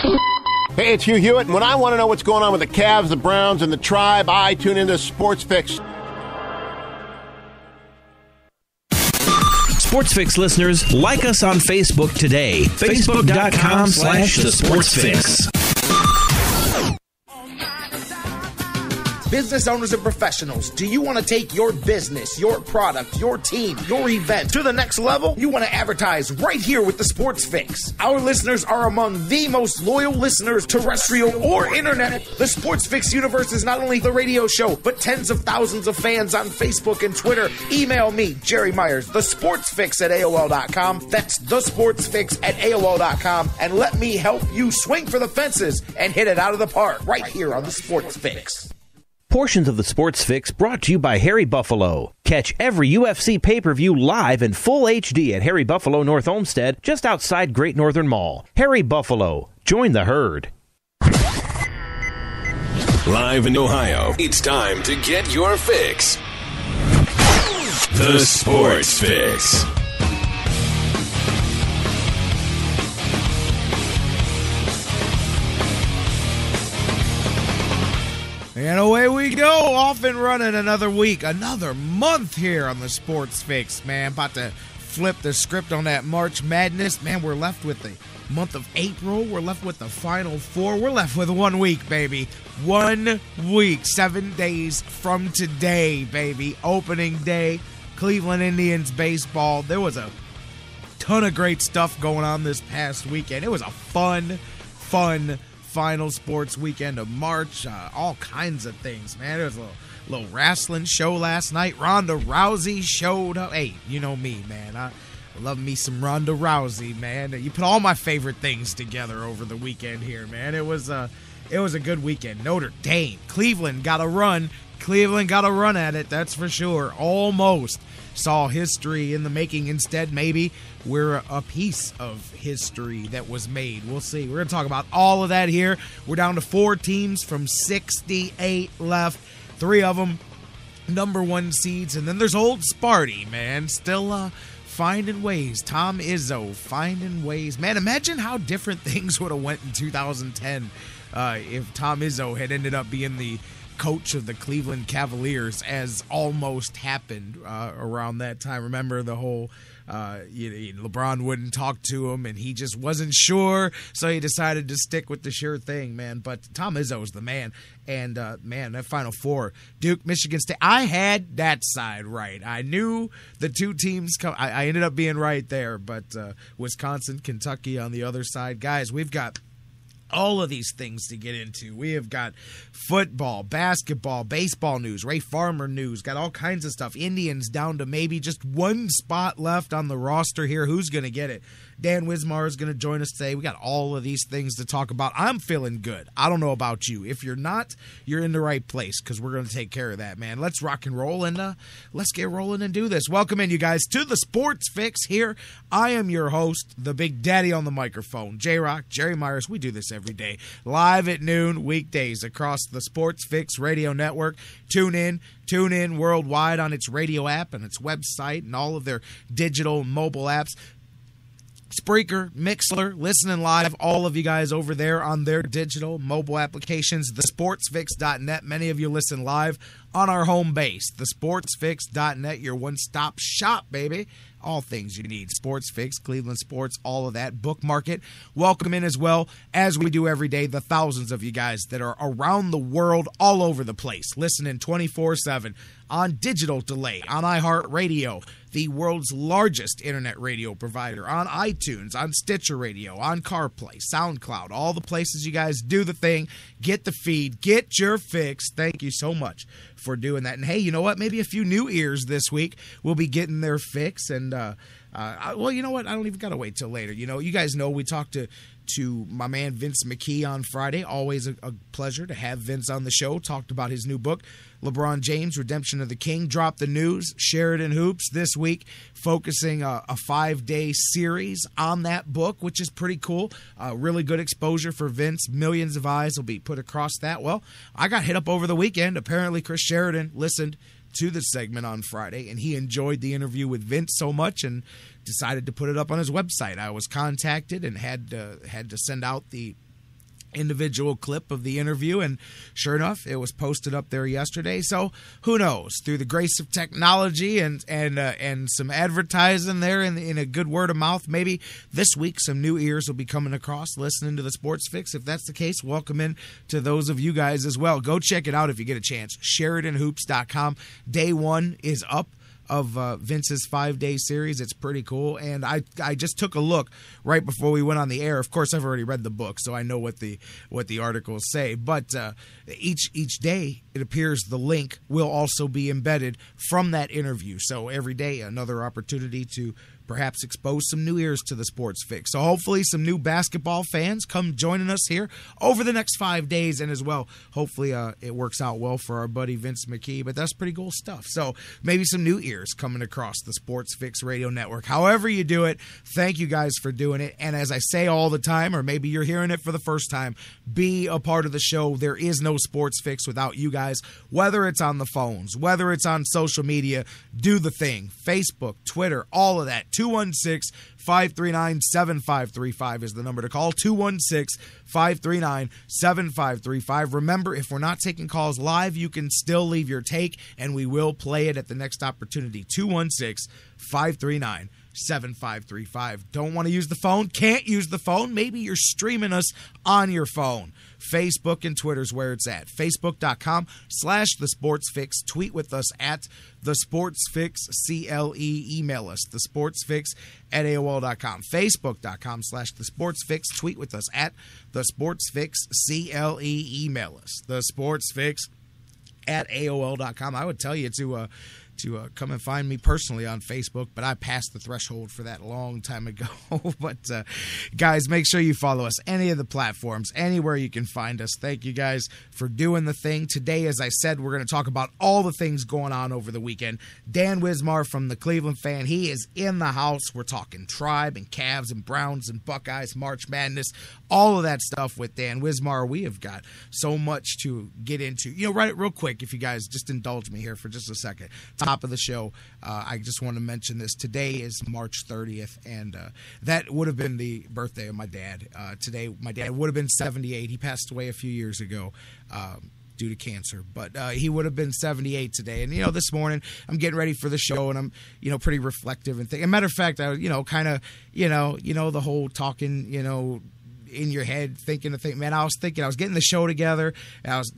Hey, it's Hugh Hewitt, and when I want to know what's going on with the Cavs, the Browns, and the Tribe, I tune into Sports Fix. Sports Fix listeners, like us on Facebook today. Facebook.com/The Sports Fix. Business owners and professionals, do you want to take your business, your product, your team, your event to the next level? You want to advertise right here with the Sports Fix. Our listeners are among the most loyal listeners, terrestrial or internet. The Sports Fix universe is not only the radio show, but tens of thousands of fans on Facebook and Twitter. Email me, Jerry Myers, thesportsfix@AOL.com. That's thesportsfix@AOL.com. And let me help you swing for the fences and hit it out of the park right here on the Sports Fix. Portions of the Sports Fix brought to you by Harry Buffalo. Catch every UFC pay-per-view live in full HD at Harry Buffalo North Olmsted, just outside Great Northern Mall. Harry Buffalo. Join the herd. Live in Ohio, it's time to get your fix. The Sports Fix. And away we go, off and running another week, another month here on the Sports Fix, man. About to flip the script on that March Madness. Man, we're left with the month of April. We're left with the Final Four. We're left with 1 week, baby. 1 week, 7 days from today, baby. Opening day, Cleveland Indians baseball. There was a ton of great stuff going on this past weekend. It was a fun final sports weekend of March. All kinds of things, man. There was a little wrestling show last night. Ronda Rousey showed up. Hey, you know me, man. I love me some Ronda Rousey, man. You put all my favorite things together over the weekend here, man. It was a good weekend. Notre Dame, Cleveland got a run. Cleveland got a run at it, that's for sure. Almost saw history in the making. Instead, maybe we're a piece of history that was made. We'll see. We're going to talk about all of that here. We're down to 4 teams from 68 left. 3 of them number 1 seeds. And then there's old Sparty, man. Still finding ways. Tom Izzo finding ways. Man, imagine how different things would have went in 2010 if Tom Izzo had ended up being the coach of the Cleveland Cavaliers, as almost happened around that time. Remember the whole LeBron wouldn't talk to him and he just wasn't sure, so he decided to stick with the sure thing, man. But Tom Izzo was the man. And man, that Final Four, Duke, Michigan State, I had that side right. I knew the 2 teams I ended up being right there, but Wisconsin, Kentucky on the other side. Guys, we've got all of these things to get into. We have got football, basketball, baseball news, Ray Farmer news, got all kinds of stuff. Indians down to maybe just 1 spot left on the roster here. Who's going to get it? Dan Wismar is going to join us today. We got all of these things to talk about. I'm feeling good. I don't know about you. If you're not, you're in the right place because we're going to take care of that, man. Let's rock and roll and let's get rolling and do this. Welcome in, you guys, to the Sports Fix here. I am your host, the Big Daddy on the microphone, J-Rocc, Jerry Myers. We do this every day, live at noon, weekdays across the Sports Fix radio network. Tune in worldwide on its radio app and its website and all of their digital mobile apps. Spreaker, Mixler, listening live, all of you guys over there on their digital mobile applications, thesportsfix.net. Many of you listen live on our home base, thesportsfix.net, your one-stop shop, baby. All things you need. Sports Fix, Cleveland sports, all of that. Bookmark it. Welcome in as well, as we do every day, the thousands of you guys that are around the world, all over the place, listening 24/7 on digital delay, on iHeartRadio, the world's largest internet radio provider, on iTunes, on Stitcher Radio, on CarPlay, SoundCloud, all the places you guys do the thing. Get the feed. Get your fix. Thank you so much for doing that. And hey, you know what? Maybe a few new ears this week will be getting their fix. And well, you know what? I don't even got to wait till later. You know, you guys know we talked to my man Vince McKee on Friday. Always a pleasure to have Vince on the show. Talked about his new book, LeBron James, Redemption of the King. Dropped the news, Sheridan Hoops this week, focusing a 5-day series on that book, which is pretty cool. Really good exposure for Vince. Millions of eyes will be put across that. Well, I got hit up over the weekend. Apparently, Chris Sheridan listened to the segment on Friday, and he enjoyed the interview with Vince so much and decided to put it up on his website. I was contacted and had to send out the individual clip of the interview, and sure enough, it was posted up there yesterday. So who knows? Through the grace of technology and some advertising there in a good word of mouth, maybe this week some new ears will be coming across listening to the Sports Fix. If that's the case, welcome in to those of you guys as well. Go check it out if you get a chance. SheridanHoops.com. Day one is up of Vince's 5-day series. It's pretty cool, and I just took a look right before we went on the air. Of course, I've already read the book, so I know what the articles say. But each day, it appears the link will also be embedded from that interview. So every day, another opportunity to perhaps expose some new ears to the Sports Fix. So hopefully some new basketball fans come joining us here over the next 5 days, and as well, hopefully it works out well for our buddy Vince McKee. But that's pretty cool stuff. So maybe some new ears coming across the Sports Fix Radio Network. However you do it, thank you guys for doing it. And as I say all the time, or maybe you're hearing it for the first time, be a part of the show. There is no Sports Fix without you guys. Whether it's on the phones, whether it's on social media, do the thing. Facebook, Twitter, all of that. 216-539-7535 is the number to call. 216-539-7535. Remember, if we're not taking calls live, you can still leave your take, and we will play it at the next opportunity. 216-539-7535. Don't want to use the phone? Can't use the phone? Maybe you're streaming us on your phone. Facebook and Twitter's where it's at. Facebook.com/The Sports Fix. Tweet with us at The Sports Fix CLE. Email us, The Sports Fix at AOL.com. Facebook.com/The Sports Fix. Tweet with us at The Sports Fix CLE. Email us, The Sports Fix at AOL.com. I would tell you to come and find me personally on Facebook, but I passed the threshold for that a long time ago. But guys, make sure you follow us any of the platforms, anywhere you can find us. Thank you guys for doing the thing. Today, as I said, we're going to talk about all the things going on over the weekend. Dan Wismar from the Cleveland Fan, he is in the house. We're talking Tribe and Cavs and Browns and Buckeyes, March Madness, all of that stuff with Dan Wismar. We have got so much to get into. Right, real quick, if you guys just indulge me here for just a second. Top of the show, I just want to mention this. Today is March 30th, and that would have been the birthday of my dad. Today, my dad would have been 78. He passed away a few years ago due to cancer, but he would have been 78 today. And this morning I'm getting ready for the show, and I'm pretty reflective and thinking. As a matter of fact, I kind of the whole talking in your head, thinking, man, I was getting the show together, and I was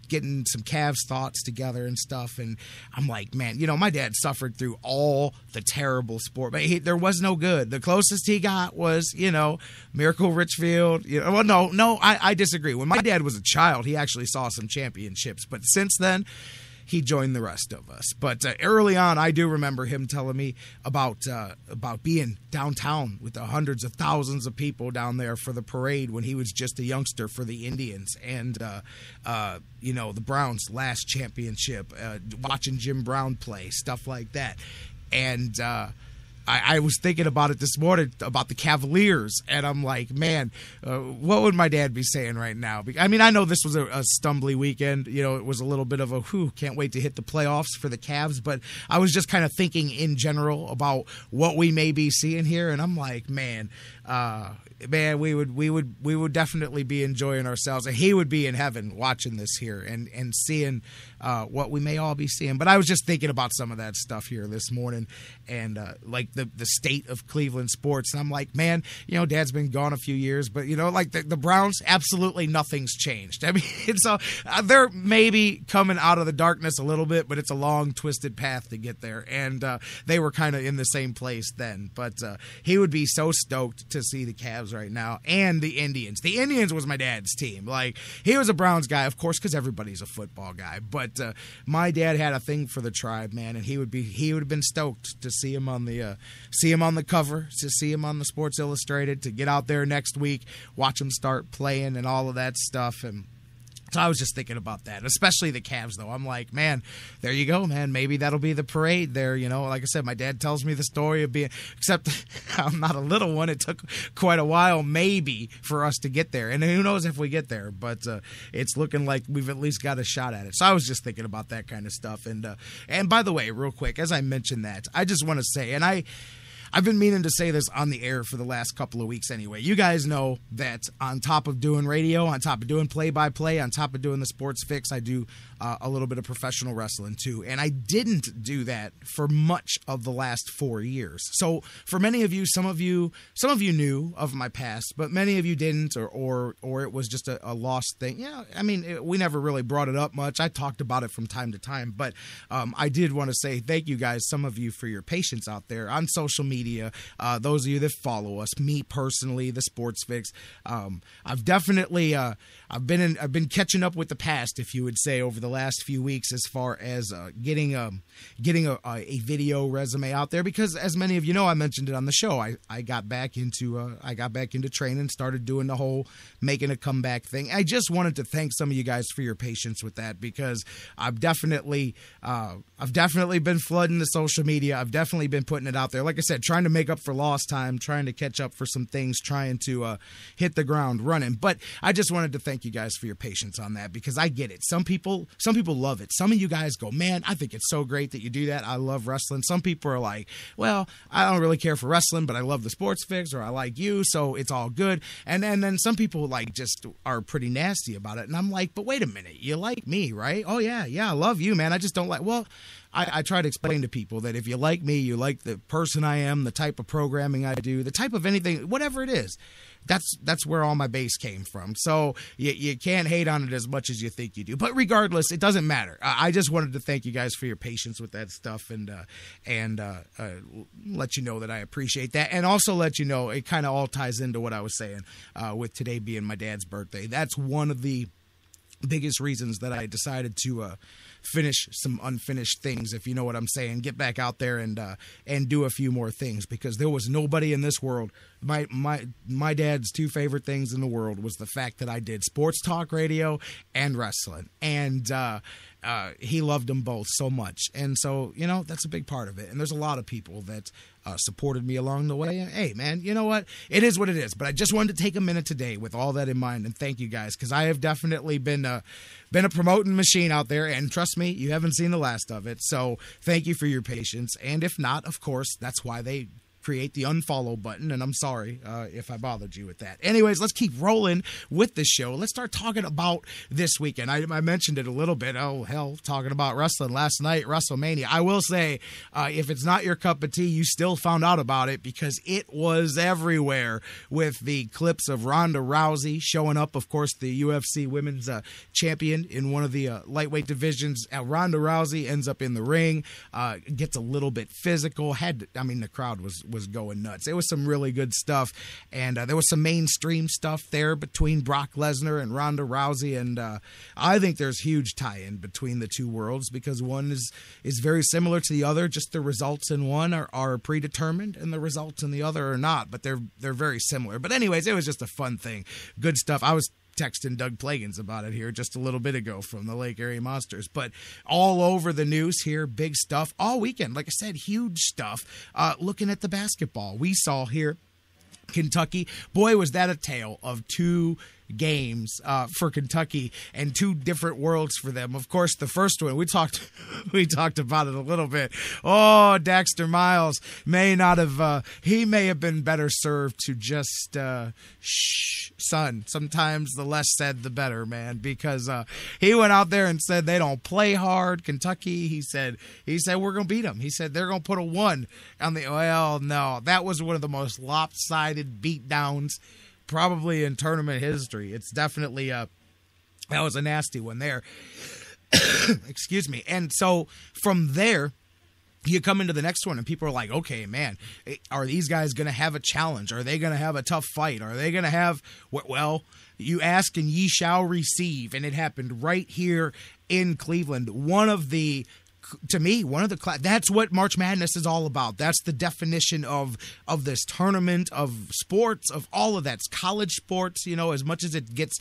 getting some Cavs thoughts together and stuff, and I'm like, man, my dad suffered through all the terrible sport, but there was no good. The closest he got was Miracle Richfield. I disagree. When my dad was a child, he actually saw some championships, but since then he joined the rest of us. But early on, I do remember him telling me about being downtown with the hundreds of thousands of people down there for the parade when he was just a youngster for the Indians, and the Browns' last championship, watching Jim Brown play, stuff like that. And I was thinking about it this morning, about the Cavaliers, and I'm like, man, what would my dad be saying right now? I mean, I know this was a stumbly weekend. It was a little bit of a, can't wait to hit the playoffs for the Cavs, but I was just kind of thinking in general about what we may be seeing here, and I'm like, man, we would definitely be enjoying ourselves, and he would be in heaven watching this here and seeing what we may all be seeing. But I was just thinking about some of that stuff here this morning, and like the state of Cleveland sports, and I'm like, man, Dad's been gone a few years, but like the Browns, absolutely nothing's changed. I mean, they're maybe coming out of the darkness a little bit, but it's a long, twisted path to get there, and they were kind of in the same place then. But he would be so stoked to see the Cavs right now, and the Indians. The Indians was my dad's team. Like, he was a Browns guy, of course, because everybody's a football guy. But my dad had a thing for the Tribe, man, and he would have been stoked to see him on the cover, to see him on the Sports Illustrated, to get out there next week, watch him start playing and all of that stuff. And so I was just thinking about that, especially the Cavs, though. I'm like, man, there you go, man. Maybe that'll be the parade there. Like I said, my dad tells me the story of being, except I'm not a little one. It took quite a while, maybe, for us to get there. And who knows if we get there, but it's looking like we've at least got a shot at it. So I was just thinking about that kind of stuff. And by the way, real quick, as I mentioned that, I just want to say, and I I've been meaning to say this on the air for the last couple of weeks anyway. You guys know that on top of doing radio, on top of doing play-by-play, on top of doing the Sports Fix, I do a little bit of professional wrestling too. And I didn't do that for much of the last 4 years. So for many of you, some of you knew of my past, but many of you didn't, or it was just a lost thing. Yeah, I mean, we never really brought it up much. I talked about it from time to time, but I did want to say thank you guys, some of you, for your patience out there on social media. Those of you that follow us, me personally, the Sports Fix. I've definitely I've been catching up with the past, if you would say, over the last few weeks, as far as getting a video resume out there, because as many of you know, I mentioned it on the show. I got back into training, started doing the whole making a comeback thing. I just wanted to thank some of you guys for your patience with that, because I've definitely been flooding the social media. I've definitely been putting it out there. Like I said, trying to make up for lost time, trying to catch up for some things, trying to hit the ground running. But I just wanted to thank you guys for your patience on that, because I get it. Some people love it. Some of you guys go, man, I think it's so great that you do that. I love wrestling. Some people are like, well, I don't really care for wrestling, but I love the Sports Fix, or I like you, so it's all good. And then some people like just are pretty nasty about it. And I'm like, but wait a minute, you like me, right? Oh yeah, I love you, man. I just don't like, well, I try to explain to people that if you like me, you like the person I am, the type of programming I do, the type of anything, whatever it is. That's where all my base came from. So you can't hate on it as much as you think you do. But regardless, it doesn't matter. I just wanted to thank you guys for your patience with that stuff, and let you know that I appreciate that, and also let you know it kind of all ties into what I was saying with today being my dad's birthday. That's one of the biggest reasons that I decided to finish some unfinished things, if you know what I'm saying. Get back out there and do a few more things, because there was nobody in this world. My dad's two favorite things in the world was the fact that I did sports talk radio and wrestling, and he loved them both so much. And so, you know, that's a big part of it. And there's a lot of people that supported me along the way. And, hey, man, you know what? It is what it is. But I just wanted to take a minute today with all that in mind and thank you guys, because I have definitely been a promoting machine out there. And trust me, you haven't seen the last of it. So thank you for your patience. And if not, of course, that's why they create the unfollow button, and I'm sorry if I bothered you with that. Anyways, let's keep rolling with the show. Let's start talking about this weekend. I mentioned it a little bit. Oh, hell, talking about wrestling last night, WrestleMania. I will say, if it's not your cup of tea, you still found out about it, because it was everywhere, with the clips of Ronda Rousey showing up, of course, the UFC women's champion in one of the lightweight divisions. Ronda Rousey ends up in the ring, gets a little bit physical. The crowd was going nuts. It was some really good stuff, and there was some mainstream stuff there between Brock Lesnar and Ronda Rousey, and I think there's huge tie-in between the two worlds, because one is very similar to the other. Just the results in one are predetermined, and the results in the other are not, but they're very similar. But anyways, it was just a fun thing. Good stuff. I was texting Doug Plagans about it here just a little bit ago from the Lake Erie Monsters, but all over the news here, big stuff all weekend. Like I said, huge stuff. Looking at the basketball, we saw here Kentucky. Boy, was that a tale of two games for Kentucky, and two different worlds for them. Of course, the first one we talked about it a little bit. Oh, Daxter Miles may have been better served to just son. Sometimes the less said the better, man, because he went out there and said they don't play hard. Kentucky, he said we're gonna beat them. He said they're gonna put a 1 on the. Well, no, that was one of the most lopsided beatdowns probably in tournament history. It's definitely that was a nasty one there. Excuse me. And so from there, you come into the next one and people are like, okay, man, are these guys going to have a challenge? Are they going to have a tough fight? Are they going to have, well, you ask and ye shall receive. And it happened right here in Cleveland. That's what March Madness is all about. That's the definition of this tournament, of sports, of all of that. It's college sports, as much as it gets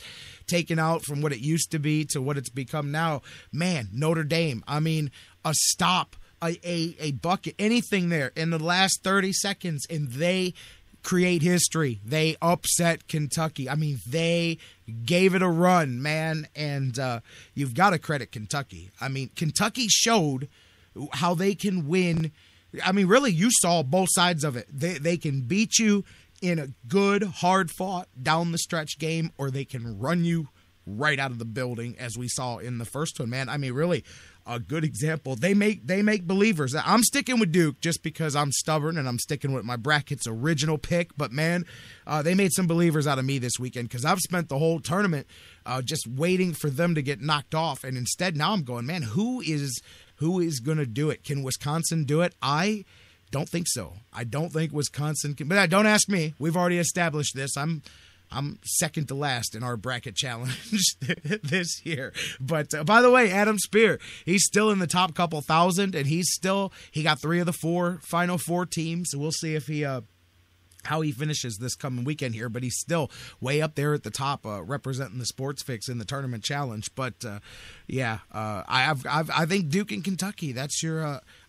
taken out from what it used to be to what it's become now. Man, Notre Dame, a stop, a bucket, anything there in the last 30 seconds, and they create history. They upset Kentucky. They gave it a run, man, and you've got to credit Kentucky. Kentucky showed how they can win I mean, really, you saw both sides of it. They can beat you in a good, hard-fought, down-the-stretch game, or they can run you right out of the building, as we saw in the first one, man. I mean, really, a good example. They make believers. I'm sticking with Duke just because I'm stubborn and I'm sticking with my bracket's original pick. But, man, they made some believers out of me this weekend because I've spent the whole tournament just waiting for them to get knocked off. And instead, now I'm going, man, who is going to do it? Can Wisconsin do it? I don't think so. I don't think Wisconsin can. But don't ask me. We've already established this. I'm second to last in our bracket challenge this year. But by the way, Adam Spear, he's still in the top couple thousand, and he got 3 of the final 4 teams. So we'll see if how he finishes this coming weekend here, but he's still way up there at the top, representing the Sports Fix in the tournament challenge. But I think Duke and Kentucky.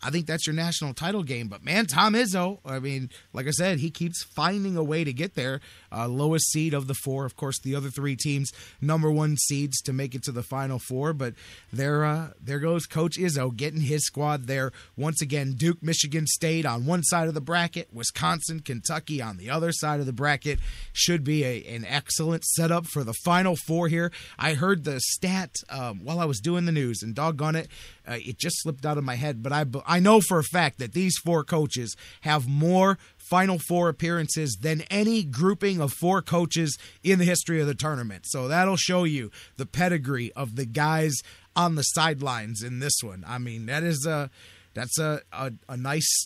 I think that's your national title game. But man, Tom Izzo, I mean, like I said, he keeps finding a way to get there. Lowest seed of the 4, of course. The other 3 teams, number 1 seeds to make it to the Final 4. But there goes Coach Izzo getting his squad there once again. Duke, Michigan State on one side of the bracket, Wisconsin, Kentucky on the other side of the bracket. Should be an excellent setup for the Final 4 here. I heard the stat while I was doing the news, and doggone it, it just slipped out of my head. But I know for a fact that these 4 coaches have more Final 4 appearances than any grouping of 4 coaches in the history of the tournament. So that'll show you the pedigree of the guys on the sidelines in this one. I mean, that's a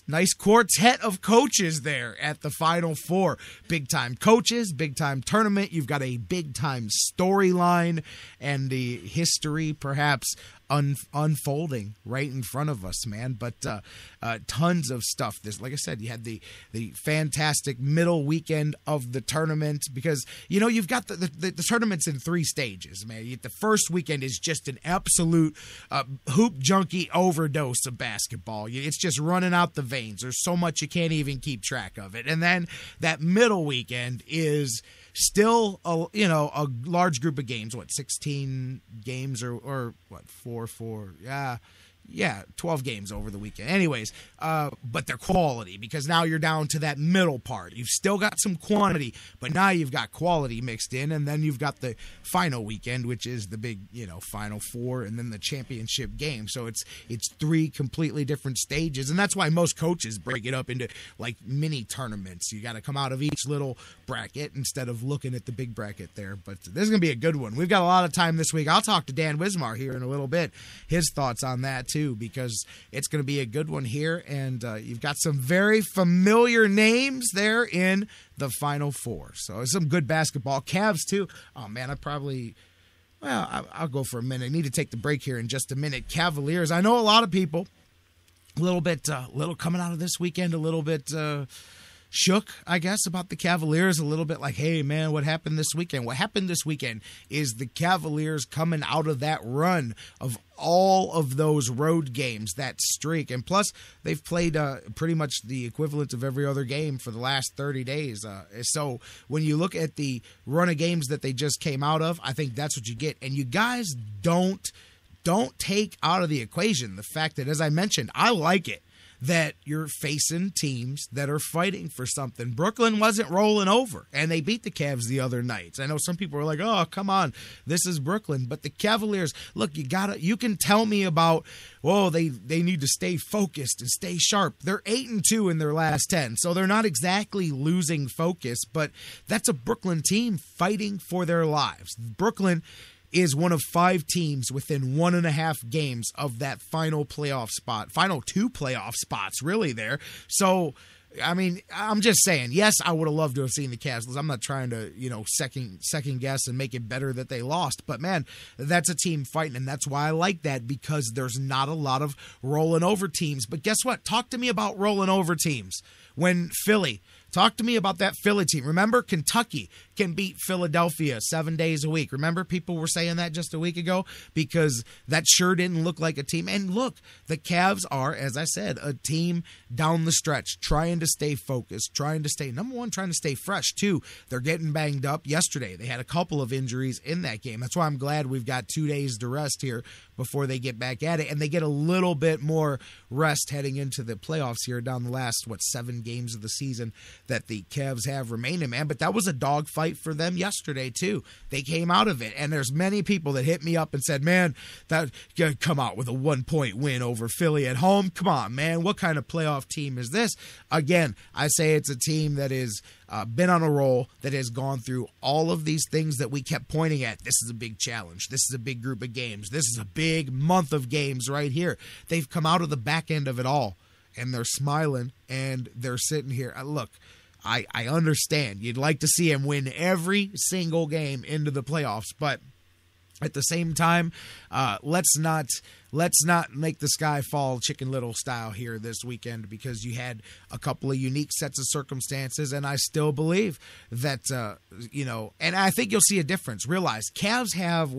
nice quartet of coaches there at the Final 4. Big-time coaches, big-time tournament. You've got a big-time storyline and the history perhaps unfolding right in front of us, man. But tons of stuff. Like I said, you had the fantastic middle weekend of the tournament because, you've got the tournament's in 3 stages, man. The first weekend is just an absolute hoop junkie overdose of basketball. It's just running out the veins. There's so much you can't even keep track of it. And then that middle weekend is still a large group of games. 16 games or what, 4? Yeah, 12 games over the weekend. Anyways, but they're quality because now you're down to that middle part. You've still got some quantity, but now you've got quality mixed in, and then you've got the final weekend, which is the big, Final 4, and then the championship game. So it's 3 completely different stages, and that's why most coaches break it up into like mini tournaments. You got to come out of each little bracket instead of looking at the big bracket there. But this is going to be a good one. We've got a lot of time this week. I'll talk to Dan Wismar here in a little bit, his thoughts on that too, because it's going to be a good one here, and you've got some very familiar names there in the Final 4. So it's some good basketball. Cavs too. Oh man, I'll go for a minute. I need to take the break here in just a minute. Cavaliers. I know a lot of people a little coming out of this weekend a little bit shook, I guess, about the Cavaliers, a little bit like, hey, man, what happened this weekend? What happened this weekend is the Cavaliers coming out of that run of all of those road games, that streak. And plus, they've played pretty much the equivalent of every other game for the last 30 days. So when you look at the run of games that they just came out of, I think that's what you get. And you guys don't take out of the equation the fact that, as I mentioned, I like it that you're facing teams that are fighting for something. Brooklyn wasn't rolling over, and they beat the Cavs the other night. I know some people are like, oh, come on, this is Brooklyn. But the Cavaliers, look, you can tell me about, they need to stay focused and stay sharp. They're 8-2 in their last 10, so they're not exactly losing focus, but that's a Brooklyn team fighting for their lives. Brooklyn is one of 5 teams within 1.5 games of that final 2 playoff spots, really, there. So, I mean, I'm just saying, yes, I would have loved to have seen the Cavs. I'm not trying to, second guess and make it better that they lost. But, man, that's a team fighting, and that's why I like that, because there's not a lot of rolling over teams. But guess what? Talk to me about rolling over teams. When Philly Talk to me about that Philly team. Remember, Kentucky can beat Philadelphia 7 days a week. Remember, people were saying that just a week ago because that sure didn't look like a team. And look, the Cavs are, as I said, a team down the stretch, trying to stay focused, trying to stay, number one, trying to stay fresh, too. They're getting banged up. Yesterday, they had a couple of injuries in that game. That's why I'm glad we've got 2 days to rest here before they get back at it. And they get a little bit more rest heading into the playoffs here down the last, 7 games of the season that the Cavs have remaining, man. But that was a dogfight for them yesterday, too. They came out of it. And there's many people that hit me up and said, man, that come out with a 1-point win over Philly at home. Come on, man. What kind of playoff team is this? Again, I say it's a team that is been on a roll, that has gone through all of these things that we kept pointing at. This is a big challenge. This is a big group of games. This is a big month of games right here. They've come out of the back end of it all, and they're smiling, and they're sitting here. Look, I understand. You'd like to see him win every single game into the playoffs, but at the same time, let's not make the sky fall Chicken Little style here this weekend, because you had a couple of unique sets of circumstances, and I still believe that, and I think you'll see a difference. Realize Cavs have,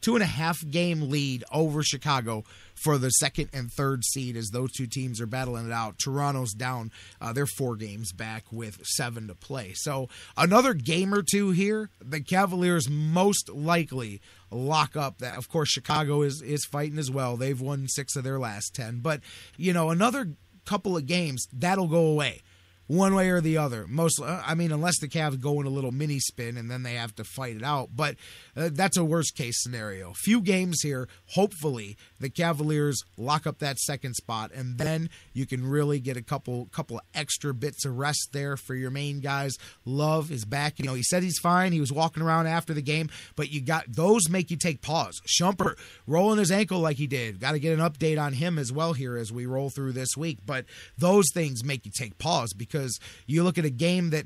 2.5 game lead over Chicago for the second and third seed as those two teams are battling it out. Toronto's down. They're 4 games back with 7 to play. So another game or two here, the Cavaliers most likely lock up that. Of course, Chicago is fighting as well. They've won 6 of their last 10. But, another couple of games, that'll go away. One way or the other. Unless the Cavs go in a little mini spin and then they have to fight it out. But that's a worst case scenario. Few games here. Hopefully the Cavaliers lock up that second spot, and then you can really get a couple extra bits of rest there for your main guys. Love is back. He said he's fine. He was walking around after the game, but you got those make you take pause. Shumpert rolling his ankle like he did. Got to get an update on him as well here as we roll through this week. But those things make you take pause, because you look at a game that,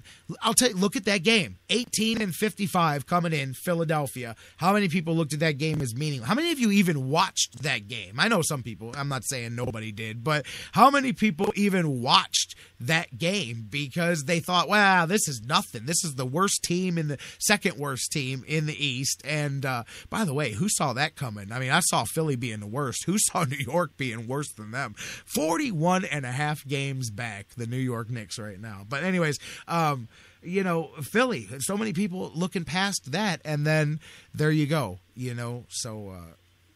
look at that game. 18-55 coming in Philadelphia. How many people looked at that game as meaningless? How many of you even watched that game? I know some people. I'm not saying nobody did, but how many people even watched that game because they thought, wow, this is nothing. This is the worst team in the second worst team in the East. And by the way, who saw that coming? I saw Philly being the worst. Who saw New York being worse than them? 41.5 games back, the New York Knicks right now. But anyways, Philly, so many people looking past that, and then there you go, so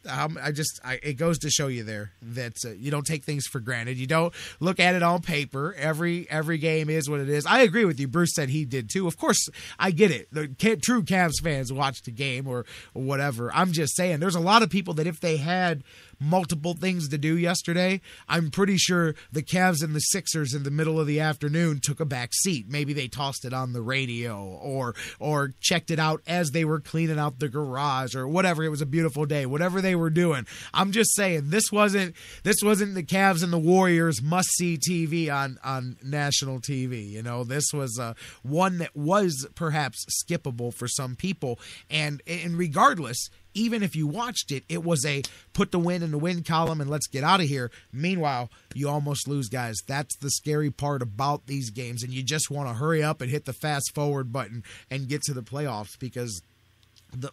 it goes to show you there that you don't take things for granted. You don't look at it on paper. Every game is what it is. I agree with you. Bruce said he did too. Of course, I get it. The true Cavs fans watch the game or whatever. I'm just saying there's a lot of people that if they had multiple things to do yesterday, I'm pretty sure the Cavs and the Sixers in the middle of the afternoon took a back seat. Maybe they tossed it on the radio or checked it out as they were cleaning out the garage or whatever. It was a beautiful day. Whatever they were doing. I'm just saying this wasn't the Cavs and the Warriors must-see TV on national TV. This was one that was perhaps skippable for some people. And regardless, even if you watched it, it was a put the win in the win column and let's get out of here. Meanwhile, you almost lose, guys. That's the scary part about these games, and you just want to hurry up and hit the fast forward button and get to the playoffs, because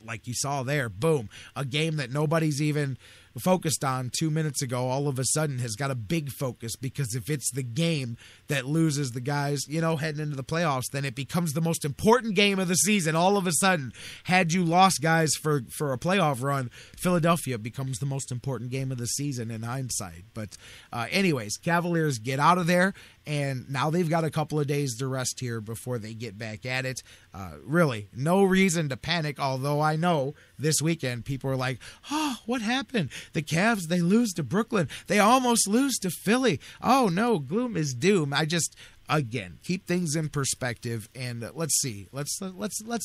like you saw there, boom, a game that nobody's even focused on 2 minutes ago all of a sudden has got a big focus, because if it's the game that loses the guys, heading into the playoffs, then it becomes the most important game of the season. All of a sudden, had you lost guys for a playoff run, Philadelphia becomes the most important game of the season in hindsight. But anyways, Cavaliers get out of there, and now they've got a couple of days to rest here before they get back at it. Really, no reason to panic, although I know this weekend people are like, oh, what happened? The Cavs, they lose to Brooklyn. They almost lose to Philly. Oh, no, gloom is doom. Again, keep things in perspective, and let's see. Let's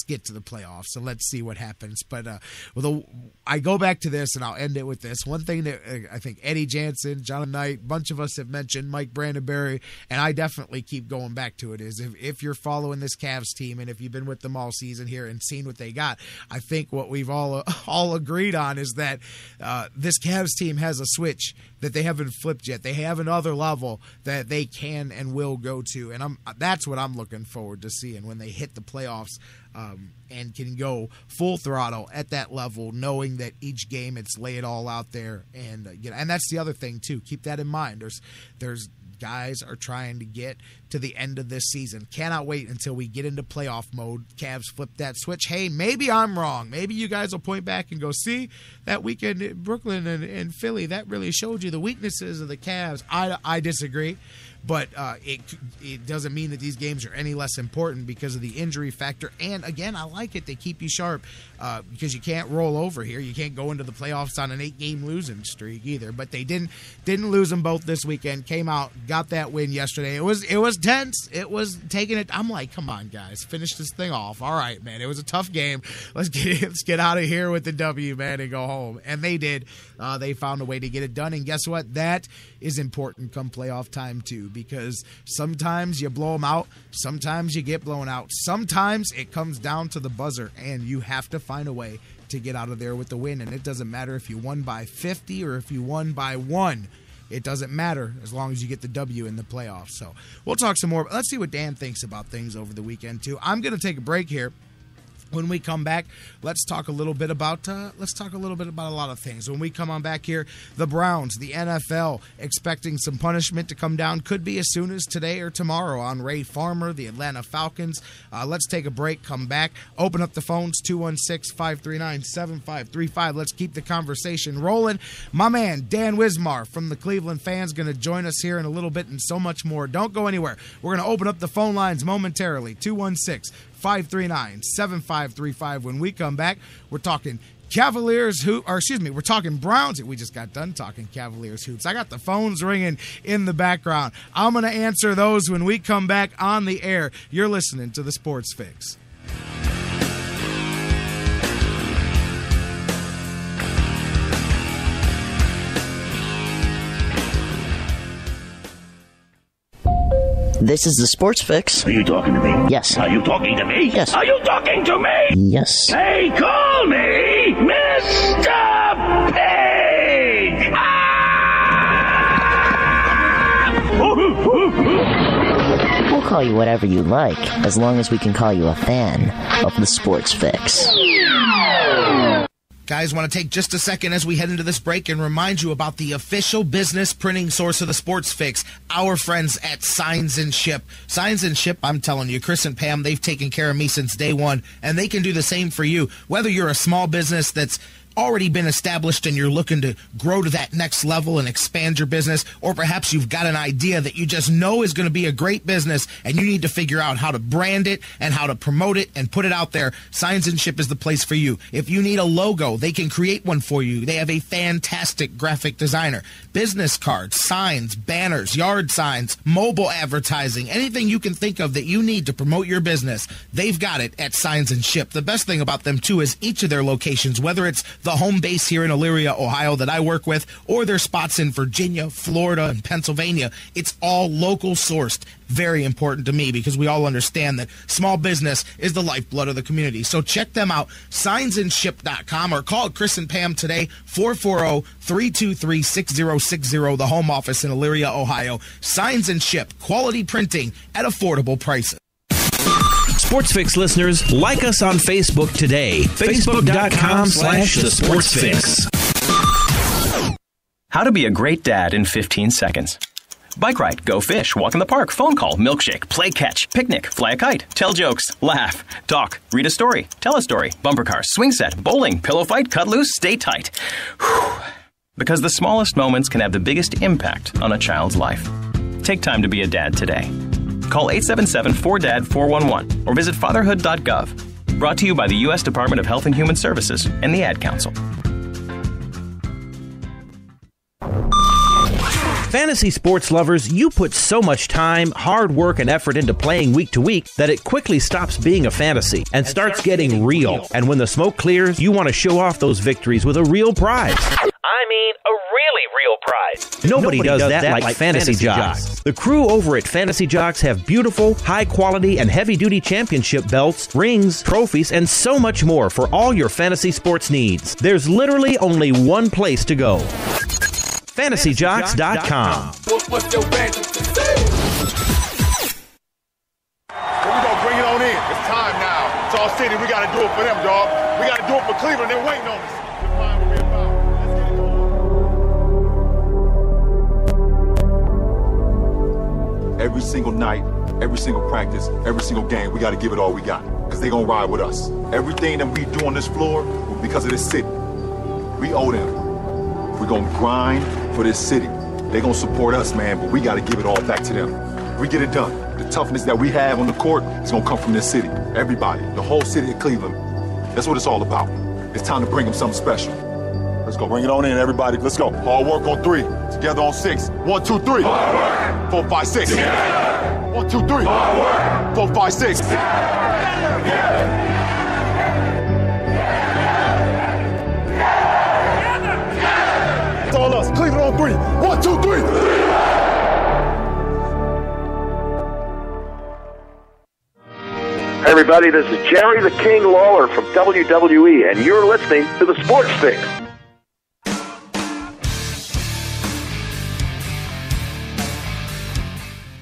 get to the playoffs, and let's see what happens. But I go back to this, and I'll end it with this. One thing that I think Eddie Jansen, John Knight, a bunch of us have mentioned, Mike Brandenberry, and I definitely keep going back to it, is if you're following this Cavs team, and if you've been with them all season here and seen what they got, I think what we've all agreed on is that this Cavs team has a switch that they haven't flipped yet. They have another level that they can and will go too, and that's what I'm looking forward to seeing when they hit the playoffs and can go full throttle at that level, knowing that each game it's lay it all out there, and and that's the other thing too. Keep that in mind. There's guys are trying to get to the end of this season. Cannot wait until we get into playoff mode. Cavs flip that switch. Hey, maybe I'm wrong. Maybe you guys will point back and go, see, that weekend in Brooklyn and Philly, that really showed you the weaknesses of the Cavs. I disagree. But it doesn't mean that these games are any less important because of the injury factor. And, again, I like it. They keep you sharp because you can't roll over here. You can't go into the playoffs on an 8-game losing streak either. But they didn't lose them both this weekend. Came out, got that win yesterday. It was tense. It was taking it. I'm like, come on, guys. Finish this thing off. All right, man. It was a tough game. Let's get out of here with the W, man, and go home. And they did. They found a way to get it done. And guess what? That is important come playoff time, too. Because sometimes you blow them out, sometimes you get blown out, sometimes it comes down to the buzzer, and you have to find a way to get out of there with the win. And it doesn't matter if you won by 50 or if you won by 1. It doesn't matter as long as you get the W in the playoffs. So we'll talk some more. Let's see what Dan thinks about things over the weekend, too. I'm going to take a break here. When we come back, let's talk a little bit about a lot of things. When we come on back here, the Browns, the NFL, expecting some punishment to come down. Could be as soon as today or tomorrow on Ray Farmer, the Atlanta Falcons. Let's take a break, come back, open up the phones, 216-539-7535. Let's keep the conversation rolling. My man, Dan Wismar from the Cleveland Fans, going to join us here in a little bit and so much more. Don't go anywhere. We're going to open up the phone lines momentarily, 216-539-7535. When we come back, we're talking we're talking Browns. We just got done talking Cavaliers hoops. I got the phones ringing in the background. I'm going to answer those when we come back on the air. You're listening to the Sports Fix. This is the Sports Fix. Are you talking to me? Yes. Are you talking to me? Yes. Are you talking to me? Yes. Hey, call me Mr. Pig! Ah! We'll call you whatever you like, as long as we can call you a fan of the Sports Fix. Guys, want to take just a second as we head into this break and remind you about the official business printing source of the Sports Fix, our friends at Signs and Ship. Signs and Ship, I'm telling you, Chris and Pam, they've taken care of me since day one, and they can do the same for you. Whether you're a small business that's already been established and you're looking to grow to that next level and expand your business, or perhaps you've got an idea that you just know is going to be a great business and you need to figure out how to brand it and how to promote it and put it out there, Signs and Ship is the place for you. If you need a logo, they can create one for you. They have a fantastic graphic designer. Business cards, signs, banners, yard signs, mobile advertising, anything you can think of that you need to promote your business, they've got it at Signs and Ship. The best thing about them, too, is each of their locations, whether it's the home base here in Elyria, Ohio that I work with, or their spots in Virginia, Florida, and Pennsylvania, it's all local sourced. Very important to me because we all understand that small business is the lifeblood of the community. So check them out, signsandship.com, or call Chris and Pam today, 440-323-6060, the home office in Elyria, Ohio. Signs and Ship, quality printing at affordable prices. Sports Fix listeners, like us on Facebook today. Facebook.com/The Sports Fix. How to be a great dad in 15 seconds. Bike ride, go fish, walk in the park, phone call, milkshake, play catch, picnic, fly a kite, tell jokes, laugh, talk, read a story, tell a story, bumper car, swing set, bowling, pillow fight, cut loose, stay tight. Whew. Because the smallest moments can have the biggest impact on a child's life. Take time to be a dad today. Call 877-4DAD-411 or visit fatherhood.gov. Brought to you by the U.S. Department of Health and Human Services and the Ad Council. Fantasy sports lovers, you put so much time, hard work, and effort into playing week to week that it quickly stops being a fantasy and starts getting real. And when the smoke clears, you want to show off those victories with a real prize. I mean, a really real prize. Nobody does that like Fantasy Jocks. The crew over at Fantasy Jocks have beautiful, high-quality, and heavy-duty championship belts, rings, trophies, and so much more for all your fantasy sports needs. There's literally only one place to go. FantasyJocks.com. It's time now. It's all city. We got to do it for them, dog. We got to do it for Cleveland. They're waiting on us. Define what we're about. Let's get it going. Every single night, every single practice, every single game, we got to give it all we got because they're going to ride with us. Everything that we do on this floor was because of this city. We owe them. We're going to grind for this city. They're going to support us, man, but we got to give it all back to them. We get it done. The toughness that we have on the court is going to come from this city. Everybody, the whole city of Cleveland. That's what it's all about. It's time to bring them something special. Let's go. Bring it on in, everybody. Let's go. Hard work on 3. Together on 6. 1, 2, 3. Hard work. 4, 5, 6. Together. 1, 2, 3. Hard work. 4, 5, 6. Together. It's all us. Cleveland on 3. 1, 2, 3. Hey everybody, this is Jerry the King Lawler from WWE, and you're listening to the Sports Fix.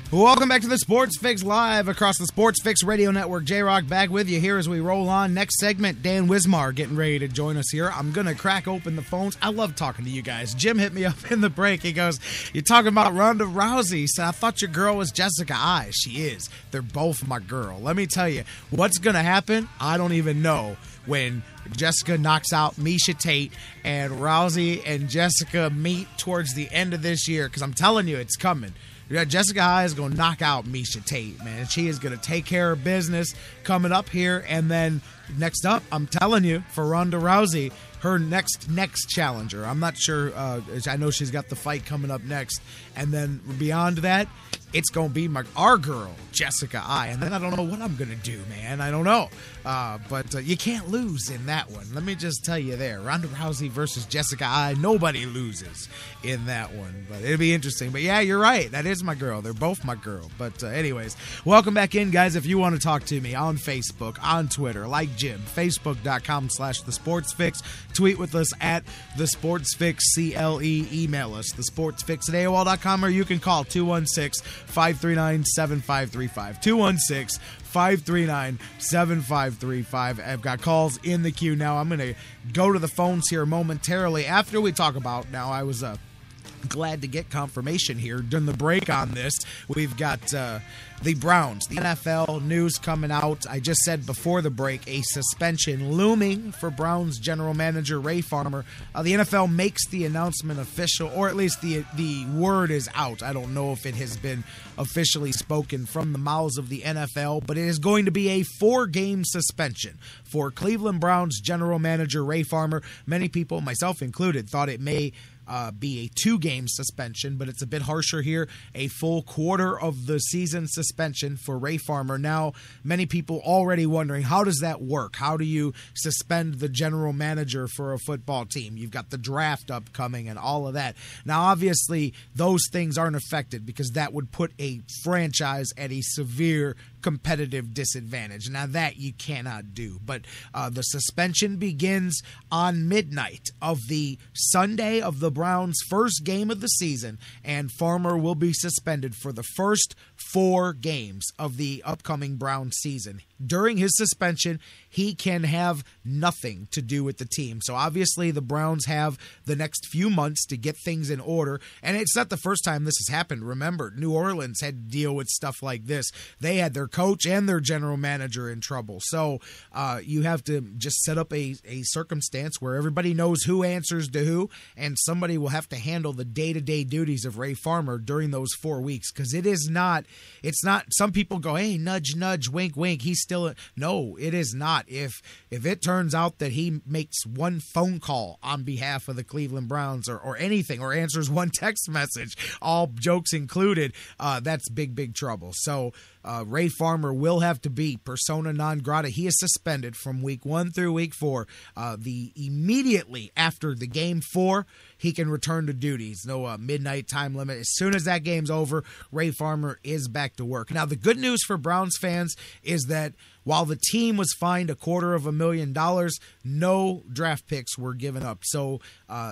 Welcome back to the Sports Fix live across the Sports Fix Radio Network. J-Rocc back with you here as we roll on. Next segment, Dan Wismar getting ready to join us here. I'm going to crack open the phones. I love talking to you guys. Jim hit me up in the break. He goes, you're talking about Ronda Rousey. He said, I thought your girl was Jessica Ai. She is. They're both my girl. Let me tell you, what's going to happen, I don't even know. When Jessica knocks out Miesha Tate and Rousey and Jessica meet towards the end of this year, because I'm telling you, it's coming. Jessica Ai is going to knock out Miesha Tate, man. She is going to take care of business coming up here. And then next up, I'm telling you, for Ronda Rousey, her next challenger. I'm not sure. I know she's got the fight coming up next. And then beyond that, it's going to be our girl, Jessica Ai. And then I don't know what I'm going to do, man. I don't know. But you can't lose in that one. Let me just tell you there. Ronda Rousey versus Jessica Ai. Nobody loses in that one. But it'll be interesting. But yeah, you're right. That is my girl. They're both my girl. But anyways, welcome back in, guys. If you want to talk to me on Facebook, on Twitter, like Jim, Facebook.com/TheSportsFix. Tweet with us at TheSportsFixCLE. Email us, TheSportsFix@AOL.com, or you can call 216-539-7535. 216-539-7535. I've got calls in the queue now. I'm going to go to the phones here momentarily after we talk about, now I was glad to get confirmation here during the break on this. We've got the Browns, the NFL news coming out. I just said before the break, a suspension looming for Browns general manager Ray Farmer. The NFL makes the announcement official, or at least the word is out. I don't know if it has been officially spoken from the mouths of the NFL, but it is going to be a 4-game suspension for Cleveland Browns general manager Ray Farmer. Many people, myself included, thought it may be a 2-game suspension, but it's a bit harsher here. A full quarter of the season suspension for Ray Farmer. Now, many people already wondering, how does that work? How do you suspend the general manager for a football team? You've got the draft upcoming and all of that. Now, obviously, those things aren't affected because that would put a franchise at a severe competitive disadvantage. Now, that you cannot do. But the suspension begins on midnight of the Sunday of the Browns' first game of the season, and Farmer will be suspended for the first 4 games of the upcoming Browns season. During his suspension, he can have nothing to do with the team. So obviously the Browns have the next few months to get things in order. And it's not the first time this has happened. Remember, New Orleans had to deal with stuff like this. They had their coach and their general manager in trouble. So you have to just set up a circumstance where everybody knows who answers to who, and somebody will have to handle the day-to-day duties of Ray Farmer during those 4 weeks. Because it's not, some people go, hey, nudge, nudge, wink, wink, he's still, no, it is not. If it turns out that he makes one phone call on behalf of the Cleveland Browns or anything, or answers one text message, all jokes included, that's big trouble. So Ray Farmer will have to be persona non grata. He is suspended from week 1 through week 4. Immediately after the game 4, he can return to duties. No midnight time limit. As soon as that game's over, Ray Farmer is back to work. Now, the good news for Browns fans is that while the team was fined $250,000, no draft picks were given up. So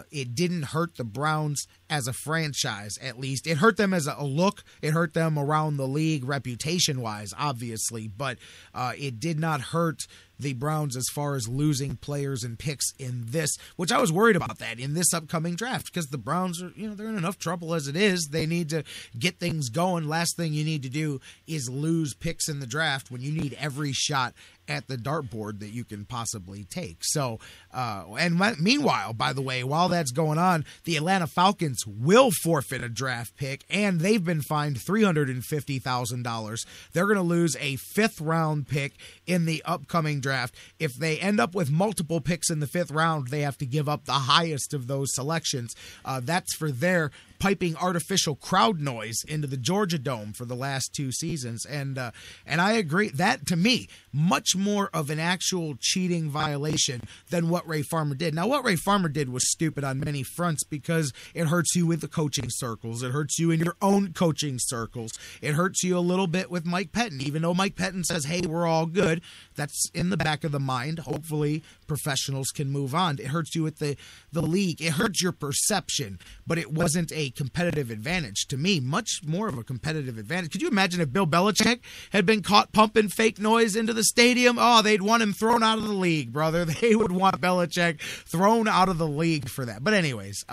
it didn't hurt the Browns as a franchise, at least. It hurt them as a look. It hurt them around the league reputation-wise, obviously, but it did not hurt the Browns as far as losing players and picks in this, which I was worried about that in this upcoming draft, because the Browns are, they're in enough trouble as it is. They need to get things going. Last thing you need to do is lose picks in the draft when you need every shot at the dartboard that you can possibly take. So, and meanwhile, by the way, while that's going on, the Atlanta Falcons will forfeit a draft pick, and they've been fined $350,000. They're going to lose a 5th-round pick in the upcoming draft. If they end up with multiple picks in the 5th round, they have to give up the highest of those selections. That's for their piping artificial crowd noise into the Georgia Dome for the last 2 seasons. And I agree, that to me, much more of an actual cheating violation than what Ray Farmer did. Now, what Ray Farmer did was stupid on many fronts because it hurts you with the coaching circles. It hurts you in your own coaching circles. It hurts you a little bit with Mike Pettin. Even though Mike Pettin says, hey, we're all good, that's in the back of the mind. Hopefully, professionals can move on. It hurts you with the league. It hurts your perception, but it wasn't a competitive advantage. To me, much more of a competitive advantage. Could you imagine if Bill Belichick had been caught pumping fake noise into the stadium? Oh, they'd want him thrown out of the league, brother. They would want Belichick thrown out of the league for that. But anyways,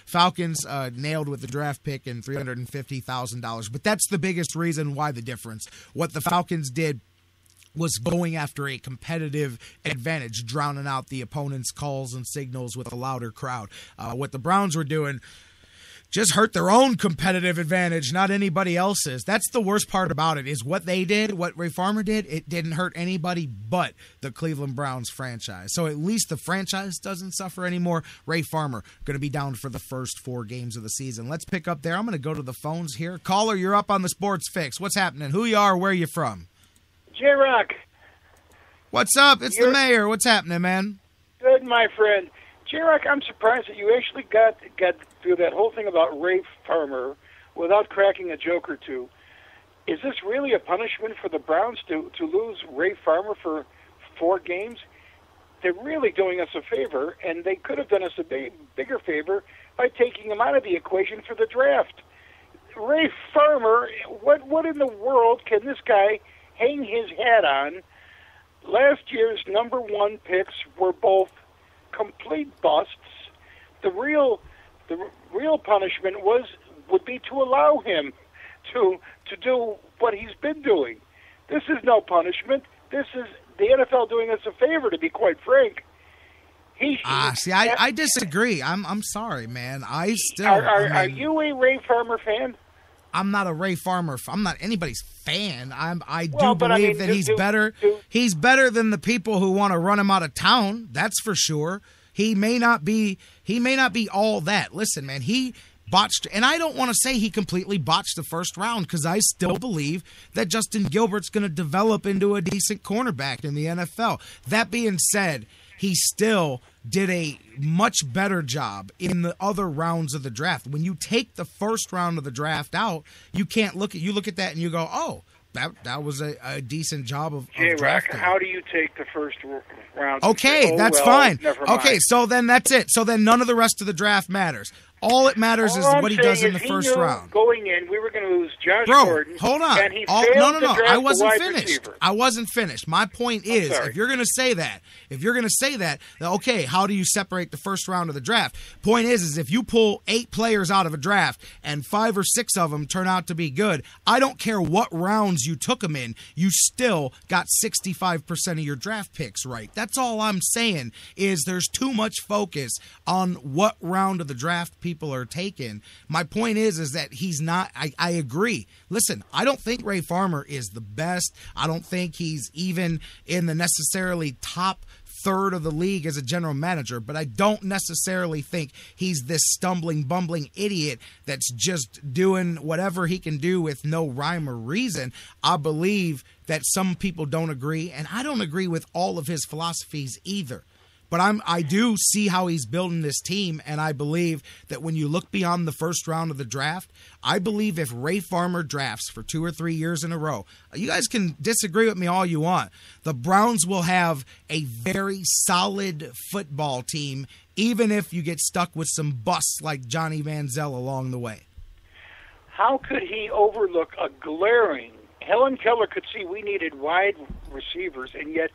Falcons nailed with the draft pick and $350,000. But that's the biggest reason why the difference. What the Falcons did was going after a competitive advantage, drowning out the opponent's calls and signals with a louder crowd. What the Browns were doing just hurt their own competitive advantage, not anybody else's. That's the worst part about it, is what they did, what Ray Farmer did, it didn't hurt anybody but the Cleveland Browns franchise. So at least the franchise doesn't suffer anymore. Ray Farmer going to be down for the first 4 games of the season. Let's pick up there. I'm going to go to the phones here. Caller, you're up on the Sports Fix. What's happening? Who you are? Where you from? J-Rocc. What's up? It's the mayor. What's happening, man? Good, my friend. J-Rocc, I'm surprised that you actually got through that whole thing about Ray Farmer without cracking a joke or two. Is this really a punishment for the Browns to lose Ray Farmer for 4 games? They're really doing us a favor, and they could have done us a bigger favor by taking him out of the equation for the draft. Ray Farmer, what in the world can this guy hang his hat on? Last year's number 1 picks were both complete busts. The real punishment would be to allow him to do what he's been doing. This is no punishment. This is the NFL doing us a favor, to be quite frank. I disagree. I'm sorry, man. Are you a Ray Farmer fan? I'm not a Ray Farmer. I'm not anybody's fan. I do believe that he's better. He's better than the people who want to run him out of town. That's for sure. He may not be all that. Listen, man, he botched, and I don't want to say he completely botched the first round, because I still believe that Justin Gilbert's going to develop into a decent cornerback in the NFL. That being said, he still did a much better job in the other rounds of the draft. When you take the first round of the draft out, you look at that and you go, oh, that was a decent job of drafting. How do you take the first round? Okay, that's fine. Okay, so then that's it. So then none of the rest of the draft matters. All it matters is what he does in the first round. Going in, we were going to lose Josh Gordon. Hold on. And he failed to draft I wasn't the wide finished. receiver. I wasn't finished. My point is, if you're going to say that, okay, how do you separate the first round of the draft? Point is if you pull 8 players out of a draft and 5 or 6 of them turn out to be good, I don't care what rounds you took them in, you still got 65% of your draft picks right. That's all I'm saying, is there's too much focus on what round of the draft people are taken. My point is that he's not. I agree. Listen, I don't think Ray Farmer is the best. I don't think he's even in the necessarily top third of the league as a general manager, but I don't necessarily think he's this stumbling, bumbling idiot that's just doing whatever he can do with no rhyme or reason. I believe that some people don't agree, and I don't agree with all of his philosophies either. But I do see how he's building this team, and I believe that when you look beyond the first round of the draft, I believe if Ray Farmer drafts for 2 or 3 years in a row, you guys can disagree with me all you want, the Browns will have a very solid football team even if you get stuck with some busts like Johnny Manziel along the way. How could he overlook a glaring? Helen Keller could see we needed wide receivers, and yet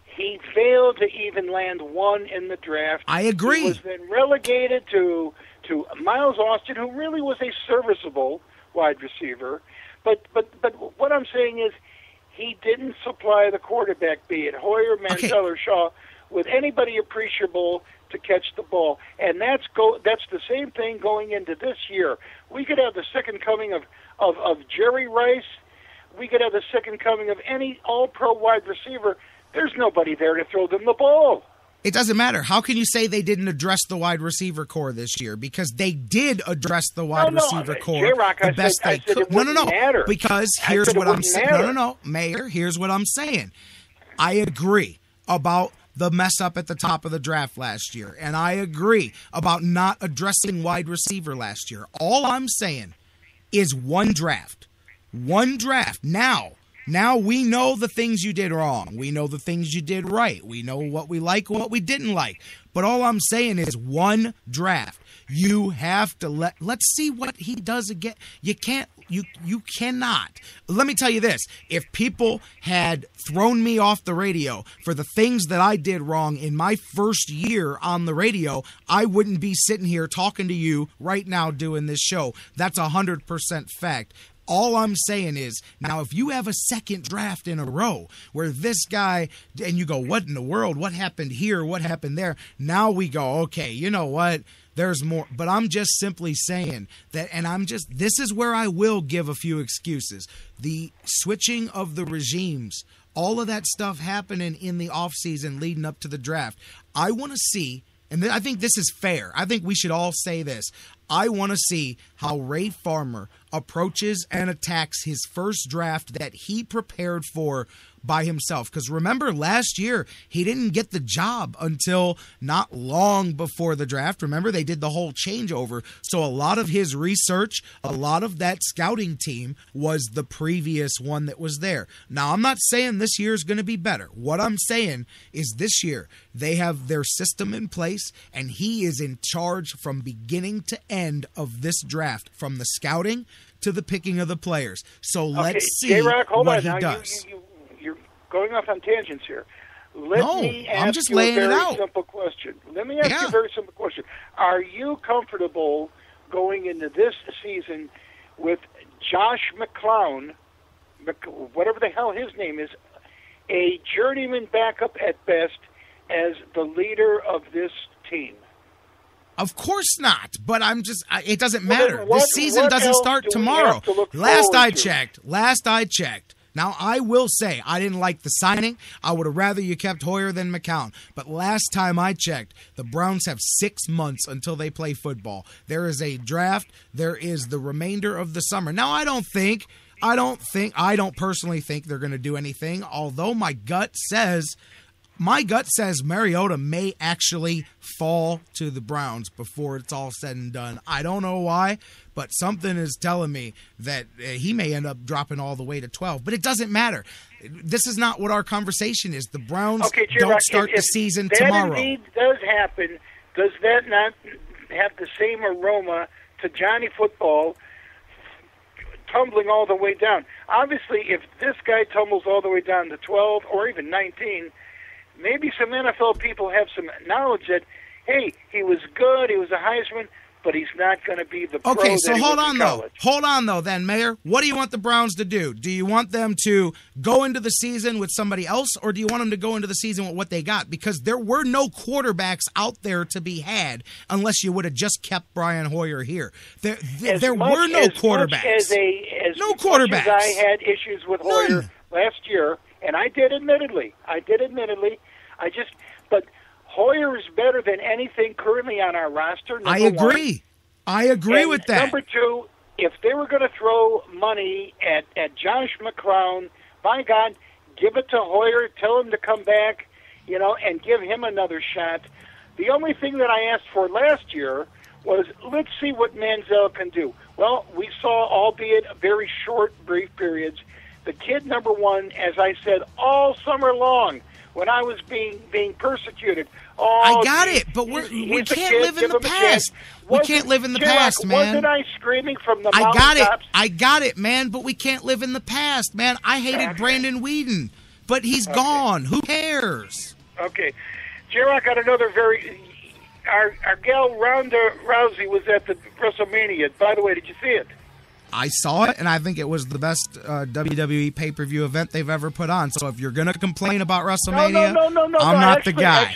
he failed to even land one in the draft. I agree. He was then relegated to Miles Austin, who really was a serviceable wide receiver. But what I'm saying is he didn't supply the quarterback, be it Hoyer, Manziel, or Shaw, with anybody appreciable to catch the ball. And that's the same thing going into this year. We could have the second coming of Jerry Rice. We could have the second coming of any all-pro wide receiver. There's nobody there to throw them the ball. It doesn't matter. How can you say they didn't address the wide receiver core this year? Because they did address the wide receiver core J-Rocc, the best they could. No. Matter. Because here's what I'm saying. No, Mayor, here's what I'm saying. I agree about the mess up at the top of the draft last year, and I agree about not addressing wide receiver last year. All I'm saying is one draft. One draft. Now we know the things you did wrong. We know the things you did right. We know what we like and what we didn't like. But all I'm saying is one draft. You have to let's see what he does again. You cannot. Let me tell you this. If people had thrown me off the radio for the things that I did wrong in my first year on the radio, I wouldn't be sitting here talking to you right now doing this show. That's 100% fact. All I'm saying is, now if you have a second draft in a row where this guy, and you go, what in the world? What happened here? What happened there? Now we go, okay, you know what? There's more. But I'm just simply saying that, and this is where I will give a few excuses. The switching of the regimes, all of that stuff happening in the offseason leading up to the draft. I want to see, and I think this is fair. I think we should all say this. I want to see how Ray Farmer approaches and attacks his first draft that he prepared for by himself. Because remember, last year, he didn't get the job until not long before the draft. Remember, they did the whole changeover. So a lot of his research, a lot of that scouting team was the previous one that was there. Now, I'm not saying this year is going to be better. What I'm saying is this year, they have their system in place, and he is in charge from beginning to end of this draft, from the scouting to the picking of the players. So let's see J-Rocc, what he does. You're going off on tangents here. Let me ask you a very simple question. Let me ask you a very simple question. Are you comfortable going into this season with Josh McClown, whatever the hell his name is, a journeyman backup at best, as the leader of this team? Of course not, but it doesn't matter. This season doesn't start tomorrow. Last I checked. Now, I will say, I didn't like the signing. I would have rather you kept Hoyer than McCown. But last time I checked, the Browns have 6 months until they play football. There is a draft. There is the remainder of the summer. Now, I don't personally think they're going to do anything, although my gut says Mariota may actually fall to the Browns before it's all said and done. I don't know why, but something is telling me that he may end up dropping all the way to 12. But it doesn't matter. This is not what our conversation is. The Browns don't start the season tomorrow. If that indeed does happen, does that not have the same aroma to Johnny Football tumbling all the way down? Obviously, if this guy tumbles all the way down to 12 or even 19, maybe some NFL people have some knowledge that, hey, he was good, he was a Heisman, but he's not going to be the pro that he was in college. Hold on, though, then, Mayor. What do you want the Browns to do? Do you want them to go into the season with somebody else, or do you want them to go into the season with what they got? Because there were no quarterbacks out there to be had unless you would have just kept Brian Hoyer here. There were no quarterbacks. No quarterbacks. Much as I had issues with Hoyer last year, and I did admittedly. But Hoyer is better than anything currently on our roster. I agree. I agree with that. Number two, if they were going to throw money at Josh McClown, by God, give it to Hoyer, tell him to come back, and give him another shot. The only thing that I asked for last year was, let's see what Manziel can do. Well, we saw, albeit very short, brief periods, the kid, number one, as I said all summer long, when I was being persecuted. Oh, I got it, but we can't live in the past. We can't live in the past, man. Wasn't I screaming from the mountaintops? I got it, man, but we can't live in the past, man. I hated Brandon Whedon, but he's gone. Who cares? Okay. J-Rocc got another Our gal Ronda Rousey was at the WrestleMania. By the way, did you see it? I saw it, and I think it was the best WWE pay-per-view event they've ever put on. So if you're going to complain about WrestleMania, I'm not the guy.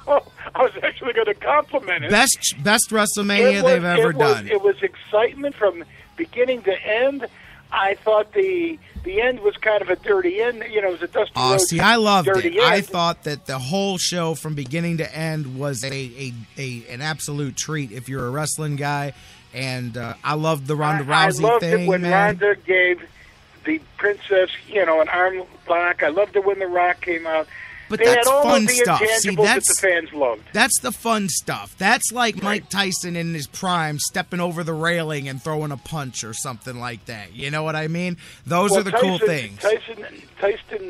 No, I was actually going to compliment it. Best WrestleMania they've ever done. It was excitement from beginning to end. I thought the end was kind of a dirty end. You know, it was a Dusty Rhodes see, I loved it. end. I thought that the whole show from beginning to end was an absolute treat if you're a wrestling guy. And I loved the Ronda Rousey I loved thing, it when Ronda gave the princess, an arm lock. I loved it when The Rock came out. But they that's had all fun of the stuff. intangibles See, that the fans loved. That's the fun stuff. That's like Mike Tyson in his prime stepping over the railing and throwing a punch or something like that. You know what I mean? Those are the cool things. Tyson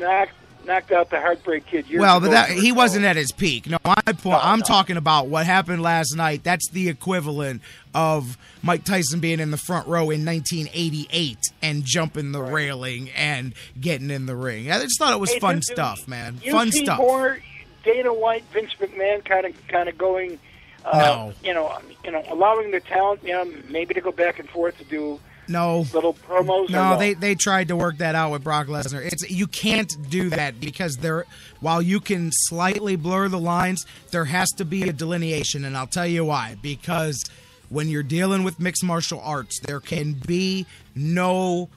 knocked out the Heartbreak Kid years well, ago. but he wasn't at his peak. No, I'm talking about what happened last night. That's the equivalent of Mike Tyson being in the front row in 1988 and jumping the railing and getting in the ring. I just thought it was fun stuff, man. Fun stuff. More Dana White, Vince McMahon kind of going, no. Allowing the talent, maybe to go back and forth to do little promos. No, they tried to work that out with Brock Lesnar. You can't do that because while you can slightly blur the lines, there has to be a delineation, and I'll tell you why. Because when you're dealing with mixed martial arts, there can be no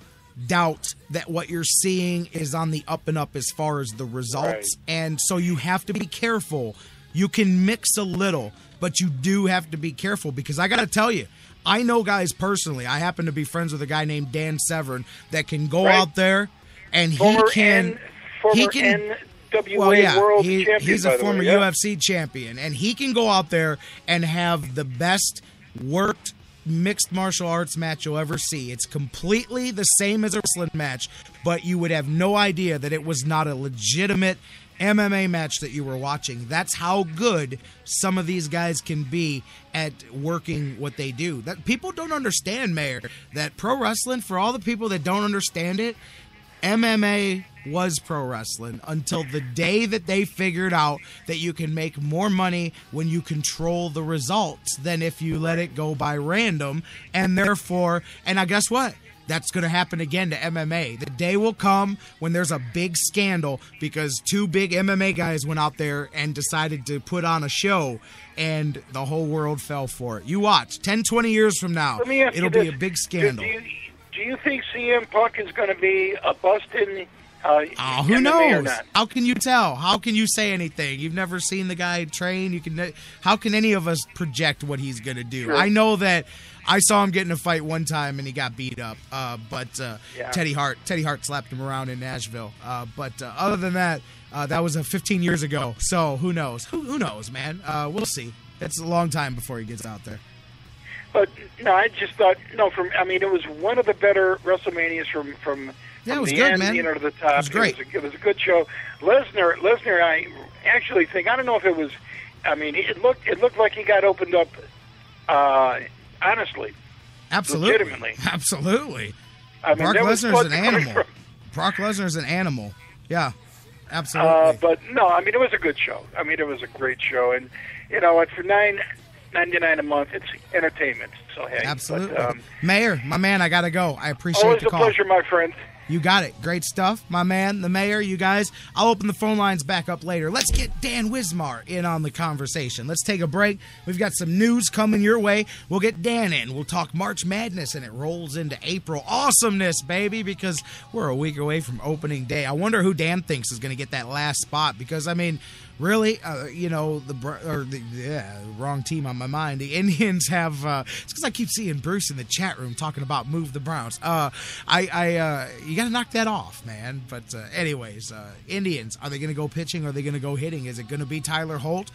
doubt that what you're seeing is on the up and up as far as the results. Right. And so you have to be careful. You can mix a little, but you do have to be careful because I got to tell you, I know guys personally. I happen to be friends with a guy named Dan Severn that can go out there and NWA World Champion. He's a former UFC champion, and he can go out there and have the best worked mixed martial arts match you'll ever see. It's completely the same as a wrestling match, but you would have no idea that it was not a legitimate MMA match that you were watching. That's how good some of these guys can be at working what they do. That people don't understand, Mayor, that pro wrestling, for all the people that don't understand it, MMA was pro wrestling until the day that they figured out that you can make more money when you control the results than if you let it go by random. And therefore, and I guess what? That's going to happen again to MMA. The day will come when there's a big scandal because two big MMA guys went out there and decided to put on a show, and the whole world fell for it. You watch. 10, 20 years from now, it'll be a big scandal. Do you think CM Punk is going to be a bust in who knows? How can you tell? How can you say anything? You've never seen the guy train. How can any of us project what he's going to do? Sure. I know that I saw him get in a fight one time and he got beat up. But Teddy Hart slapped him around in Nashville. But other than that, that was 15 years ago. So who knows? Who knows, man? We'll see. It's a long time before he gets out there. But no, I just thought it was one of the better WrestleManias from it was the good, end, man. To the top. It was great. It was a good show. Lesnar, I actually think, I don't know if it was, it looked like he got opened up, honestly. Absolutely. Legitimately. Absolutely. Brock Lesnar's an animal. Brock Lesnar's an animal. Yeah, absolutely. But no, it was a good show. It was a great show. And, for $9.99 a month, it's entertainment. So, hey. Absolutely. But, Mayor, my man, I got to go. I appreciate the call. Always a pleasure, my friend. You got it. Great stuff, my man, the mayor, you guys. I'll open the phone lines back up later. Let's get Dan Wismar in on the conversation. Let's take a break. We've got some news coming your way. We'll get Dan in. We'll talk March Madness, and it rolls into April. Awesomeness, baby, because we're a week away from opening day. I wonder who Dan thinks is going to get that last spot because, really, wrong team on my mind. The Indians have, it's because I keep seeing Bruce in the chat room talking about move the Browns. you got to knock that off, man. But anyways, Indians, are they going to go pitching or are they going to go hitting? Is it going to be Tyler Holt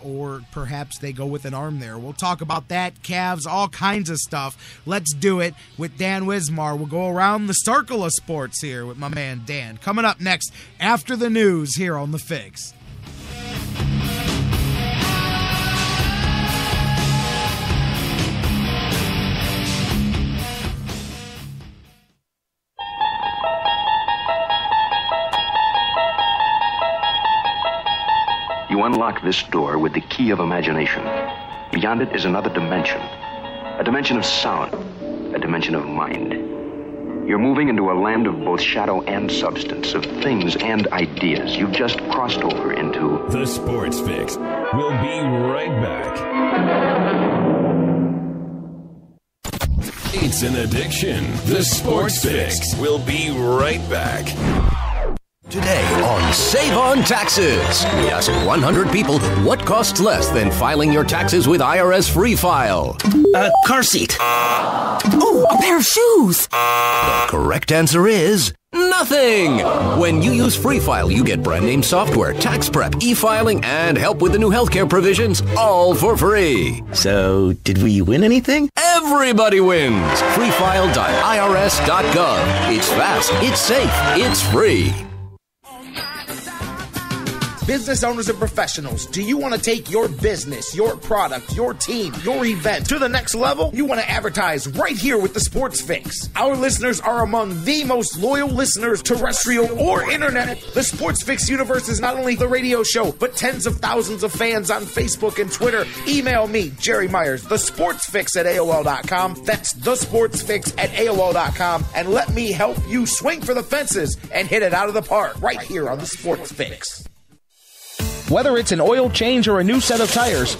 or perhaps they go with an arm there? We'll talk about that, Cavs, all kinds of stuff. Let's do it with Dan Wismar. We'll go around the circle of sports here with my man Dan. Coming up next after the news here on The Fix. You unlock this door with the key of imagination. Beyond it is another dimension. A dimension of sound. A dimension of mind. You're moving into a land of both shadow and substance, of things and ideas. You've just crossed over into... The Sports Fix. We'll be right back. It's an addiction. The Sports Fix. We'll be right back. Today on Save on Taxes, we ask 100 people what costs less than filing your taxes with IRS Free File. A car seat. Oh, a pair of shoes. The correct answer is nothing. When you use Free File, you get brand name software, tax prep, e-filing, and help with the new healthcare provisions, all for free. So, did we win anything? Everybody wins. freefile.irs.gov. It's fast, it's safe, it's free. Business owners and professionals, do you want to take your business, your product, your team, your event to the next level? You want to advertise right here with the Sports Fix. Our listeners are among the most loyal listeners, terrestrial or internet. The Sports Fix universe is not only the radio show, but tens of thousands of fans on Facebook and Twitter. Email me, Jerry Myers, thesportsfix@AOL.com. That's thesportsfix@AOL.com. And let me help you swing for the fences and hit it out of the park right here on the Sports Fix. Whether it's an oil change or a new set of tires,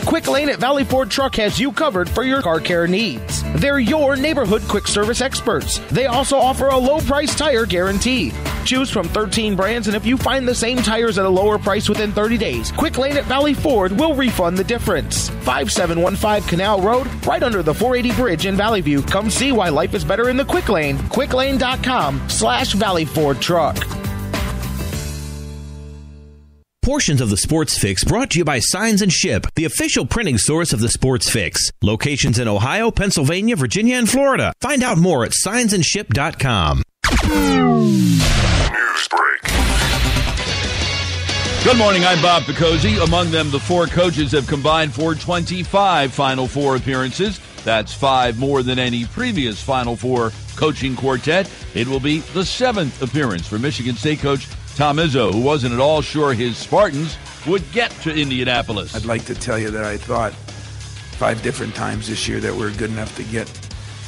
Quick Lane at Valley Ford Truck has you covered for your car care needs. They're your neighborhood quick service experts. They also offer a low price tire guarantee. Choose from 13 brands, and if you find the same tires at a lower price within 30 days, Quick Lane at Valley Ford will refund the difference. 5715 Canal Road, right under the 480 bridge in Valley View. Come see why life is better in the Quick Lane. QuickLane.com/Valley Ford Truck. Portions of the Sports Fix brought to you by Signs and Ship, the official printing source of the Sports Fix. Locations in Ohio, Pennsylvania, Virginia, and Florida. Find out more at signsandship.com. News break. Good morning, I'm Bob Picozzi. Among them, the four coaches have combined for 25 Final Four appearances. That's 5 more than any previous Final Four coaching quartet. It will be the 7th appearance for Michigan State coach Tom Izzo, who wasn't at all sure his Spartans would get to Indianapolis. I'd like to tell you that I thought 5 different times this year that we're good enough to get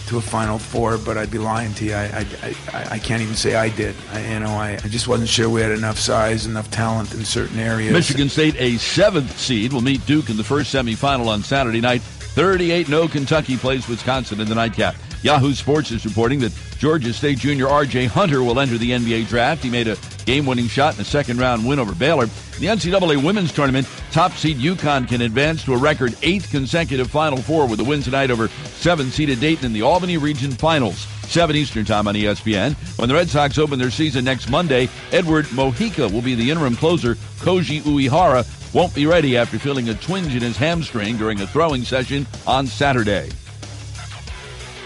to a Final Four, but I'd be lying to you. I can't even say I did. I just wasn't sure we had enough size, enough talent in certain areas. Michigan State, a 7th seed, will meet Duke in the first semifinal on Saturday night. 38-0 Kentucky plays Wisconsin in the nightcap. Yahoo Sports is reporting that Georgia State junior R.J. Hunter will enter the NBA draft. He made a game-winning shot in a second-round win over Baylor. In the NCAA women's tournament, top seed UConn can advance to a record 8th consecutive Final Four with a win tonight over 7th-seeded Dayton in the Albany Region Finals. 7 Eastern time on ESPN. When the Red Sox open their season next Monday, Edward Mojica will be the interim closer. Koji Uehara won't be ready after feeling a twinge in his hamstring during a throwing session on Saturday.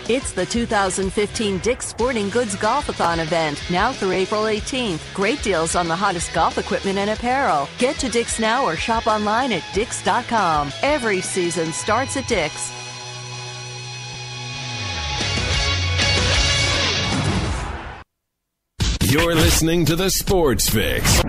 It's the 2015 Dick's Sporting Goods Golf-a-thon event, now through April 18th. Great deals on the hottest golf equipment and apparel. Get to Dick's now or shop online at Dicks.com. Every season starts at Dick's. You're listening to the Sports Fix.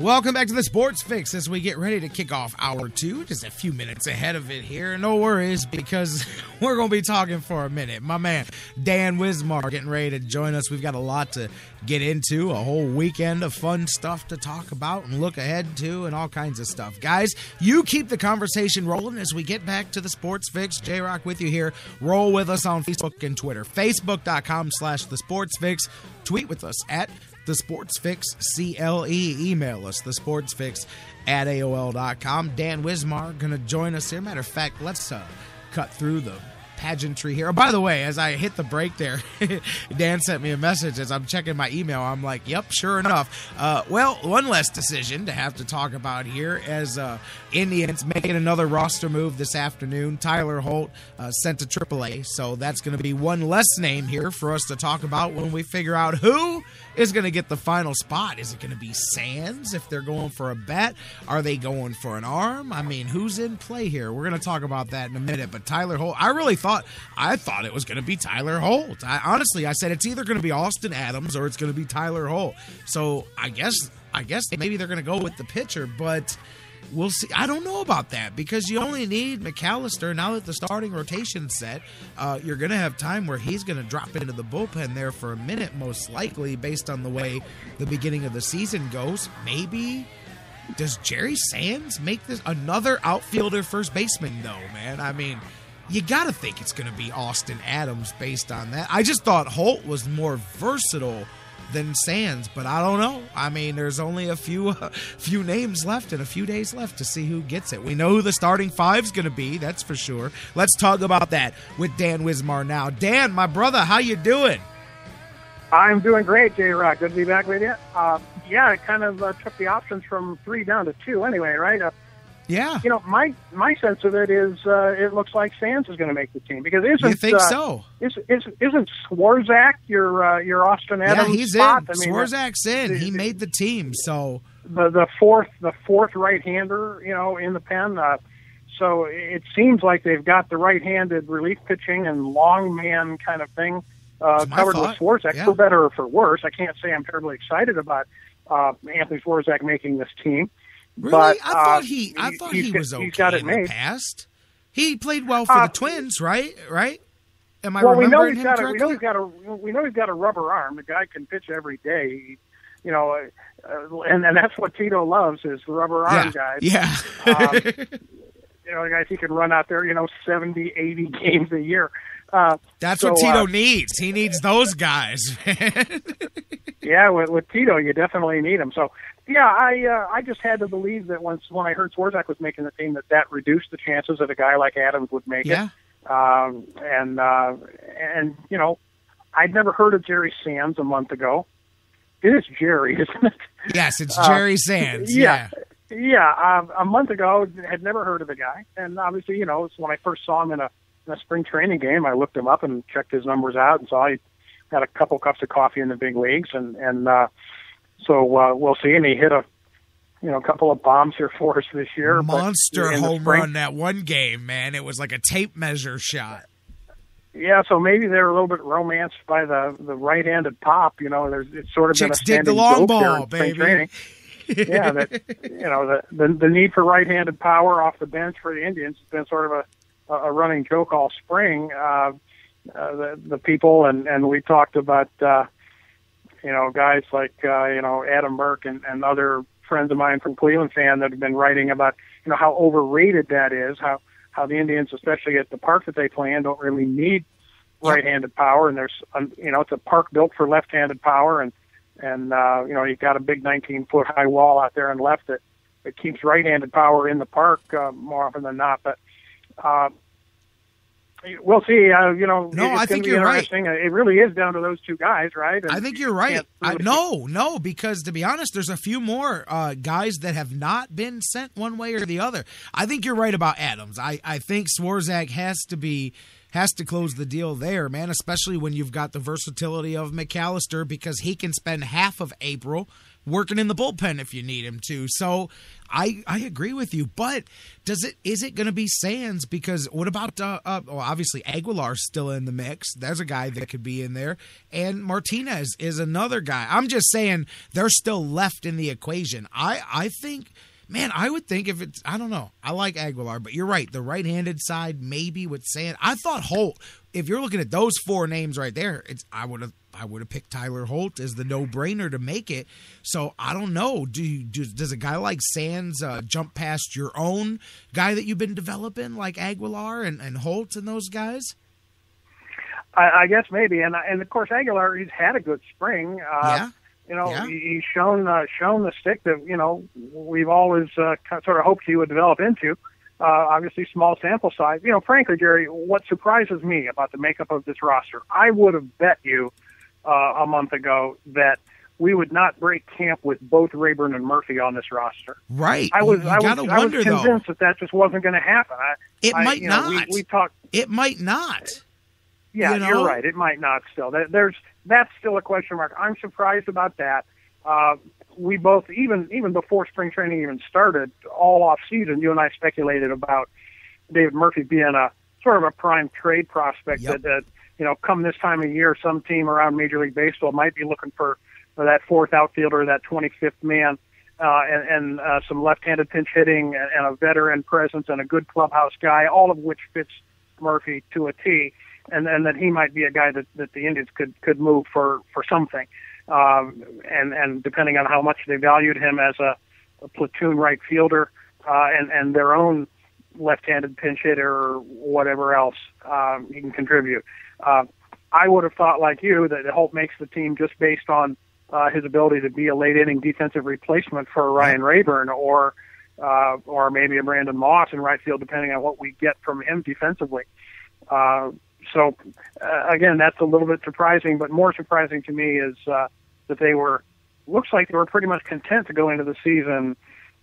Welcome back to the Sports Fix as we get ready to kick off hour 2. Just a few minutes ahead of it here. No worries, because we're going to be talking for a minute. My man, Dan Wismar, getting ready to join us. We've got a lot to get into, a whole weekend of fun stuff to talk about and look ahead to and all kinds of stuff. Guys, you keep the conversation rolling as we get back to the Sports Fix. J-Rocc with you here. Roll with us on Facebook and Twitter. Facebook.com/The Sports Fix. Tweet with us at The Sports Fix CLE. Email us, thesportsfix@AOL.com. Dan Wismar going to join us here. Matter of fact, let's cut through the pageantry here. Oh, by the way, as I hit the break there, Dan sent me a message as I'm checking my email. I'm like, yep, sure enough. Well, one less decision to have to talk about here as Indians making another roster move this afternoon. Tyler Holt sent to AAA, so that's going to be one less name here for us to talk about when we figure out who is going to get the final spot. Is it going to be Sands if they're going for a bat? Are they going for an arm? I mean, who's in play here? We're going to talk about that in a minute, but Tyler Holt, I thought it was going to be Tyler Holt. I said it's either going to be Austin Adams or it's going to be Tyler Holt. So I guess maybe they're going to go with the pitcher, but we'll see. I don't know about that because you only need McAllister. Now that the starting rotation's set, you're going to have time where he's going to drop into the bullpen there for a minute, most likely, based on the way the beginning of the season goes. Maybe. Does Jerry Sands make this another outfielder first baseman, though, man? I mean, you got to think it's going to be Austin Adams based on that. I just thought Holt was more versatile than Sands, but I don't know. I mean, there's only a few names left and a few days left to see who gets it. We know who the starting five's going to be, that's for sure. Let's talk about that with Dan Wismar now. Dan, my brother, how you doing? I'm doing great, J-Rocc. Good to be back with you. Yeah, it kind of took the options from 3 down to 2 anyway, right? Yeah. You know, my sense of it is it looks like Sands is going to make the team because you think so? Isn't Swarzak your Austin Adams? Yeah, he's spot? in. Swarzak's in. He made the team. So the fourth right-hander, you know, in the pen. So it seems like they've got the right-handed relief pitching and long man kind of thing covered with Swarzak, for better or for worse. I can't say I'm terribly excited about Anthony Swarzak making this team. Really? But, I thought he was okay in the past. He played well for the Twins, right? Am I remembering him correctly? We know he's got a rubber arm. The guy can pitch every day. You know, and that's what Tito loves is the rubber arm guys. Yeah. You know, the guys he can run out there, 70, 80 games a year. That's what Tito needs. He needs those guys. Yeah, with Tito, you definitely need him. So, yeah, I just had to believe that when I heard Swarzak was making the team, that reduced the chances that a guy like Adams would make it. And you know, I'd never heard of Jerry Sands a month ago. It is Jerry, isn't it? Yes, it's Jerry Sands. Yeah. A month ago, had never heard of the guy, and obviously, you know, when I first saw him in a spring training game, I looked him up and checked his numbers out and saw he had a couple cups of coffee in the big leagues, so we'll see. And he hit a couple of bombs here for us this year. Monster home run that one game, man. It was like a tape measure shot. Yeah, so maybe they're a little bit romanced by the right-handed pop. You know, it's sort of Chicks been a standing dig the long joke ball, here in spring training. Yeah, the need for right-handed power off the bench for the Indians has been sort of a running joke all spring. The people and we talked about guys like Adam Burke and other friends of mine from Cleveland fan that have been writing about how overrated that is, how the Indians, especially at the park that they play in, don't really need right-handed power, and there's it's a park built for left-handed power, and you've got a big 19-foot high wall out there and left that keeps right-handed power in the park more often than not. But we'll see. I think you're right. It really is down to those two guys, right? And I think you're right. No, because to be honest, there's a few more guys that have not been sent one way or the other. I think you're right about Adams. I think Swarzak has to be has to close the deal there, man, especially when you've got the versatility of McAllister, because he can spend half of April working in the bullpen if you need him to. So I agree with you, but is it going to be Sands? Because what about obviously Aguilar's still in the mix. There's a guy that could be in there, and Martinez is another guy. I'm just saying they're still left in the equation. I think, man, I would think if it's, I don't know. I like Aguilar, but you're right. The right-handed side, maybe with Sands. I thought Holt, if you're looking at those four names right there, I would have picked Tyler Holt as the no-brainer to make it. So I don't know. Does a guy like Sands jump past your own guy that you've been developing, like Aguilar and Holt and those guys? I guess maybe, and of course Aguilar, he's had a good spring. He's shown the stick that we've always sort of hoped he would develop into. Obviously, small sample size. Frankly, Jerry, what surprises me about the makeup of this roster, I would have bet you a month ago that we would not break camp with both Rayburn and Murphy on this roster. Right. I was convinced that just wasn't going to happen. It might not. We talked. It might not. Yeah, you're right. It might not still. That's still a question mark. I'm surprised about that. We both, even before spring training even started, all off season, you and I speculated about David Murphy being a sort of a prime trade prospect. Yep. That come this time of year, some team around Major League Baseball might be looking for that fourth outfielder, that 25th man, and some left-handed pinch hitting and a veteran presence and a good clubhouse guy, all of which fits Murphy to a T. And that he might be a guy that the Indians could move for something. And depending on how much they valued him as a platoon right fielder, and their own left-handed pinch hitter or whatever else he can contribute. I would have thought, like you, that Holt makes the team just based on his ability to be a late-inning defensive replacement for Ryan Rayburn or maybe a Brandon Moss in right field, depending on what we get from him defensively. So, again, that's a little bit surprising, but more surprising to me is that looks like they were pretty much content to go into the season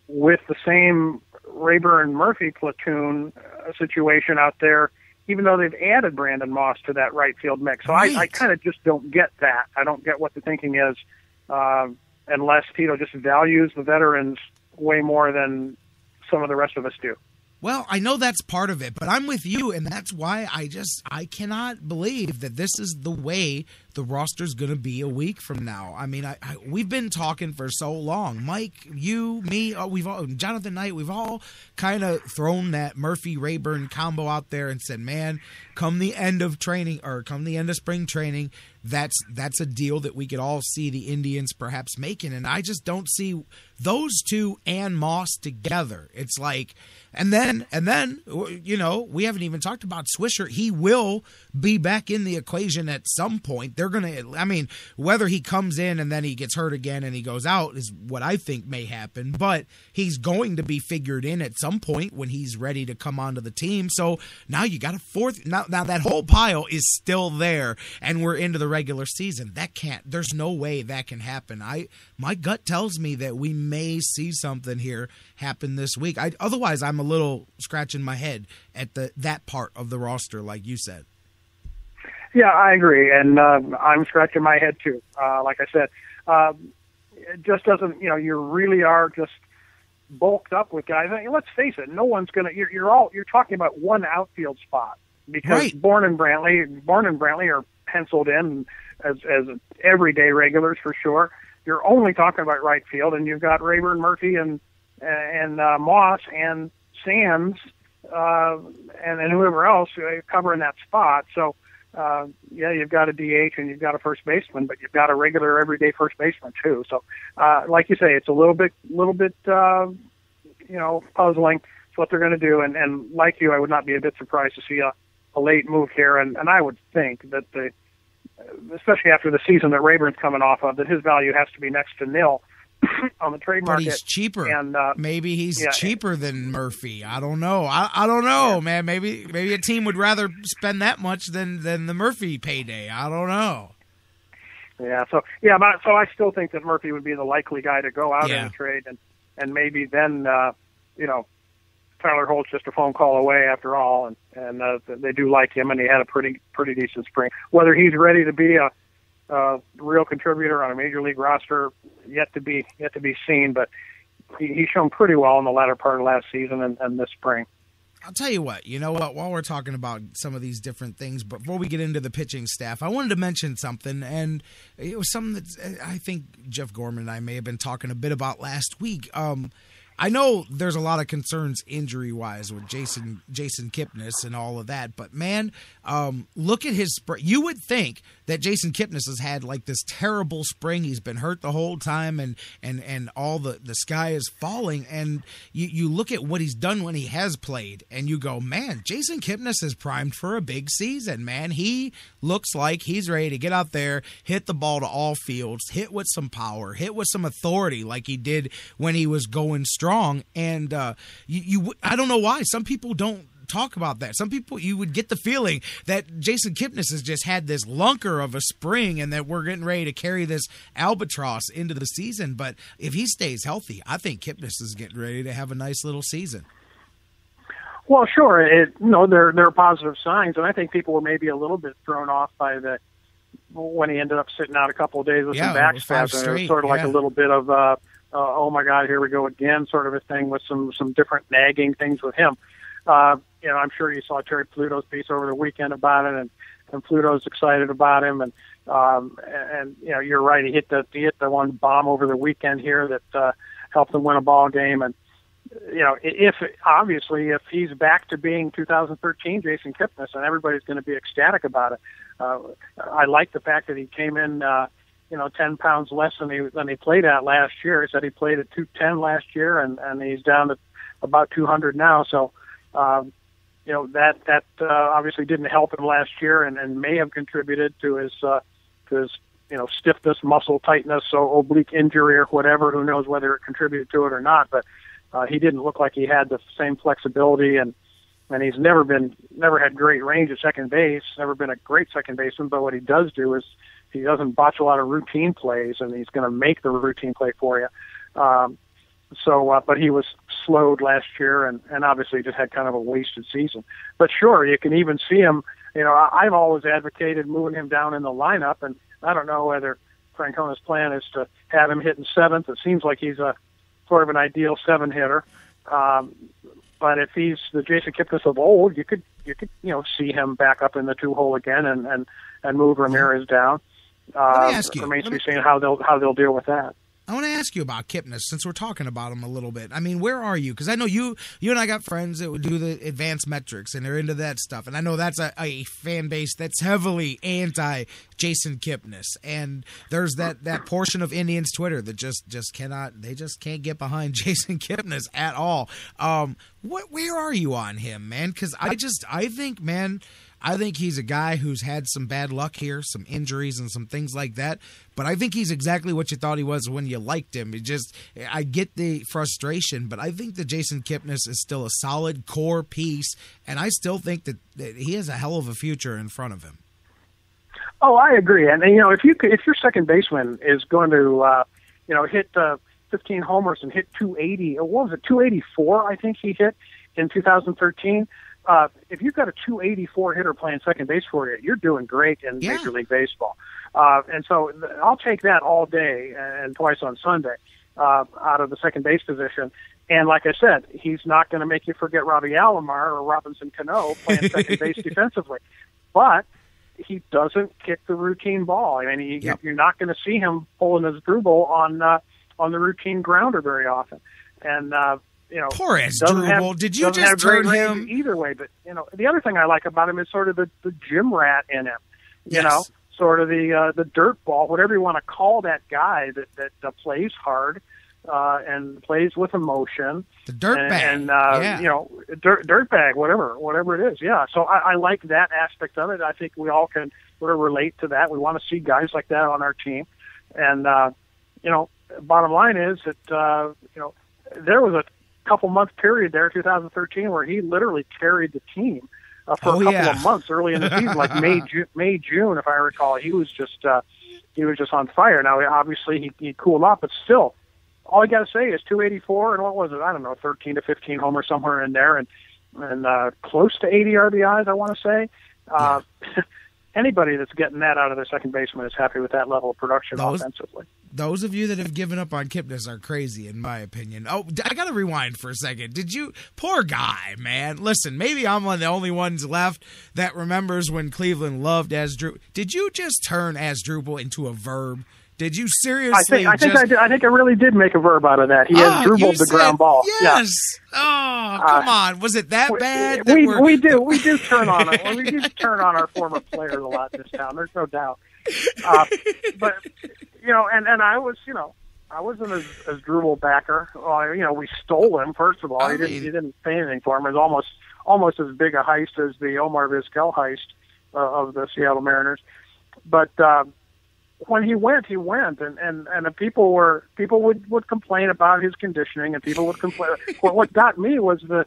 with the same Rayburn-Murphy platoon situation out there, even though they've added Brandon Moss to that right field mix. So I kind of just don't get that. I don't get what the thinking is, unless Tito just values the veterans way more than some of the rest of us do. Well, I know that's part of it, but I'm with you, and that's why I cannot believe that this is the way the roster's going to be a week from now. I mean, we've been talking for so long. Mike, you, me, Jonathan Knight, we've all kind of thrown that Murphy-Rayburn combo out there and said, man, come the end of training or come the end of spring training, that's a deal that we could all see the Indians perhaps making, and I just don't see those two and Moss together. It's like, and then we haven't even talked about Swisher. He will be back in the equation at some point. They're gonna, whether he comes in and then he gets hurt again and he goes out is what I think may happen, but he's going to be figured in at some point when he's ready to come onto the team. So now you got a fourth. Now that whole pile is still there, and we're into the regular season. There's no way that can happen. My gut tells me that we may see something here happen this week. Otherwise, I'm a little scratching my head at that part of the roster, like you said. Yeah, I agree, and I'm scratching my head too. Like I said, it just doesn't. You really are just bulked up with guys. I mean, let's face it, no one's gonna. You're talking about one outfield spot because Bourne and Brantley are penciled in as everyday regulars for sure. You're only talking about right field, and you've got Rayburn, Murphy, and Moss and Sands, and whoever else covering that spot. So. You've got a DH and you've got a first baseman, but you've got a regular everyday first baseman too. So, like you say, it's a little bit, puzzling. It's what they're going to do. And like you, I would not be a bit surprised to see a late move here. And I would think that especially after the season that Rayburn's coming off of, that his value has to be next to nil on the trade market. But he's cheaper. And maybe he's cheaper than Murphy. I don't know. I don't know, man. Maybe a team would rather spend that much than the Murphy payday. I don't know. Yeah. So I still think that Murphy would be the likely guy to go out in the trade, and maybe then Tyler Holt's just a phone call away after all, and they do like him, and he had a pretty decent spring. Whether he's ready to be a real contributor on a major league roster, yet to be seen, but he's shown pretty well in the latter part of last season and this spring. I'll tell you what, while we're talking about some of these different things, before we get into the pitching staff, I wanted to mention something, and it was something that I think Jeff Gorman and I may have been talking a bit about last week. I know there's a lot of concerns injury-wise with Jason Kipnis and all of that, but man, look at his spring. You would think that Jason Kipnis has had like this terrible spring. He's been hurt the whole time, and all the sky is falling. And you look at what he's done when he has played, and you go, man, Jason Kipnis is primed for a big season, man. He looks like he's ready to get out there, hit the ball to all fields, hit with some power, hit with some authority like he did when he was going strong. And I don't know why some people don't talk about that. Some people, you would get the feeling that Jason Kipnis has just had this lunker of a spring and that we're getting ready to carry this albatross into the season. But if he stays healthy, I think Kipnis is getting ready to have a nice little season. Well, sure. There are positive signs, and I think people were maybe a little bit thrown off by when he ended up sitting out a couple of days with some back spasms. It was sort of like a little bit of oh my God, here we go again, sort of a thing with some different nagging things with him. I'm sure you saw Terry Pluto's piece over the weekend about it, and Pluto's excited about him, and you're right, he hit the one bomb over the weekend here that helped them win a ball game, and if he's back to being 2013 Jason Kipnis, and everybody's going to be ecstatic about it. I like the fact that he came in 10 pounds less than he played at last year. He said he played at 210 last year, and he's down to about 200 now. So, that obviously didn't help him last year, and may have contributed to his stiffness, muscle tightness, or oblique injury or whatever. Who knows whether it contributed to it or not? But he didn't look like he had the same flexibility, and he's never had great range at second base. Never been a great second baseman. But what he does do is he doesn't botch a lot of routine plays, and he's going to make the routine play for you. But he was slowed last year, and obviously just had kind of a wasted season. But sure, you can even see him. I've always advocated moving him down in the lineup, and I don't know whether Francona's plan is to have him hitting seventh. It seems like he's a sort of an ideal seven hitter. But if he's the Jason Kipnis of old, you could see him back up in the two hole again, and move Ramirez down. Let me ask you. Remains to be seen how they'll deal with that. I want to ask you about Kipnis, since we're talking about him a little bit. I mean, where are you? Because I know you and I got friends that would do the advanced metrics, and they're into that stuff. And I know that's a fan base that's heavily anti-Jason Kipnis. And there's that portion of Indians Twitter that just can't get behind Jason Kipnis at all. Where are you on him, man? Because I think he's a guy who's had some bad luck here, some injuries and some things like that. But I think he's exactly what you thought he was when you liked him. I get the frustration, but I think that Jason Kipnis is still a solid core piece, and I still think that he has a hell of a future in front of him. Oh, I agree. And if your second baseman is going to hit 15 homers and hit 280, or what was it, 284? I think he hit in 2013. If you've got a 284 hitter playing second base for you, you're doing great in Major League Baseball. And so I'll take that all day and twice on Sunday out of the second base position. And like I said, he's not going to make you forget Robbie Alomar or Robinson Cano playing second base defensively. But he doesn't kick the routine ball. I mean, you're not going to see him pulling his dribble on the routine grounder very often. And poor Asdrubal. Did you just turn him either way? But the other thing I like about him is sort of the gym rat in him. Sort of the dirt ball, whatever you want to call that guy that plays hard and plays with emotion. The dirt bag, dirt bag, whatever it is. Yeah. So I like that aspect of it. I think we all can sort of relate to that. We want to see guys like that on our team. And bottom line is that there was a couple-month period there, 2013, where he literally carried the team for a couple of months early in the season, like May, June, if I recall. He was just on fire. Now, obviously, he cooled off, but still, all you got to say is 284 and what was it? I don't know, 13 to 15 homers somewhere in there, and close to 80 RBIs. I want to say. Anybody that's getting that out of their second baseman is happy with that level of production offensively. Those of you that have given up on Kipnis are crazy, in my opinion. Oh, I got to rewind for a second. Poor guy, man. Listen, maybe I'm one of the only ones left that remembers when Cleveland loved Asdrubal. Did you just turn Asdrubal into a verb? Did you seriously? I think I really did make a verb out of that. He has dribbled the ground ball. Yes. Yeah. Oh, come on. Was it that bad? We do turn on it. We do turn on our former players a lot in this town. There's no doubt. But and I was, I wasn't as Drubal backer. We stole him first of all. He didn't pay anything for him. It was almost as big a heist as the Omar Vizquel heist of the Seattle Mariners. But when he went, and the people would complain about his conditioning, and people would complain. What got me was the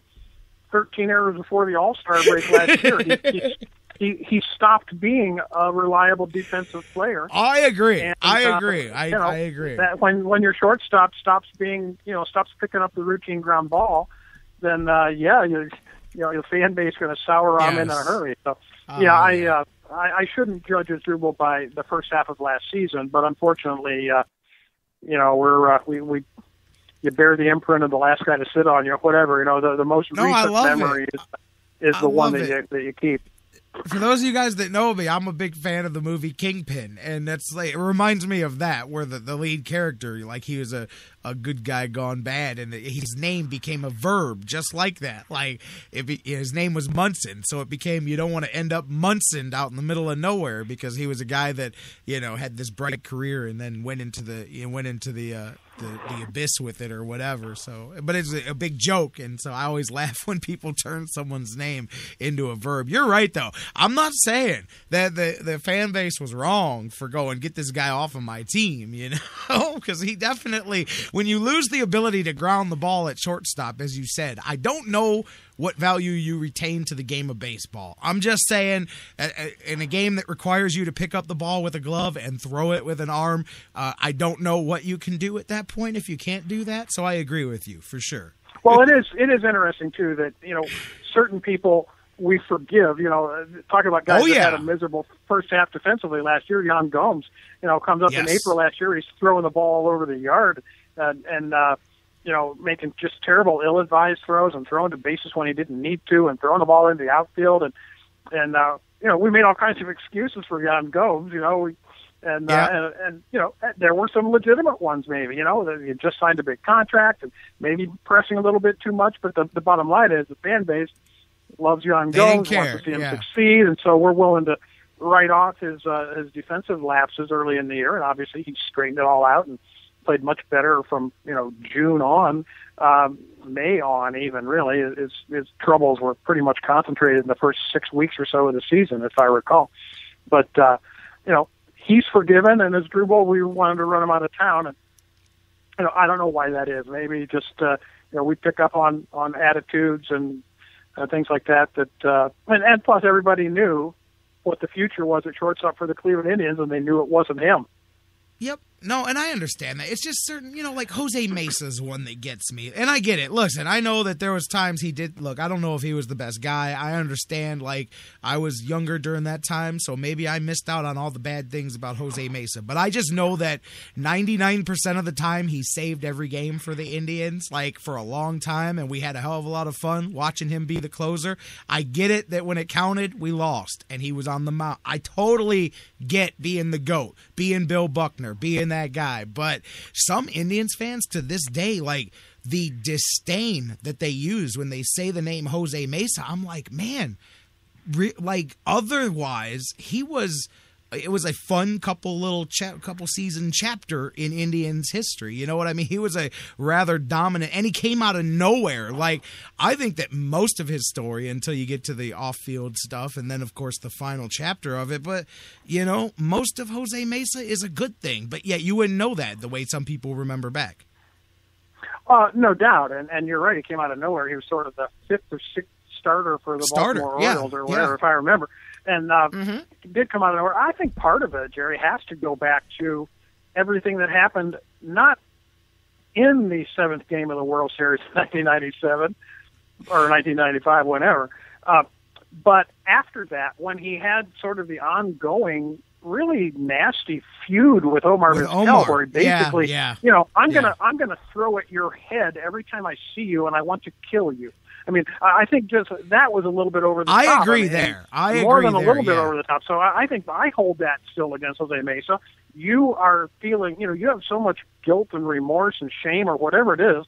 13 errors before the All-Star break last year. He stopped being a reliable defensive player. I agree. And, I agree. I agree. That when your shortstop stops picking up the routine ground ball, then your fan base is going to sour on him in a hurry. So I shouldn't judge Asdrubal by the first half of last season, but unfortunately, we you bear the imprint of the last guy to sit on, whatever. The most recent memory is the one that you keep. For those of you guys that know me, I'm a big fan of the movie Kingpin, and that's it reminds me of that, where the lead character, he was a good guy gone bad, and his name became a verb just like that. His name was Munson, so it became you don't want to end up Munson out in the middle of nowhere, because he was a guy that had this bright career and then went into the abyss with it or whatever. So, but it's a big joke, and so I always laugh when people turn someone's name into a verb. You're right, though. I'm not saying that the fan base was wrong for going get this guy off of my team, because he definitely, when you lose the ability to ground the ball at shortstop, as you said, I don't know what value you retain to the game of baseball. I'm just saying, in a game that requires you to pick up the ball with a glove and throw it with an arm, I don't know what you can do at that point if you can't do that. So I agree with you for sure. Well, it is interesting too that certain people we forgive. Talking about guys that had a miserable first half defensively last year. Yan Gomes, comes up in April last year. He's throwing the ball all over the yard and making just terrible, ill-advised throws and throwing to bases when he didn't need to, and throwing the ball into the outfield, and we made all kinds of excuses for Yan Gomes, and there were some legitimate ones, maybe, that you just signed a big contract and maybe pressing a little bit too much, but the bottom line is the fan base loves Yan Gomes, wants to see him succeed, and so we're willing to write off his defensive lapses early in the year, and obviously he straightened it all out and played much better from June on, May on even, really. His troubles were pretty much concentrated in the first 6 weeks or so of the season, if I recall. But he's forgiven, and Asdrubal, we wanted to run him out of town, and I don't know why that is. Maybe just we pick up on attitudes and things like that. And plus everybody knew what the future was at shortstop for the Cleveland Indians, and they knew it wasn't him. Yep. No, and I understand that. It's just certain, like Jose Mesa's one that gets me. And I get it. Listen, I know that there was times he did. Look, I don't know if he was the best guy. I understand, I was younger during that time, so maybe I missed out on all the bad things about Jose Mesa. But I just know that 99% of the time he saved every game for the Indians, for a long time, and we had a hell of a lot of fun watching him be the closer. I get it that when it counted, we lost, and he was on the mound. I totally get being the GOAT, being Bill Buckner, being that guy. But some Indians fans to this day, the disdain that they use when they say the name Jose Mesa, I'm like, man, otherwise it was a fun couple season chapter in Indians history. You know what I mean? He was a rather dominant, and he came out of nowhere. I think that most of his story, until you get to the off-field stuff, and then of course the final chapter of it, but most of Jose Mesa is a good thing. But yet you wouldn't know that the way some people remember back. No doubt, and you're right. He came out of nowhere. He was sort of the fifth or sixth starter for the Baltimore Orioles or whatever, if I remember. And he did come out of nowhere. I think part of it, Jerry, has to go back to everything that happened, not in the 7th game of the World Series in 1997 or 1995, whenever. But after that, when he had sort of the ongoing, really nasty feud with Omar Vizquel, where he basically, I'm gonna throw at your head every time I see you, and I want to kill you. I mean, I think just that was a little bit over the top. I agree there. More than a little bit over the top. So I think I hold that still against Jose Mesa. You are feeling, you have so much guilt and remorse and shame or whatever it is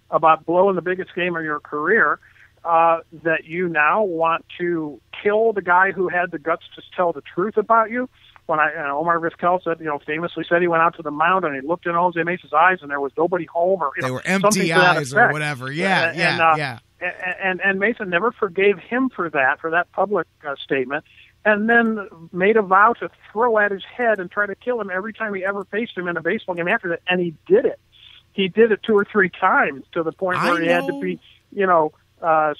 about blowing the biggest game of your career that you now want to kill the guy who had the guts to tell the truth about you. When Omar Vizquel said, famously said he went out to the mound and he looked in Jose Mesa's eyes and there was nobody home, or they were empty eyes or whatever. Yeah. And Mesa never forgave him for that public statement, and then made a vow to throw at his head and try to kill him every time he ever faced him in a baseball game after that. And he did it. He did it 2 or 3 times to the point where he had to be,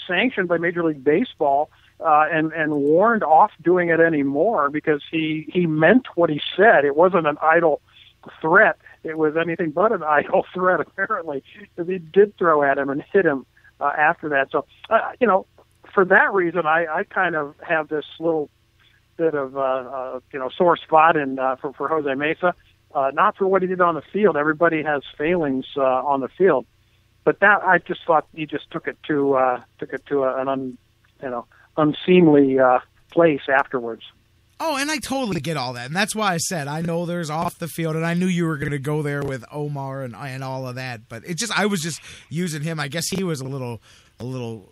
sanctioned by Major League Baseball and warned off doing it anymore because he meant what he said. It wasn't an idle threat. It was anything but an idle threat, apparently, because he did throw at him and hit him after that. So, for that reason, I kind of have this little bit of, sore spot for Jose Mesa. Not for what he did on the field. Everybody has failings on the field. But that, I just thought he just took it to an unseemly place afterwards. Oh, and I totally get all that, and that's why I said I know there's off the field, and I knew you were going to go there with Omar and all of that. But I was just using him. I guess he was a little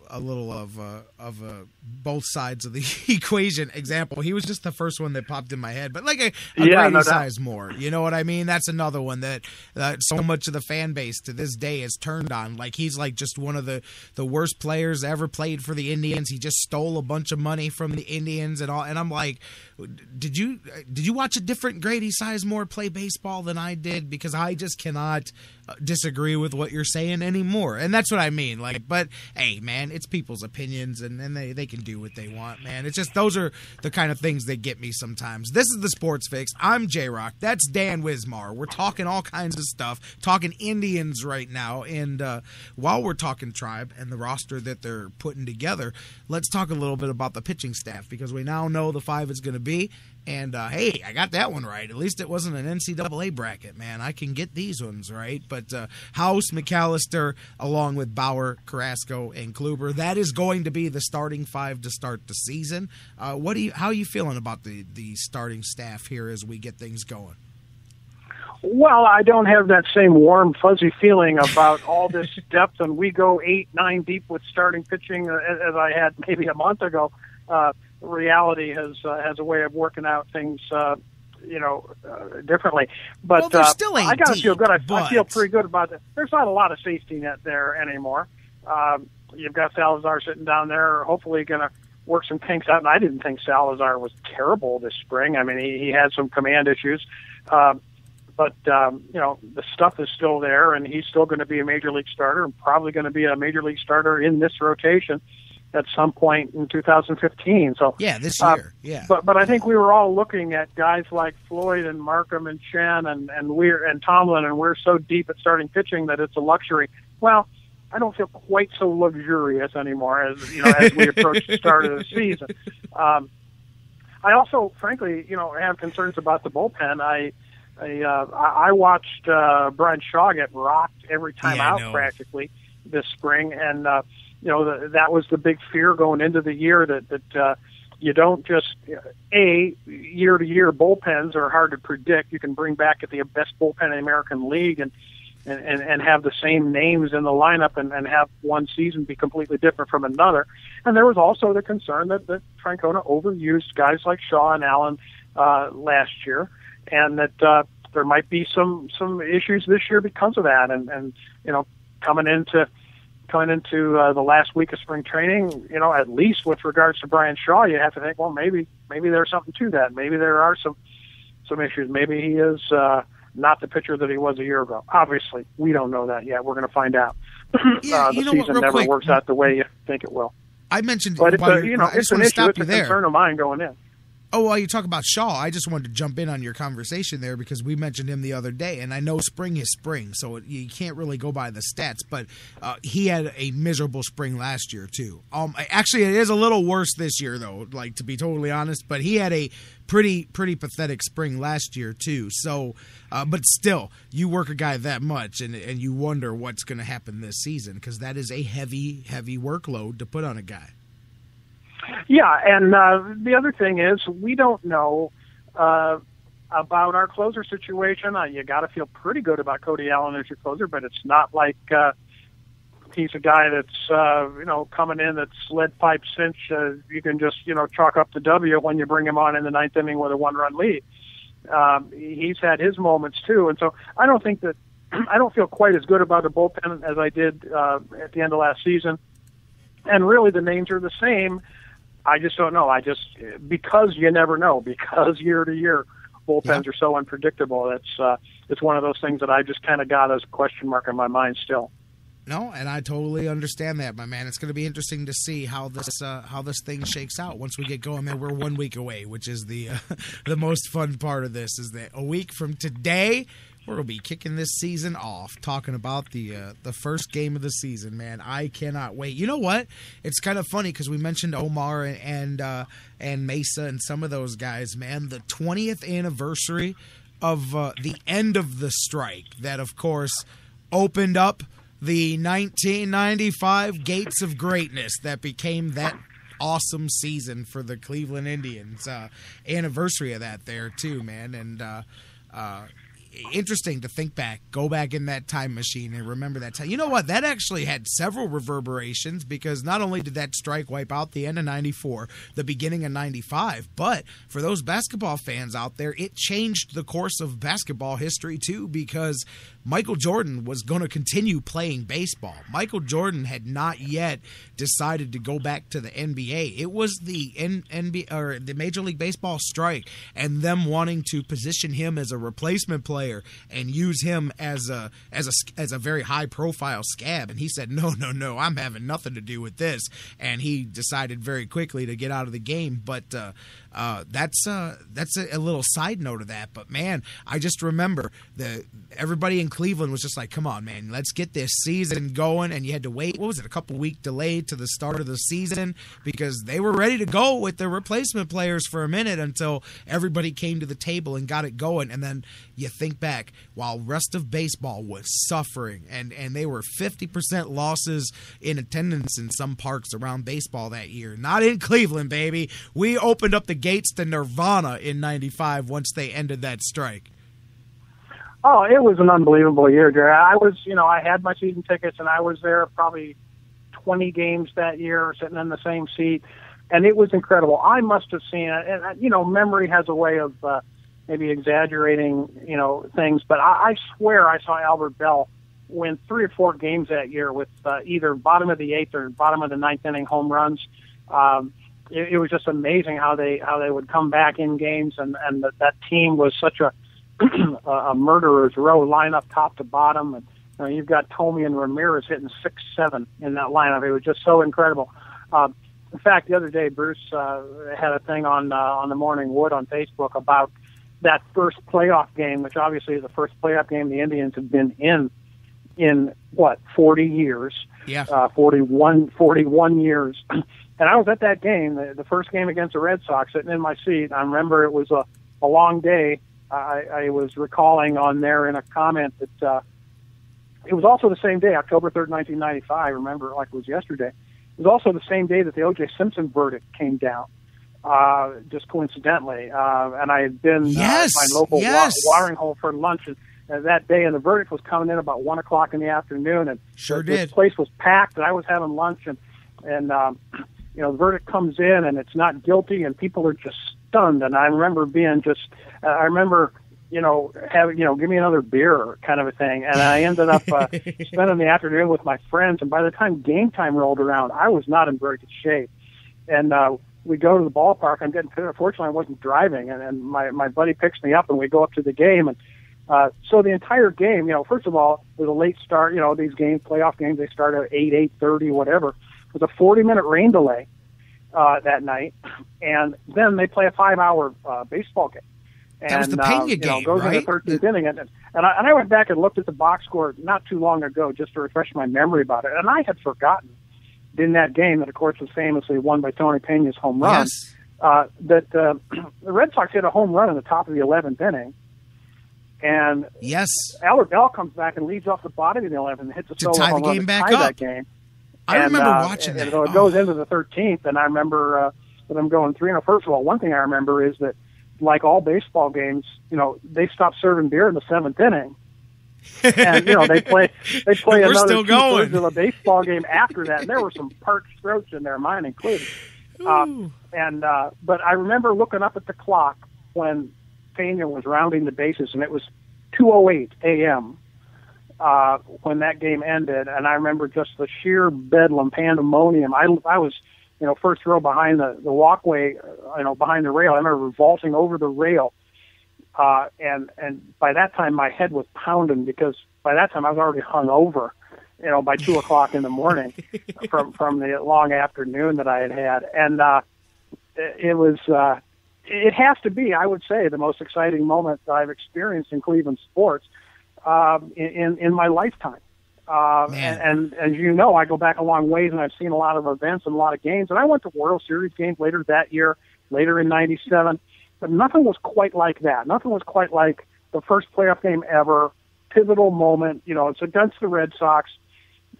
of a both sides of the equation example. He was just the first one that popped in my head. But like a Grady Sizemore, you know what I mean? That's another one that so much of the fan base to this day is turned on. Like he's like just one of the worst players ever played for the Indians. He just stole a bunch of money from the Indians and all. And I'm like, did you watch a different Grady Sizemore play baseball than I did? Because I just cannot disagree with what you're saying anymore. And that's what I mean. Like, but hey, man, it's people's opinions, and they can do what they want, man. It's just those are the kind of things that get me sometimes. This is the Sports Fix. I'm J-Rocc. That's Dan Wismar. We're talking all kinds of stuff, talking Indians right now. And while we're talking Tribe and the roster that they're putting together, let's talk a little bit about the pitching staff, because we now know the 5 is going to be. And, hey, I got that one right. At least it wasn't an NCAA bracket, man. I can get these ones right. But House, McAllister, along with Bauer, Carrasco, and Kluber, that is going to be the starting 5 to start the season. How are you feeling about the starting staff here as we get things going? Well, I don't have that same warm, fuzzy feeling about all this depth, and we go 8-9 deep with starting pitching as I had maybe a month ago. Reality has a way of working out things, differently. But still ain't I got to deep, feel good. I but... feel pretty good about it. There's not a lot of safety net there anymore. You've got Salazar sitting down there, hopefully going to work some kinks out. And I didn't think Salazar was terrible this spring. I mean, he had some command issues. But the stuff is still there, and he's still going to be a major league starter and probably going to be a major league starter in this rotation at some point in 2015. So yeah, this year. Yeah. But I think we were all looking at guys like Floyd and Markham and Chen and Weir and Tomlin, and we're so deep at starting pitching that it's a luxury. Well, I don't feel quite so luxurious anymore as we approach the start of the season. I also, frankly, have concerns about the bullpen. I watched Brian Shaw get rocked every time out practically this spring, and that was the big fear going into the year that you don't just year to year bullpens are hard to predict. You can bring back the best bullpen in the American League and have the same names in the lineup and have one season be completely different from another. And there was also the concern that Francona overused guys like Shaw and Allen last year, and that there might be some issues this year because of that. And coming into the last week of spring training, at least with regards to Brian Shaw, you have to think, well, maybe there's something to that. Maybe there are some issues. Maybe he is not the pitcher that he was a year ago. Obviously, we don't know that yet. We're going to find out. The season never works out the way you think it will. I mentioned, but it's an issue. It's a concern of mine going in. Oh, well, you talk about Shaw. I just wanted to jump in on your conversation there because we mentioned him the other day, and I know spring is spring, so you can't really go by the stats, but he had a miserable spring last year, too. Actually, it is a little worse this year, though, like, to be totally honest, but he had a pretty pathetic spring last year, too. So, but still, you work a guy that much, and you wonder what's going to happen this season because that is a heavy workload to put on a guy. Yeah, and the other thing is we don't know about our closer situation. You got to feel pretty good about Cody Allen as your closer, but it's not like he's a guy that's coming in that's lead pipe cinch. You can just chalk up the W when you bring him on in the ninth inning with a 1-run lead. He's had his moments too, and so I don't feel quite as good about the bullpen as I did at the end of last season. And really, the names are the same. I just don't know. Because you never know, because year to year bullpens are so unpredictable. It's one of those things that I just kind of got as a question mark in my mind still. No, and I totally understand that, my man. It's going to be interesting to see how this thing shakes out once we get going. Man, we're 1 week away, which is the most fun part of this. Is that a week from today, we're going to be kicking this season off, talking about the first game of the season, man. I cannot wait. You know what? It's kind of funny because we mentioned Omar and Mesa and some of those guys, man. The 20th anniversary of the end of the strike that, of course, opened up the 1995 gates of greatness that became that awesome season for the Cleveland Indians. Anniversary of that there, too, man. And interesting to think back, go back in that time machine and remember that time. You know what? That actually had several reverberations because not only did that strike wipe out the end of 94, the beginning of 95, but for those basketball fans out there, it changed the course of basketball history too because Michael Jordan was going to continue playing baseball. Michael Jordan had not yet decided to go back to the NBA. It was the NBA or the Major League Baseball strike and them wanting to position him as a replacement player and use him as a very high profile scab. And he said, no, I'm having nothing to do with this. And he decided very quickly to get out of the game. But that's a little side note of that. But man, I just remember everybody in Cleveland was just like, come on, man, let's get this season going. And you had to wait, what was it, a couple week delay to the start of the season because they were ready to go with the replacement players for a minute until everybody came to the table and got it going. And then you think back while rest of baseball was suffering and they were 50% losses in attendance in some parks around baseball that year. Not in Cleveland, baby. We opened up the gates to Nirvana in 95 once they ended that strike. Oh, it was an unbelievable year, Jerry. I had my season tickets, and I was there probably 20 games that year, sitting in the same seat, and it was incredible. I must have seen it, and, memory has a way of maybe exaggerating, things, but I swear I saw Albert Bell win 3 or 4 games that year with either bottom of the 8th or bottom of the 9th inning home runs. It was just amazing how they would come back in games, and that team was such a murderer's row lineup top to bottom, and you've got Tomey and Ramirez hitting 6-7 in that lineup. It was just so incredible. In fact, the other day Bruce had a thing on the Morning Wood on Facebook about that first playoff game, which obviously is the first playoff game the Indians have been in 40 years? Yeah, 41 years. And I was at that game, the first game against the Red Sox, sitting in my seat. I remember it was a long day. I was recalling on there in a comment that it was also the same day, October 3rd, 1995. I remember it like it was yesterday. It was also the same day that the O.J. Simpson verdict came down, just coincidentally. And I had been at my local watering hole for lunch that day, and the verdict was coming in about 1 o'clock in the afternoon. And the place was packed, and I was having lunch, and the verdict comes in, and it's not guilty, and people are just stunned. And I remember being give me another beer kind of a thing. And I ended up spending the afternoon with my friends. And by the time game time rolled around, I was not in very good shape. And we go to the ballpark. I'm getting pissed. Fortunately, I wasn't driving. And my buddy picks me up, and we go up to the game. And so the entire game, first of all, it was a late start. These games, playoff games, they start at 8:30, whatever. It was a 40-minute rain delay. that night, and then they play a 5-hour baseball game. And, that was the Pena game, goes right? into 13th inning. And I went back and looked at the box score not too long ago just to refresh my memory about it. And I had forgotten in that game that, of course, was famously won by Tony Pena's home run, that the Red Sox hit a home run in the top of the 11th inning. And Albert Bell comes back and leads off the bottom of the 11th and hits a solo home run to tie that game. I remember watching that. And so it goes into the 13th, and I remember that I'm going 3-0. First of all, one thing I remember is that, like all baseball games, they stop serving beer in the 7th inning, and they play another 2/3 of a baseball game after that. And there were some parched throats in there, mine included. But I remember looking up at the clock when Pena was rounding the bases, and it was 2:08 a.m. When that game ended, and I remember just the sheer bedlam pandemonium. I was first row behind the walkway, behind the rail. I remember vaulting over the rail, and by that time my head was pounding because by that time I was already hung over, by 2:00 in the morning from the long afternoon that I had. And it was, it has to be, I would say, the most exciting moment that I've experienced in Cleveland sports in my lifetime. And as you know, I go back a long ways, and I've seen a lot of events and a lot of games. And I went to World Series games later that year, later in '97, but nothing was quite like that. Nothing was quite like the first playoff game ever, pivotal moment. It's against the Red Sox.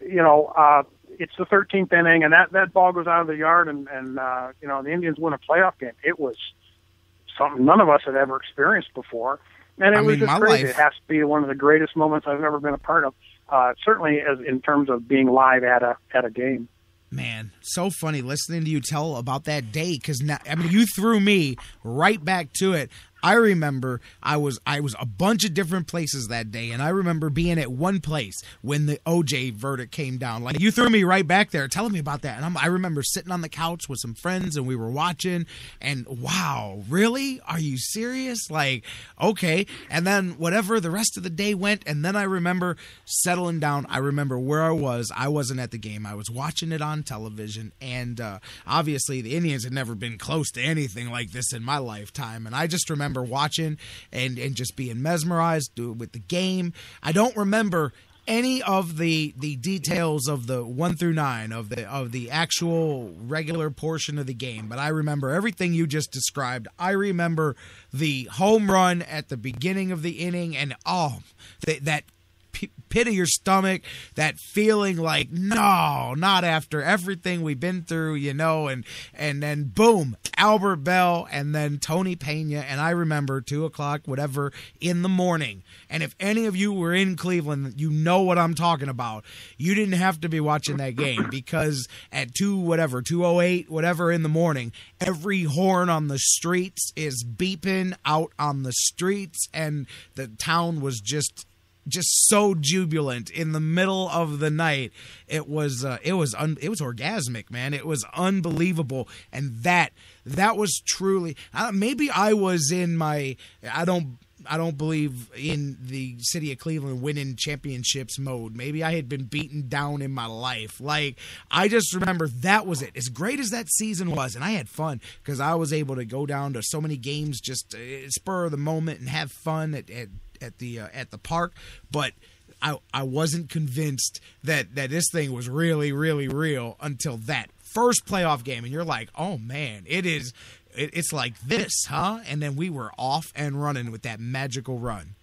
It's the 13th inning, and that ball goes out of the yard, and the Indians win a playoff game. It was something none of us had ever experienced before. And it was just crazy. It has to be one of the greatest moments I've ever been a part of. Certainly as in terms of being live at a game. Man, so funny listening to you tell about that day because you threw me right back to it. I remember I was a bunch of different places that day, and I remember being at one place when the OJ verdict came down. Like, you threw me right back there telling me about that, and I remember sitting on the couch with some friends, and we were watching, and wow, really? Are you serious? Like, okay. And then whatever the rest of the day went, and then I remember settling down. I remember where I was. I wasn't at the game. I was watching it on television, and obviously the Indians had never been close to anything like this in my lifetime, and I just remember watching and just being mesmerized with the game. I don't remember any of the details of the 1 through 9 of the actual regular portion of the game, but I remember everything you just described. I remember the home run at the beginning of the inning, and that pit of your stomach, that feeling like, no, not after everything we've been through, and then boom, Albert Bell, and then Tony Pena, and I remember 2:00, whatever, in the morning. And if any of you were in Cleveland, you know what I'm talking about. You didn't have to be watching that game because at 2:08, whatever in the morning, every horn on the streets is beeping out on the streets, and the town was just so jubilant in the middle of the night. It was orgasmic, man. It was unbelievable, and that was truly. Maybe I was in my. I don't believe in the city of Cleveland winning championships mode. Maybe I had been beaten down in my life. Like, I just remember that was it. As great as that season was, and I had fun because I was able to go down to so many games, just spur of the moment and have fun at the park, but I wasn't convinced that this thing was really, really real until that first playoff game, and you're like, oh man, it's like this, huh? And then we were off and running with that magical run.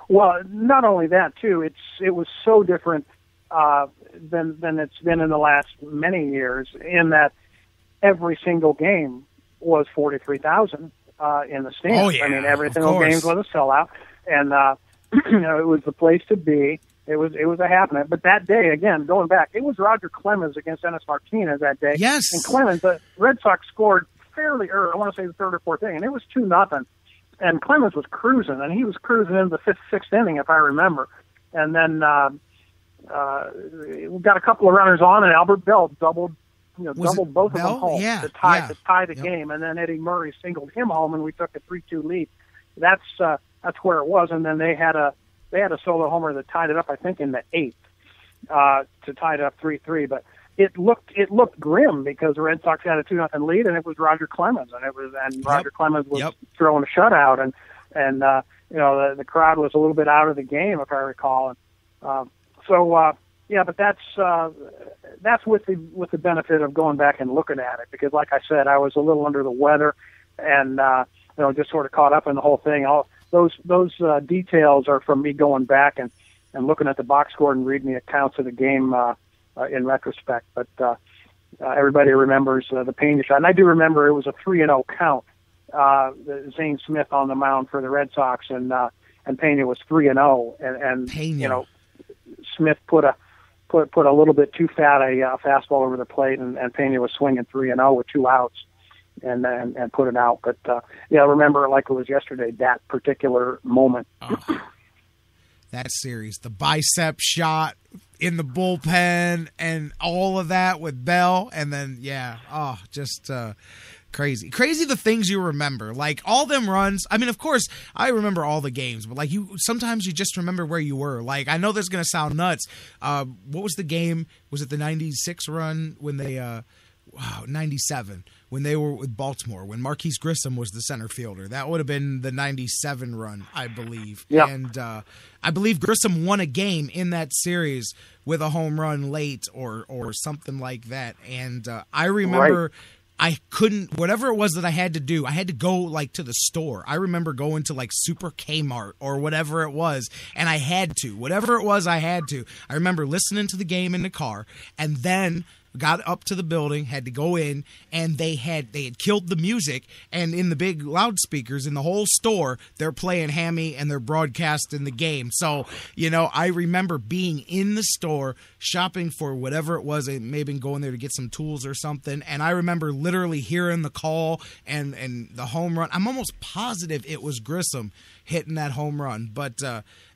Well, not only that too, it was so different than it's been in the last many years, in that every single game was 43,000 in the stands. Oh, yeah, I mean, every single game was a sellout. And it was the place to be. It was a happening. But that day, again, going back, it was Roger Clemens against Ennis Martinez that day. Yes. And Clemens, the Red Sox scored fairly early. I want to say the third or fourth inning, and it was 2-0. And Clemens was cruising, and he was cruising into the fifth, sixth inning, if I remember. And then we got a couple of runners on, and Albert Bell doubled both of them home to tie the game. And then Eddie Murray singled him home, and we took a 3-2 lead. That's where it was, and then they had a solo homer that tied it up, I think, in the 8th to tie it up 3-3. But it looked grim because the Red Sox had a 2-0 lead, and it was Roger Clemens, and Roger Clemens was throwing a shutout, and the crowd was a little bit out of the game, if I recall. And but that's with the benefit of going back and looking at it, because like I said, I was a little under the weather, and just sort of caught up in the whole thing. All those details are from me going back and looking at the box score and reading the accounts of the game in retrospect. But everybody remembers the Pena shot, and I do remember it was a 3-0 count. Zane Smith on the mound for the Red Sox, and Pena was 3-0, and Smith put a little bit too fat a fastball over the plate, and Pena was swinging 3-0 with 2 outs, and put it out. But I remember it like it was yesterday, that particular moment. That series, the bicep shot in the bullpen, and all of that with Bell, and then just crazy the things you remember, like all them runs. I mean, of course I remember all the games, but like sometimes you just remember where you were. Like, I know this is gonna sound nuts. What was the game? Was it the 96 run when they 97 when they were with Baltimore, when Marquise Grissom was the center fielder? That would have been the 97 run, I believe. Yeah. And I believe Grissom won a game in that series with a home run late or something like that. And I remember I couldn't, whatever it was that I had to do, I had to go like to the store. I remember going to like Super Kmart or whatever it was, and I had to. Whatever it was, I had to. I remember listening to the game in the car, and then got up to the building, had to go in, and they had killed the music, and in the big loudspeakers in the whole store, they're playing Hammy and they're broadcasting the game. So, I remember being in the store shopping for whatever it was. I may have been going there to get some tools or something, and I remember literally hearing the call and the home run. I'm almost positive it was Grissom hitting that home run. But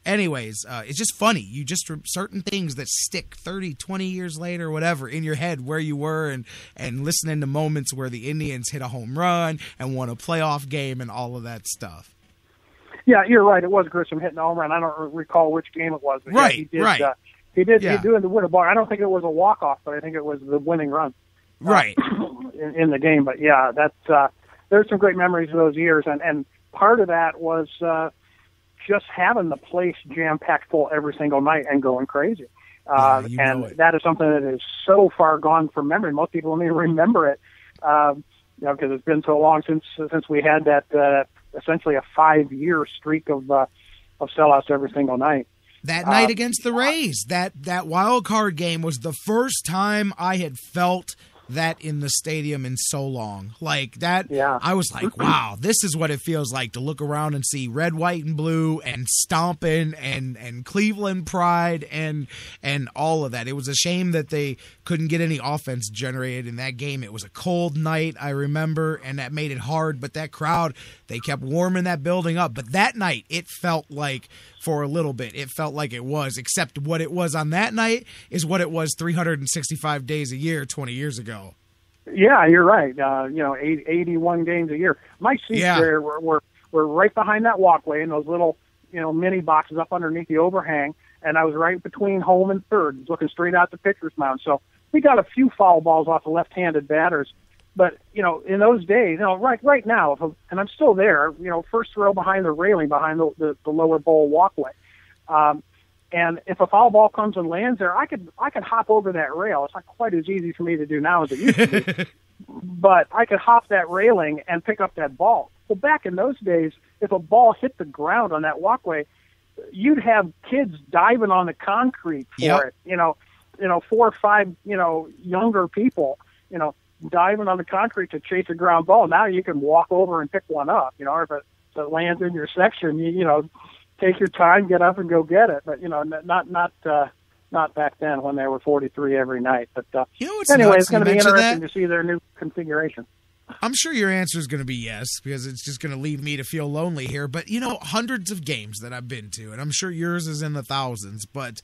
anyways, it's just funny. You just certain things that stick 30, 20 years later, whatever, in your head where you were, and listening to moments where the Indians hit a home run and won a playoff game and all of that stuff. Yeah, you're right. It was Grissom hitting a home run. I don't recall which game it was. But right. He did the win a ball. I don't think it was a walk-off, but I think it was the winning run. Right. In the game. But yeah, that's there's some great memories of those years, and part of that was just having the place jam-packed full every single night and going crazy. And that is something that is so far gone from memory. Most people don't even remember it, because it's been so long since we had that essentially a 5-year streak of sellouts every single night. That night against the Rays, that wild card game was the first time I had felt that in the stadium in so long. Like that, I was like, wow, this is what it feels like to look around and see red, white, and blue and stomping and Cleveland pride and all of that. It was a shame that they couldn't get any offense generated in that game. It was a cold night, I remember, and that made it hard, but that crowd, they kept warming that building up. But that night, it felt like, for a little bit, it felt like it was, except what it was on that night is what it was 365 days a year 20 years ago. Yeah, you're right. 81 games a year. My seats there were right behind that walkway in those little, mini boxes up underneath the overhang, and I was right between home and third, looking straight out the pitcher's mound. So we got a few foul balls off the left-handed batters. But, in those days, right now, and I'm still there, first row behind the railing, behind the lower bowl walkway. And if a foul ball comes and lands there, I could hop over that rail. It's not quite as easy for me to do now as it used to be. But I could hop that railing and pick up that ball. Well, back in those days, if a ball hit the ground on that walkway, you'd have kids diving on the concrete for it. 4 or 5, younger people, diving on the concrete to chase a ground ball. Now you can walk over and pick one up. If it lands in your section, you take your time, get up and go get it. But not back then when they were 43 every night. But anyway, it's going to be interesting to see their new configuration. I'm sure your answer is going to be yes, because it's just going to lead me to feel lonely here. But hundreds of games that I've been to, and I'm sure yours is in the thousands. But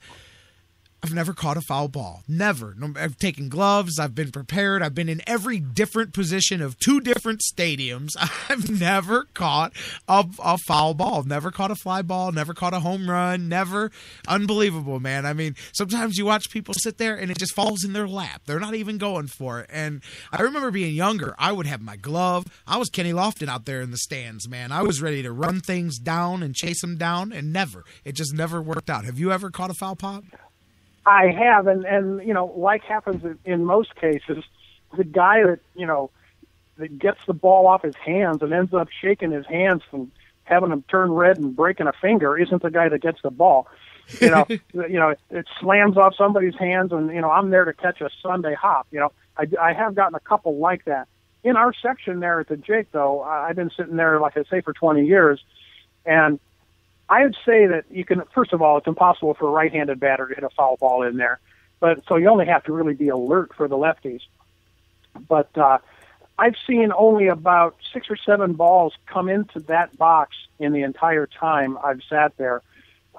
I've never caught a foul ball. Never. I've taken gloves. I've been prepared. I've been in every different position of 2 different stadiums. I've never caught a foul ball. Never caught a fly ball. Never caught a home run. Never. Unbelievable, man. I mean, sometimes you watch people sit there and it just falls in their lap. They're not even going for it. And I remember being younger. I would have my glove. I was Kenny Lofton out there in the stands, man. I was ready to run things down and chase them down, and never. It just never worked out. Have you ever caught a foul pop? I have, and like happens in most cases, the guy that that gets the ball off his hands and ends up shaking his hands and having him turn red and breaking a finger isn't the guy that gets the ball. It slams off somebody's hands, and I'm there to catch a Sunday hop. I have gotten a couple like that in our section there at the Jake. Though I've been sitting there, like I say, for 20 years, and I would say that you can, first of all, it's impossible for a right-handed batter to hit a foul ball in there. But so you only have to really be alert for the lefties. But I've seen only about 6 or 7 balls come into that box in the entire time I've sat there.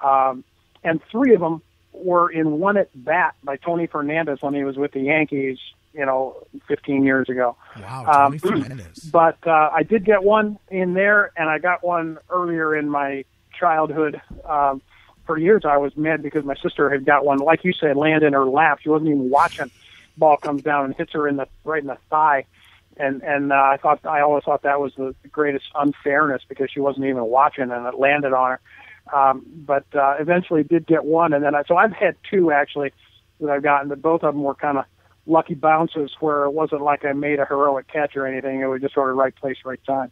And 3 of them were in one at bat by Tony Fernandez when he was with the Yankees, 15 years ago. Wow, Tony Fernandez. But I did get one in there, and I got one earlier in my childhood. For years I was mad because my sister had got one, like you said, land in her lap. She wasn't even watching. Ball comes down and hits her right in the thigh. And I always thought that was the greatest unfairness because she wasn't even watching and it landed on her. But eventually did get one, and then so I've had 2 actually that I've gotten, but both of them were kind of lucky bounces where it wasn't like I made a heroic catch or anything. It was just sort of right place, right time.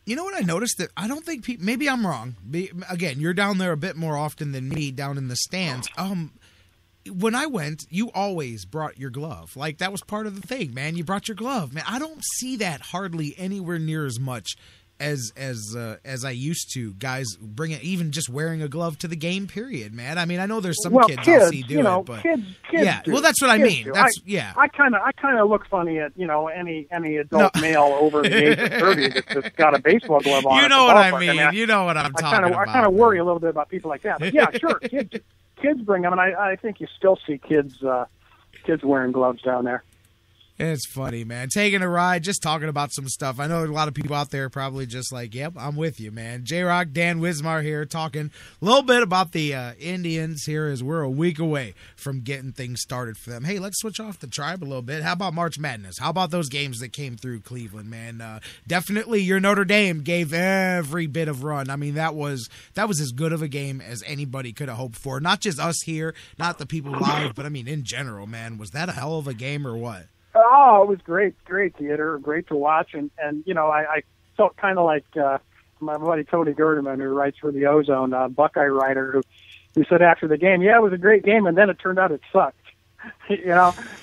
You know what I noticed? That I don't think people, maybe I'm wrong. Again, you're down there a bit more often than me down in the stands. When I went, you always brought your glove. Like, that was part of the thing, man. You brought your glove. Man, I don't see that hardly anywhere near as much as I used to. Guys bring it, even just wearing a glove to the game, period, man. I mean, I know there's some kids I'll see do it, but kids yeah. Do. Well, that's what I mean. Do. That's yeah. I kind of look funny at any adult male over the age of 30 that's got a baseball glove on. You know what I mean. You know what I'm talking about. I kind of worry a little bit about people like that. But yeah, sure. Kids bring them, and I think you still see kids wearing gloves down there. It's funny, man. Taking a ride, just talking about some stuff. I know a lot of people out there probably just like, yep, I'm with you, man. J-Rocc, Dan Wismar here, talking a little bit about the Indians here as we're a week away from getting things started for them. Hey, let's switch off the tribe a little bit. How about March Madness? How about those games that came through Cleveland, man? Definitely your Notre Dame gave every bit of run. I mean, that was as good of a game as anybody could have hoped for. Not just us here, not the people live, but I mean, in general, man. Was that a hell of a game or what? Oh, it was great theater, great to watch, and I felt kind of like my buddy Tony Gerdeman, who writes for the Ozone, Buckeye writer, who said after the game, yeah, it was a great game, and then it turned out it sucked.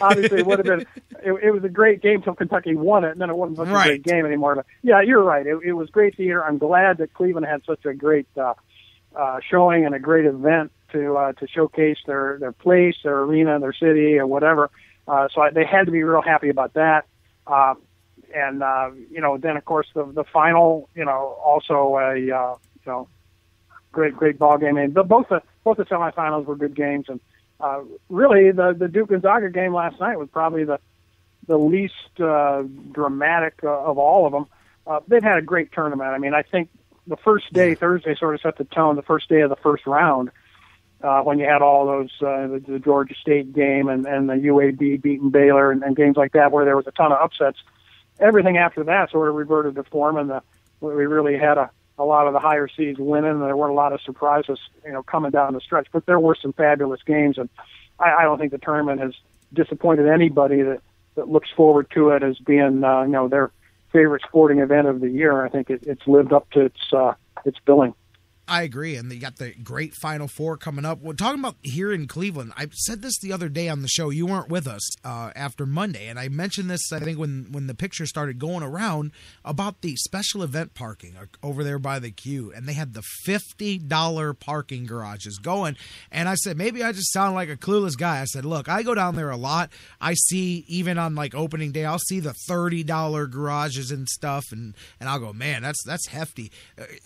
Obviously it would have been, it was a great game till Kentucky won it, and then it wasn't such a great game anymore. But yeah, you're right. It was great theater. I'm glad that Cleveland had such a great showing and a great event to showcase their place, their arena, their city, or whatever. So they had to be real happy about that. And then of course the final, also a, great ball game. And both the semifinals were good games. And, really the Duke Gonzaga game last night was probably the least, dramatic of all of them. They've had a great tournament. I mean, I think the first day, Thursday, sort of set the tone, the first day of the first round. When you had all those, the Georgia State game and the UAB beating Baylor and games like that where there was a ton of upsets. Everything after that sort of reverted to form, and we really had a lot of the higher seeds winning, and there weren't a lot of surprises, coming down the stretch. But there were some fabulous games, and I don't think the tournament has disappointed anybody that looks forward to it as being, their favorite sporting event of the year. I think it's lived up to its billing. I agree, and you got the great Final Four coming up. We're talking about here in Cleveland. I said this the other day on the show. You weren't with us after Monday, and I mentioned this, I think, when the picture started going around about the special event parking over there by the queue, and they had the $50 parking garages going, and I said, maybe I just sound like a clueless guy. I said, look, I go down there a lot. I see, even on, like, opening day, I'll see the $30 garages and stuff, and I'll go, man, that's hefty.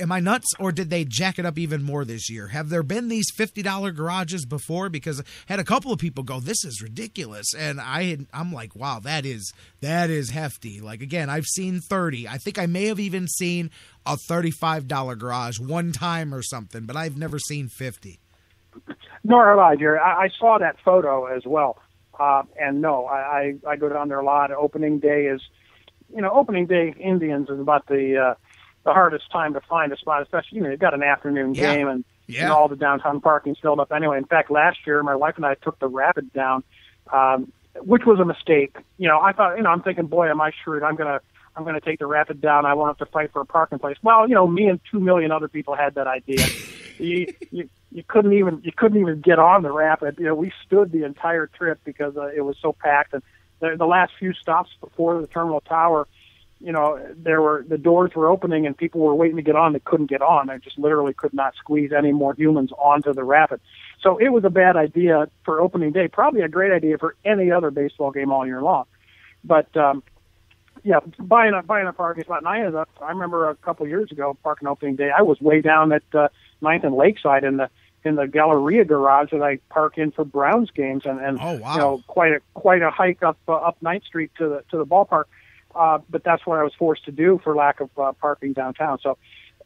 Am I nuts, or did they jack jack it up even more this year. Have there been these $50 garages before? Because I had a couple of people go, this is ridiculous. And I'm like, wow, that is hefty. Like, again, I've seen 30. I think I may have even seen a $35 garage one time or something, but I've never seen 50. Nor have I, Jerry. I saw that photo as well. And no, I go down there a lot. Opening day Indians is about the hardest time to find a spot, especially, you've got an afternoon game and all the downtown parking's filled up anyway. In fact, last year, my wife and I took the Rapid down, which was a mistake. I thought, I'm thinking, boy, am I shrewd. I'm going to take the Rapid down. I won't have to fight for a parking place. Well, me and 2 million other people had that idea. You couldn't even get on the Rapid. We stood the entire trip because it was so packed. And the last few stops before the terminal tower, the doors were opening and people were waiting to get on. They couldn't get on. They just literally could not squeeze any more humans onto the Rapid. So it was a bad idea for opening day. Probably a great idea for any other baseball game all year long. But buying a parking spot. And I remember a couple of years ago, parking opening day, I was way down at 9th and Lakeside in the Galleria garage that I park in for Browns games, and oh, wow. Quite a hike up 9th Street to the ballpark. But that's what I was forced to do for lack of parking downtown. So,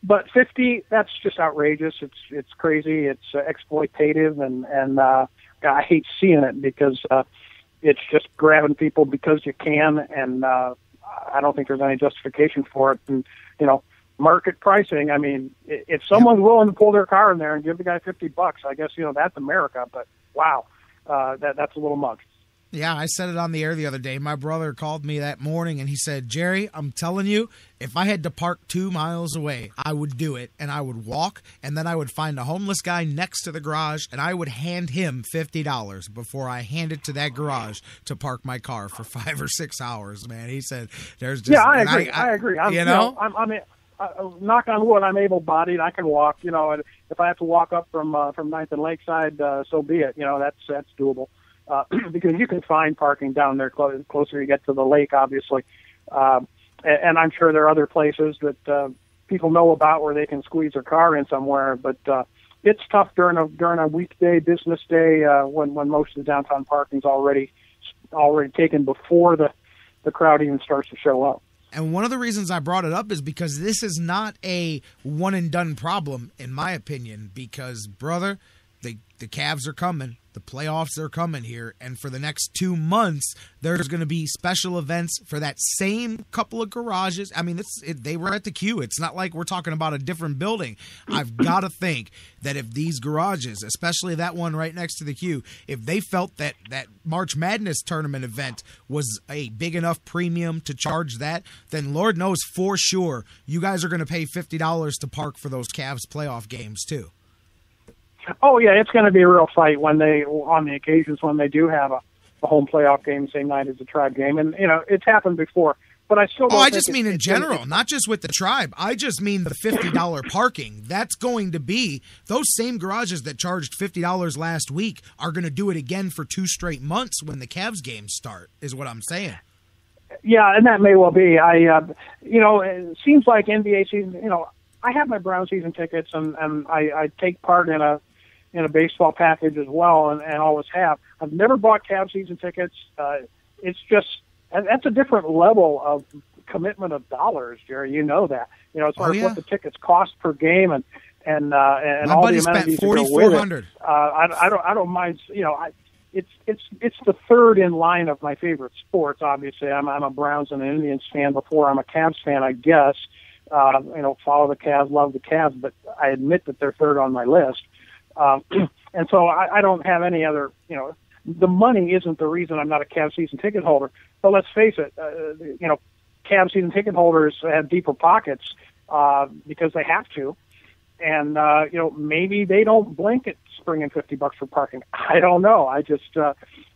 but 50, that's just outrageous. It's crazy. It's exploitative, and I hate seeing it because it's just grabbing people because you can, and I don't think there's any justification for it. And market pricing. I mean, if someone's willing to pull their car in there and give the guy $50, I guess that's America. But wow, that's a little much. Yeah, I said it on the air the other day. My brother called me that morning, and he said, Jerry, I'm telling you, if I had to park 2 miles away, I would do it, and I would walk, and then I would find a homeless guy next to the garage, and I would hand him $50 before I handed to that garage to park my car for 5 or 6 hours, man. He said, there's just... Yeah, I agree. I agree. I'm knock on wood, I'm able-bodied. I can walk, and if I have to walk up from 9th and Lakeside, so be it. That's doable. Because you can find parking down there closer you get to the lake, obviously. And I'm sure there are other places that people know about where they can squeeze their car in somewhere. But it's tough during a weekday, business day, when most of the downtown parking's already taken before the crowd even starts to show up. And one of the reasons I brought it up is because this is not a one-and-done problem, in my opinion, because, brother, the Cavs are coming. The playoffs are coming here, and for the next 2 months, there's going to be special events for that same couple of garages. I mean, they were at the Q. It's not like we're talking about a different building. I've got to think that if these garages, especially that one right next to the Q, if they felt that March Madness tournament event was a big enough premium to charge that, then Lord knows for sure you guys are going to pay $50 to park for those Cavs playoff games too. Oh yeah, it's going to be a real fight on the occasions when they do have a home playoff game same night as the Tribe game, and it's happened before. But I still. I just mean in general, not just with the Tribe. I just mean the $50 parking. That's going to be those same garages that charged $50 last week are going to do it again for 2 straight months when the Cavs games start. Is what I'm saying. Yeah, and that may well be. It seems like NBA season. I have my Brown season tickets, and I take part in a baseball package as well, and always have. I've never bought Cavs season tickets. It's just that's a different level of commitment of dollars, Jerry. You know that. As far as what the tickets cost per game and all the amenities that go with it. I don't mind. It's the third in line of my favorite sports. Obviously, I'm a Browns and an Indians fan before I'm a Cavs fan, I guess. Follow the Cavs, love the Cavs, but I admit that they're third on my list. And so I don't have any other, the money isn't the reason I'm not a Cavs season ticket holder. But let's face it, Cavs season ticket holders have deeper pockets because they have to. And, maybe they don't blink at springing $50 for parking. I don't know. I just,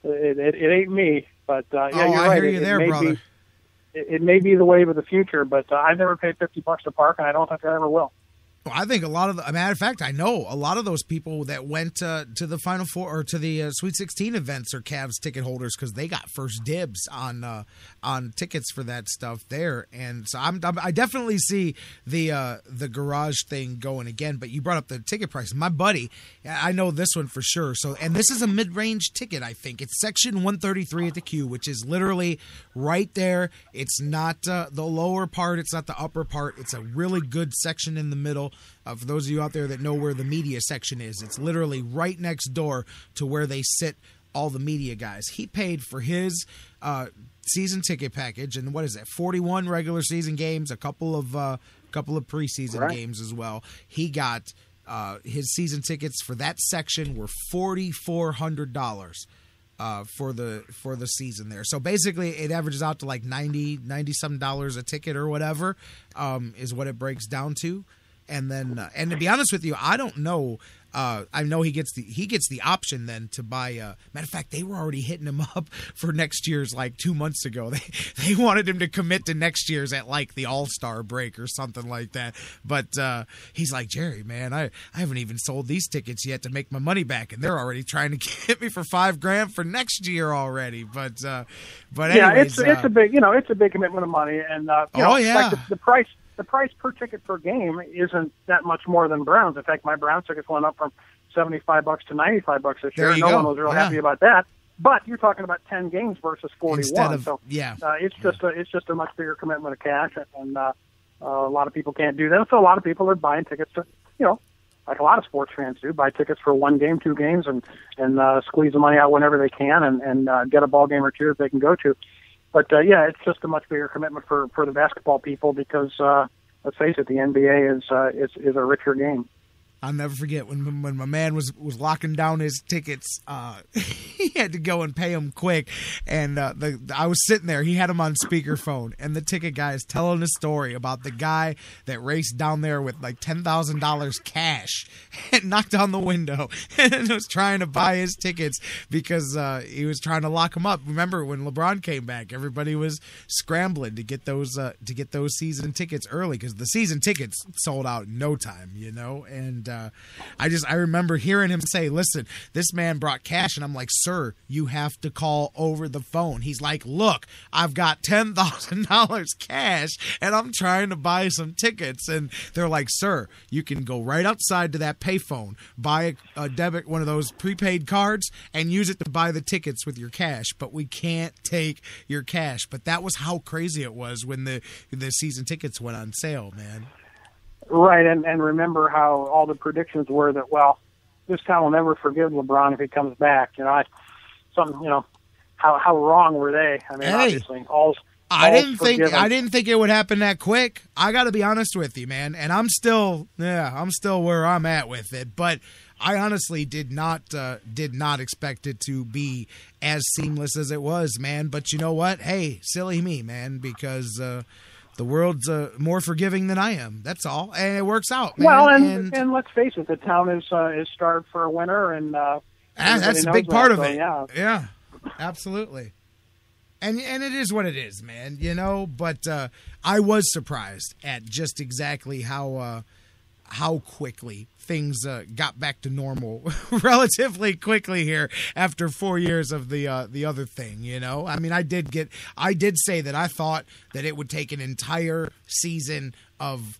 it ain't me. But, you're right. I hear you there, brother. It may be the wave of the future, but I've never paid $50 to park, and I don't think I ever will. I think a lot of a matter of fact, I know a lot of those people that went to the Final Four or to the Sweet 16 events are Cavs ticket holders because they got first dibs on tickets for that stuff there. And so I definitely see the garage thing going again. But you brought up the ticket price. My buddy, I know this one for sure. So, and this is a mid-range ticket. I think it's section 133 at the queue, which is literally right there. It's not the lower part. It's not the upper part. It's a really good section in the middle. For those of you out there that know where the media section is, it's literally right next door to where they sit all the media guys. He paid for his season ticket package, and what is that? 41 regular season games, a couple of preseason games as well. He got his season tickets for that section were $4,400. For the season there. So basically it averages out to like $90 some dollars a ticket or whatever, is what it breaks down to. And then, and to be honest with you, I don't know. I know he gets the option then to buy. Matter of fact, they were already hitting him up for next year's like 2 months ago. They wanted him to commit to next year's at like the All-Star break or something like that. But he's like, Jerry, man, I haven't even sold these tickets yet to make my money back, and they're already trying to get me for $5,000 for next year already. But anyways, it's a big it's a big commitment of money, and like the price. The price per ticket per game isn't that much more than Browns. In fact, my Browns tickets went up from $75 to $95 this year. No one was real happy about that. But you're talking about 10 games versus 41. It's just a much bigger commitment of cash, and a lot of people can't do that. So a lot of people are buying tickets to, like a lot of sports fans do, buy tickets for 1 game, 2 games, and squeeze the money out whenever they can, and get a ball game or two if they can go to. But it's just a much bigger commitment for the basketball people because let's face it, the NBA is a richer game. I'll never forget when my man was locking down his tickets. He had to go and pay them quick, and I was sitting there. He had him on speakerphone, and the ticket guy is telling a story about the guy that raced down there with like $10,000 cash and knocked on the window and was trying to buy his tickets because he was trying to lock them up. Remember when LeBron came back? Everybody was scrambling to get those season tickets early because the season tickets sold out in no time, and. I remember hearing him say, listen, this man brought cash, and I'm like, sir, you have to call over the phone. He's like, look, I've got $10,000 cash, and I'm trying to buy some tickets. And they're like, sir, you can go right outside to that payphone, buy a debit, one of those prepaid cards, and use it to buy the tickets with your cash, but we can't take your cash. But that was how crazy it was when the season tickets went on sale, man. Right, and remember how all the predictions were that, well, this town will never forgive LeBron if he comes back. How wrong were they? I mean, obviously, I didn't think it would happen that quick. I got to be honest with you, man, and I'm still where I'm at with it. But I honestly did not expect it to be as seamless as it was, man. But you know what? Hey, silly me, man, because. The world's more forgiving than I am. That's all, and it works out, man. Well, and let's face it, the town is starved for a winner, and that's a big part of it. Yeah, absolutely. And it is what it is, man. But I was surprised at just exactly how quickly things got back to normal relatively quickly here after 4 years of the other thing, I mean, I did say that I thought that it would take an entire season of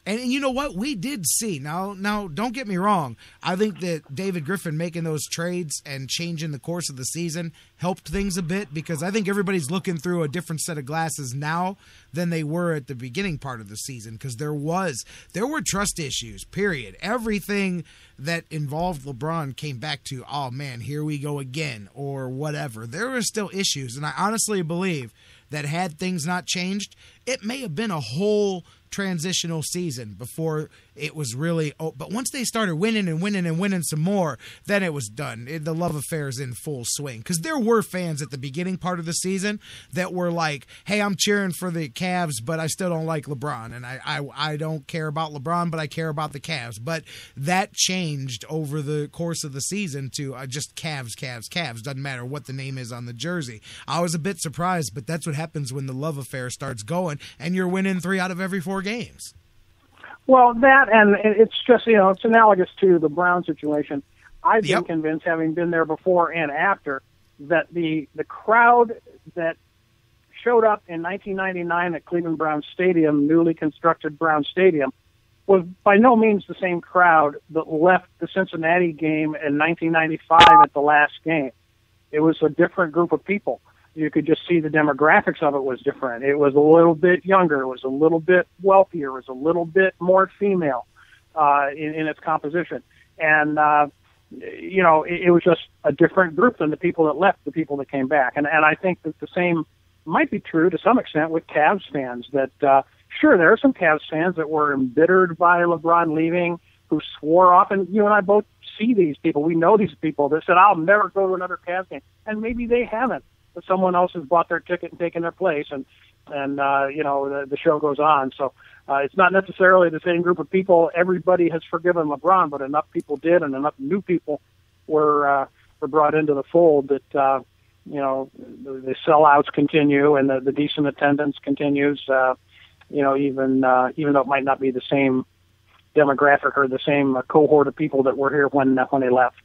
and you know what? We did see. Now don't get me wrong. I think that David Griffin making those trades and changing the course of the season helped things a bit because I think everybody's looking through a different set of glasses now than they were at the beginning part of the season because there were trust issues, period. Everything that involved LeBron came back to, oh man, here we go again or whatever. There were still issues, and I honestly believe that had things not changed, it may have been a whole transitional season before it was really but once they started winning some more, then it was done. The love affair is in full swing because there were fans at the beginning part of the season that were like, hey, I'm cheering for the Cavs, but I still don't like LeBron, and I don't care about LeBron, but I care about the Cavs. But that changed over the course of the season to just Cavs. Doesn't matter what the name is on the jersey. I was a bit surprised, but that's what happens when the love affair starts going and you're winning 3 out of every 4 games. Well, that, and it's just, it's analogous to the Brown situation. I've been convinced, having been there before and after, that the crowd that showed up in 1999 at Cleveland Browns Stadium, newly constructed Browns Stadium, was by no means the same crowd that left the Cincinnati game in 1995 at the last game. It was a different group of people. You could just see the demographics of it was different. It was a little bit younger. It was a little bit wealthier. It was a little bit more female in its composition. And, it was just a different group than the people that left, the people that came back. And I think that the same might be true to some extent with Cavs fans, that sure, there are some Cavs fans that were embittered by LeBron leaving, who swore off, and you and I both see these people. We know these people that said, I'll never go to another Cavs game. And maybe they haven't, but someone else has bought their ticket and taken their place, and the show goes on. So it's not necessarily the same group of people. Everybody has forgiven LeBron, but enough people did, and enough new people were brought into the fold that, the sellouts continue and the decent attendance continues, even though it might not be the same demographic or the same cohort of people that were here when they left.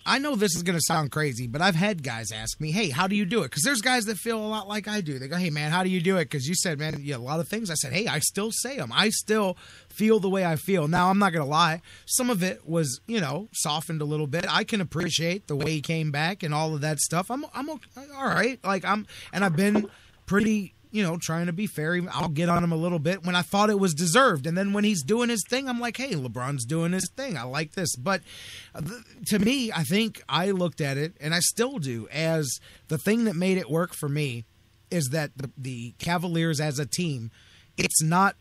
I know this is going to sound crazy, but I've had guys ask me, hey, how do you do it? Because there's guys that feel a lot like I do. They go, hey, man, how do you do it? Because you said, man, a lot of things. I said, hey, I still say them. I still feel the way I feel. Now, I'm not going to lie. Some of it was, softened a little bit. I can appreciate the way he came back and all of that stuff. I'm all right. And I've been pretty, trying to be fair. I'll get on him a little bit when I thought it was deserved. And then when he's doing his thing, I'm like, hey, LeBron's doing his thing. I like this. But to me, I think I looked at it, and I still do, as the thing that made it work for me is that the Cavaliers as a team, it's not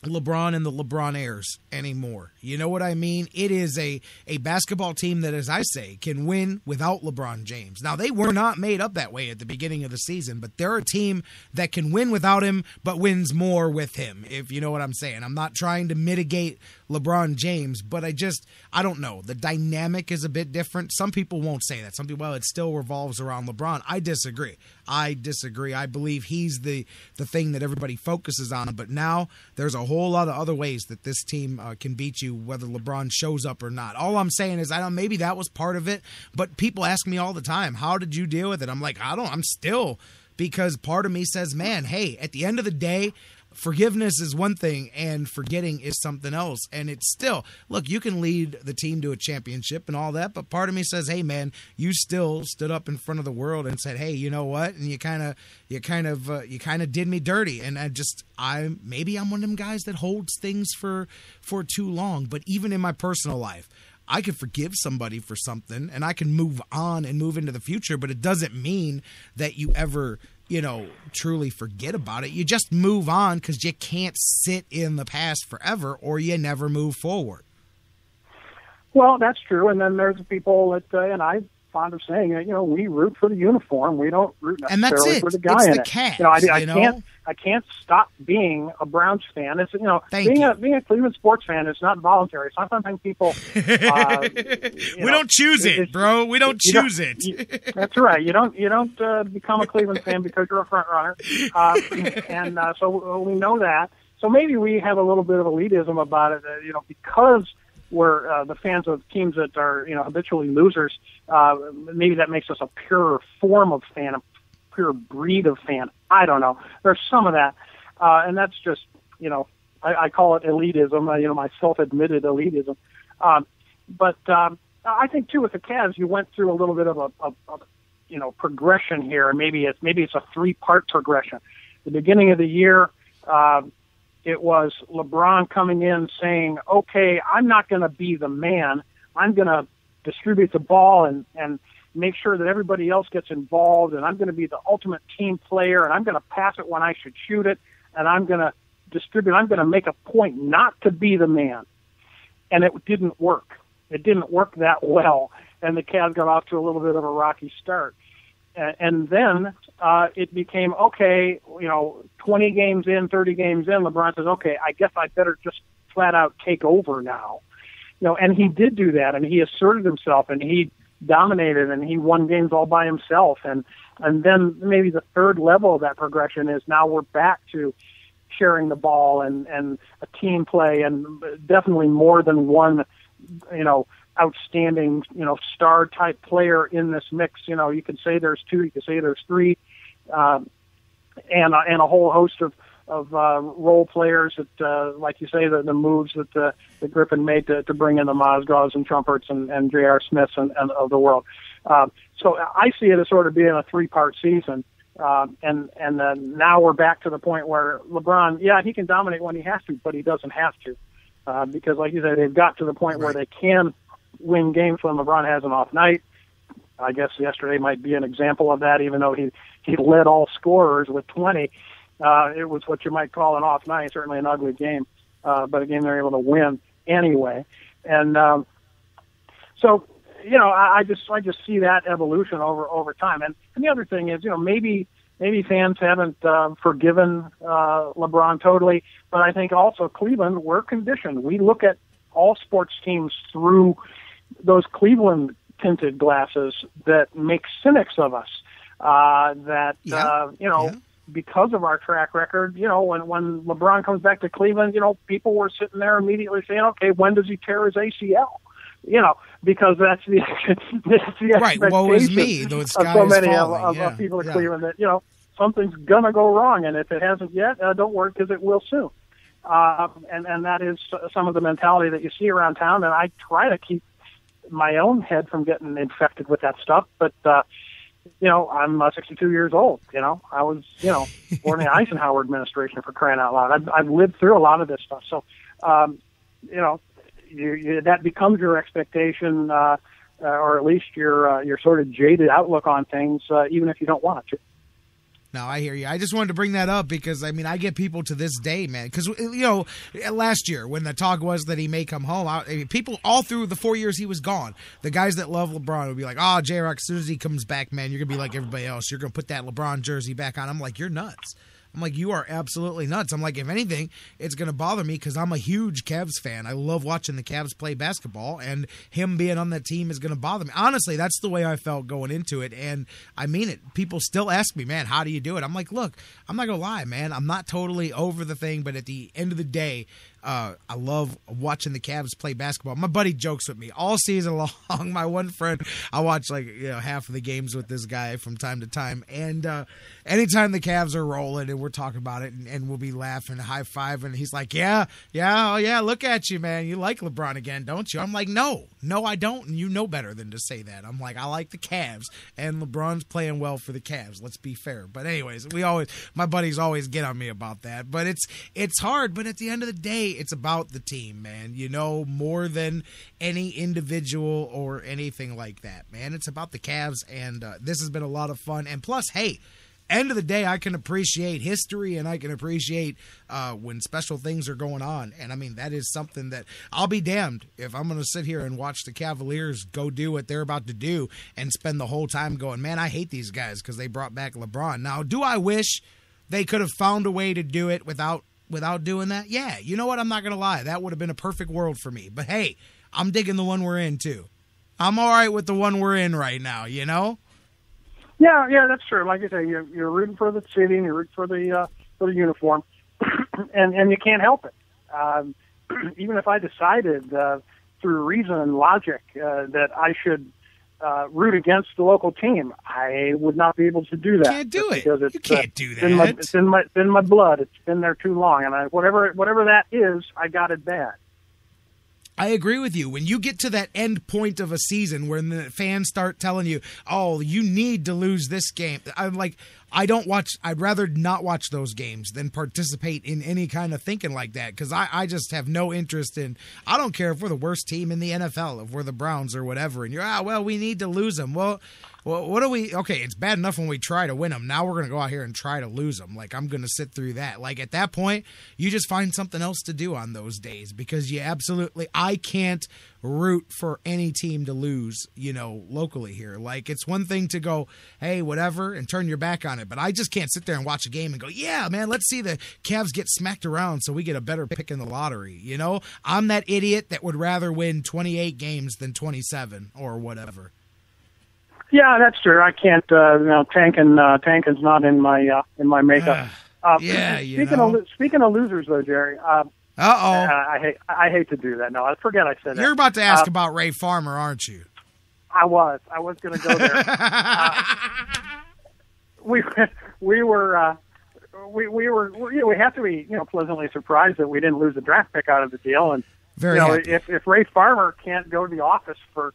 LeBron and the LeBron heirs anymore. You know what I mean? It is a basketball team that, as I say, can win without LeBron James. Now, they were not made up that way at the beginning of the season, but they're a team that can win without him, but wins more with him, if you know what I'm saying. I'm not trying to mitigate LeBron James, but I don't know. The dynamic is a bit different. Some people won't say that. Some people, well, it still revolves around LeBron. I disagree. I believe he's the thing that everybody focuses on, but now there's a whole lot of other ways that this team can beat you, whether LeBron shows up or not. All I'm saying is, maybe that was part of it, but people ask me all the time, how did you deal with it? I'm like, I'm still, because part of me says, man, hey, at the end of the day, forgiveness is one thing and forgetting is something else. And it's still, look, you can lead the team to a championship and all that, but part of me says, hey, man, you still stood up in front of the world and said, hey, you know what? And you kind of did me dirty. And maybe I'm one of them guys that holds things for too long. But even in my personal life, I could forgive somebody for something and I can move on and move into the future, but it doesn't mean that you ever truly forget about it. You just move on, because you can't sit in the past forever or you never move forward. Well, that's true. And then there's people that, and I'm fond of saying, we root for the uniform. We don't root necessarily for the guy in it. Cavs, I can't stop being a Browns fan. It's being a Cleveland sports fan is not voluntary. Sometimes people we don't choose it, bro. We don't choose it. That's right. You don't become a Cleveland fan because you're a front runner, and so we know that. So maybe we have a little bit of elitism about it, because we're the fans of teams that are habitually losers. Maybe that makes us a purer form of fan, a pure breed of fan. I don't know. There's some of that, and that's just I call it elitism. My self-admitted elitism. But I think too with the Cavs, you went through a little bit of a progression here, and maybe it's a 3-part progression. The beginning of the year. It was LeBron coming in saying, okay, I'm not going to be the man. I'm going to distribute the ball and make sure that everybody else gets involved, and I'm going to be the ultimate team player, and I'm going to pass it when I should shoot it, and I'm going to distribute. I'm going to make a point not to be the man. And it didn't work. It didn't work that well, and the Cavs got off to a little bit of a rocky start. And then it became, okay, 20 games in, 30 games in, LeBron says, okay, I guess I better just flat out take over now. And he did do that, and he asserted himself, and he dominated, and he won games all by himself. And then maybe the third level of that progression is now we're back to sharing the ball and a team play, and definitely more than one, outstanding, star type player in this mix. You could say there's two, you could say there's three, and a whole host of role players that, like you say, the moves that Griffin made to bring in the Mozgovs and Trumperts and J.R. Smiths and of the world. So I see it as sort of being a 3-part season. And now we're back to the point where LeBron, he can dominate when he has to, but he doesn't have to. Because like you said, they've got to the point where they can win games when LeBron has an off night. I guess yesterday might be an example of that, even though he led all scorers with 20. It was what you might call an off night, certainly an ugly game, but a game they're able to win anyway. And so, I just see that evolution over time. And the other thing is, maybe fans haven't forgiven LeBron totally, but I think also Cleveland, we're conditioned. We look at all sports teams through those Cleveland tinted glasses that make cynics of us. Because of our track record, when LeBron comes back to Cleveland, people were sitting there immediately saying, okay, when does he tear his ACL? Because that's the right. Woe is me. Though of so many of people in Cleveland that, something's going to go wrong. And if it hasn't yet, don't worry, because it will soon. And that is some of the mentality that you see around town. And I try to keep my own head from getting infected with that stuff. But, I'm 62 years old. I was, born in the Eisenhower administration, for crying out loud. I've lived through a lot of this stuff. So, that becomes your expectation, or at least your sort of jaded outlook on things, even if you don't want it to. No, I hear you. I just wanted to bring that up because, I get people to this day, man. Because, last year when the talk was that he may come home, people all through the 4 years he was gone, the guys that love LeBron would be like, J-Rocc, as soon as he comes back, man, you're going to be like everybody else. You're going to put that LeBron jersey back on. I'm like, you're nuts. I'm like, you are absolutely nuts. I'm like, if anything, it's going to bother me because I'm a huge Cavs fan. I love watching the Cavs play basketball, and him being on that team is going to bother me. Honestly, that's the way I felt going into it, and I mean it. People still ask me, man, how do you do it? I'm like, look, I'm not going to lie, man. I'm not totally over the thing, but at the end of the day, I love watching the Cavs play basketball. My buddy jokes with me all season long. My one friend, I watch half of the games with this guy from time to time. And anytime the Cavs are rolling and we're talking about it and we'll be laughing, high-fiving, and he's like, oh yeah, look at you, man. You like LeBron again, don't you? I'm like, no, I don't. And you know better than to say that. I'm like, I like the Cavs, and LeBron's playing well for the Cavs. Let's be fair. But anyways, my buddies always get on me about that. But it's hard. But at the end of the day, it's about the team, man, more than any individual or anything like that, man. It's about the Cavs, and this has been a lot of fun. And plus, hey, end of the day, I can appreciate history, and I can appreciate when special things are going on. And, that is something that I'll be damned if I'm going to sit here and watch the Cavaliers go do what they're about to do and spend the whole time going, man, I hate these guys because they brought back LeBron. Now, do I wish they could have found a way to do it without doing that? Yeah, you know what? I'm not going to lie. That would have been a perfect world for me. But, hey, I'm digging the one we're in, too. I'm all right with the one we're in right now, Yeah, that's true. Like I say, you're rooting for the city and you're rooting for the uniform, and you can't help it. Even if I decided through reason and logic that I should root against the local team, I would not be able to do that. You can't do it. Because you can't do that. It's in my blood. It's been there too long, and whatever that is, I got it bad. I agree with you. When you get to that end point of a season where the fans start telling you, oh, you need to lose this game, I'm like, I'd rather not watch those games than participate in any kind of thinking like that, because I just have no interest in, I don't care if we're the worst team in the NFL, if we're the Browns or whatever, and you're, we need to lose them. Well, what do we, okay, it's bad enough when we try to win them. Now we're going to go out here and try to lose them. Like, I'm going to sit through that. Like, at that point, you just find something else to do on those days, because I can't root for any team to lose, locally here. Like, it's one thing to go, hey, whatever, and turn your back on it, but I just can't sit there and watch a game and go, yeah, man, let's see the Cavs get smacked around so we get a better pick in the lottery, I'm that idiot that would rather win 28 games than 27 or whatever. Yeah, that's true. I can't. Tanking's not in my makeup. Speaking of losers, though, Jerry. I hate to do that. No, I forget I said that. You're about to ask about Ray Farmer, aren't you? I was going to go there. We have to be pleasantly surprised that we didn't lose a draft pick out of the deal. And if Ray Farmer can't go to the office for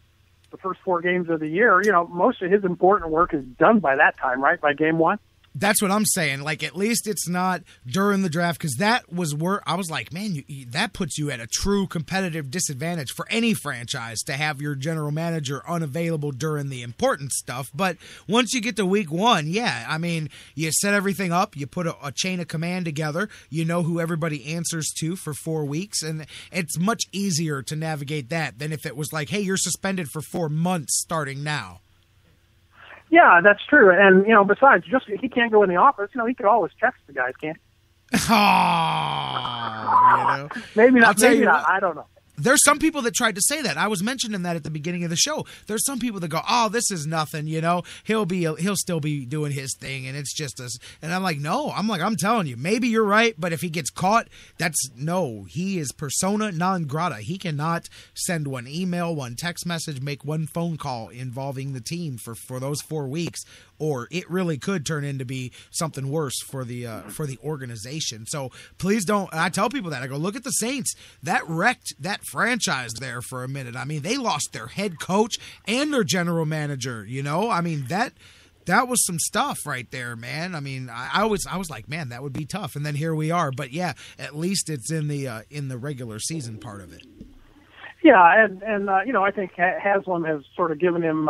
the first 4 games of the year, most of his important work is done by that time, right? By game 1. That's what I'm saying. Like, at least it's not during the draft, because that was where I was like, man, that puts you at a true competitive disadvantage for any franchise to have your general manager unavailable during the important stuff. But once you get to week 1, you set everything up, you put a chain of command together, you know who everybody answers to for 4 weeks, and it's much easier to navigate that than if it was like, hey, you're suspended for 4 months starting now. Yeah, that's true. And, besides, just he can't go in the office. He could always text the guys, can't he? Maybe not. I don't know. There's some people that tried to say that. I was mentioning that at the beginning of the show. There's some people that go, "Oh, this is nothing." He'll still be doing his thing, and it's just us. And I'm like, no. I'm telling you, maybe you're right, but if he gets caught, he is persona non grata. He cannot send one email, one text message, make one phone call involving the team for those 4 weeks, or it really could turn into be something worse for the organization. So please don't. I tell people that. I go, look at the Saints. That wrecked that franchise there for a minute. I mean, they lost their head coach and their general manager. That was some stuff right there, man. I mean, I was like, man, that would be tough. And then here we are. But yeah, at least it's in the regular season part of it. Yeah, and I think Haslam has sort of given him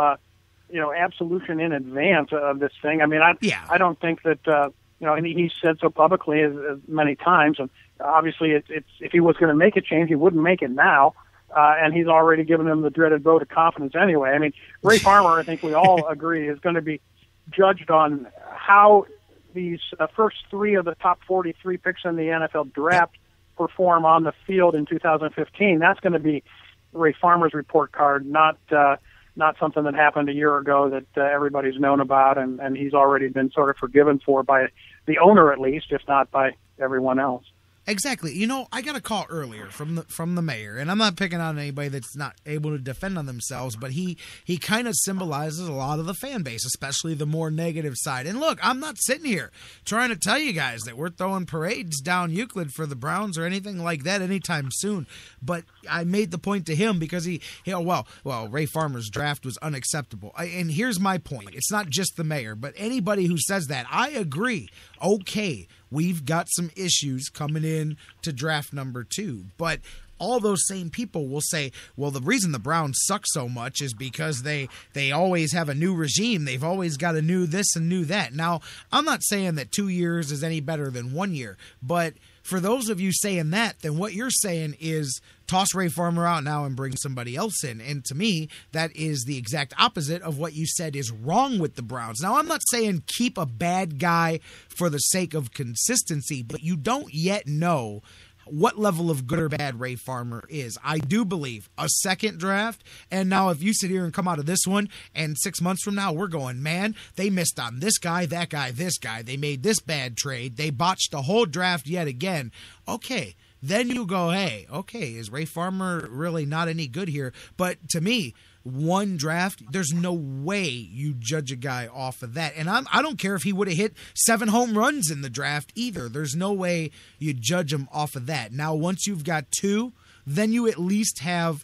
absolution in advance of this thing. I mean, I don't think that and he's said so publicly as many times. And obviously, it's if he was going to make a change, he wouldn't make it now. And he's already given him the dreaded vote of confidence anyway. I mean, Ray Farmer, I think we all agree, is going to be judged on how these first 3 of the top 43 picks in the NFL draft perform on the field in 2015. That's going to be Ray Farmer's report card, not something that happened a year ago that everybody's known about, and he's already been sort of forgiven for by the owner at least, if not by everyone else. Exactly. I got a call earlier from the mayor, and I'm not picking on anybody that's not able to defend on themselves, but he kind of symbolizes a lot of the fan base, especially the more negative side. And look, I'm not sitting here trying to tell you guys that we're throwing parades down Euclid for the Browns or anything like that anytime soon, but I made the point to him because Ray Farmer's draft was unacceptable. And here's my point. It's not just the mayor, but anybody who says that. I agree. Okay, we've got some issues coming in to draft number 2, but all those same people will say, well, the reason the Browns suck so much is because they always have a new regime. They've always got a new this and new that. Now, I'm not saying that 2 years is any better than 1 year, but for those of you saying that, then what you're saying is toss Ray Farmer out now and bring somebody else in. And to me, that is the exact opposite of what you said is wrong with the Browns. Now, I'm not saying keep a bad guy for the sake of consistency, but you don't yet know what level of good or bad Ray Farmer is. I do believe a second draft, and now if you sit here and come out of this one, and 6 months from now, we're going, man, they missed on this guy, that guy, this guy, they made this bad trade, they botched the whole draft yet again. Okay, then you go, hey, okay, is Ray Farmer really not any good here? But to me, one draft, there's no way you judge a guy off of that. And I don't care if he would have hit 7 home runs in the draft either. There's no way you judge him off of that. Now, once you've got 2, then you at least have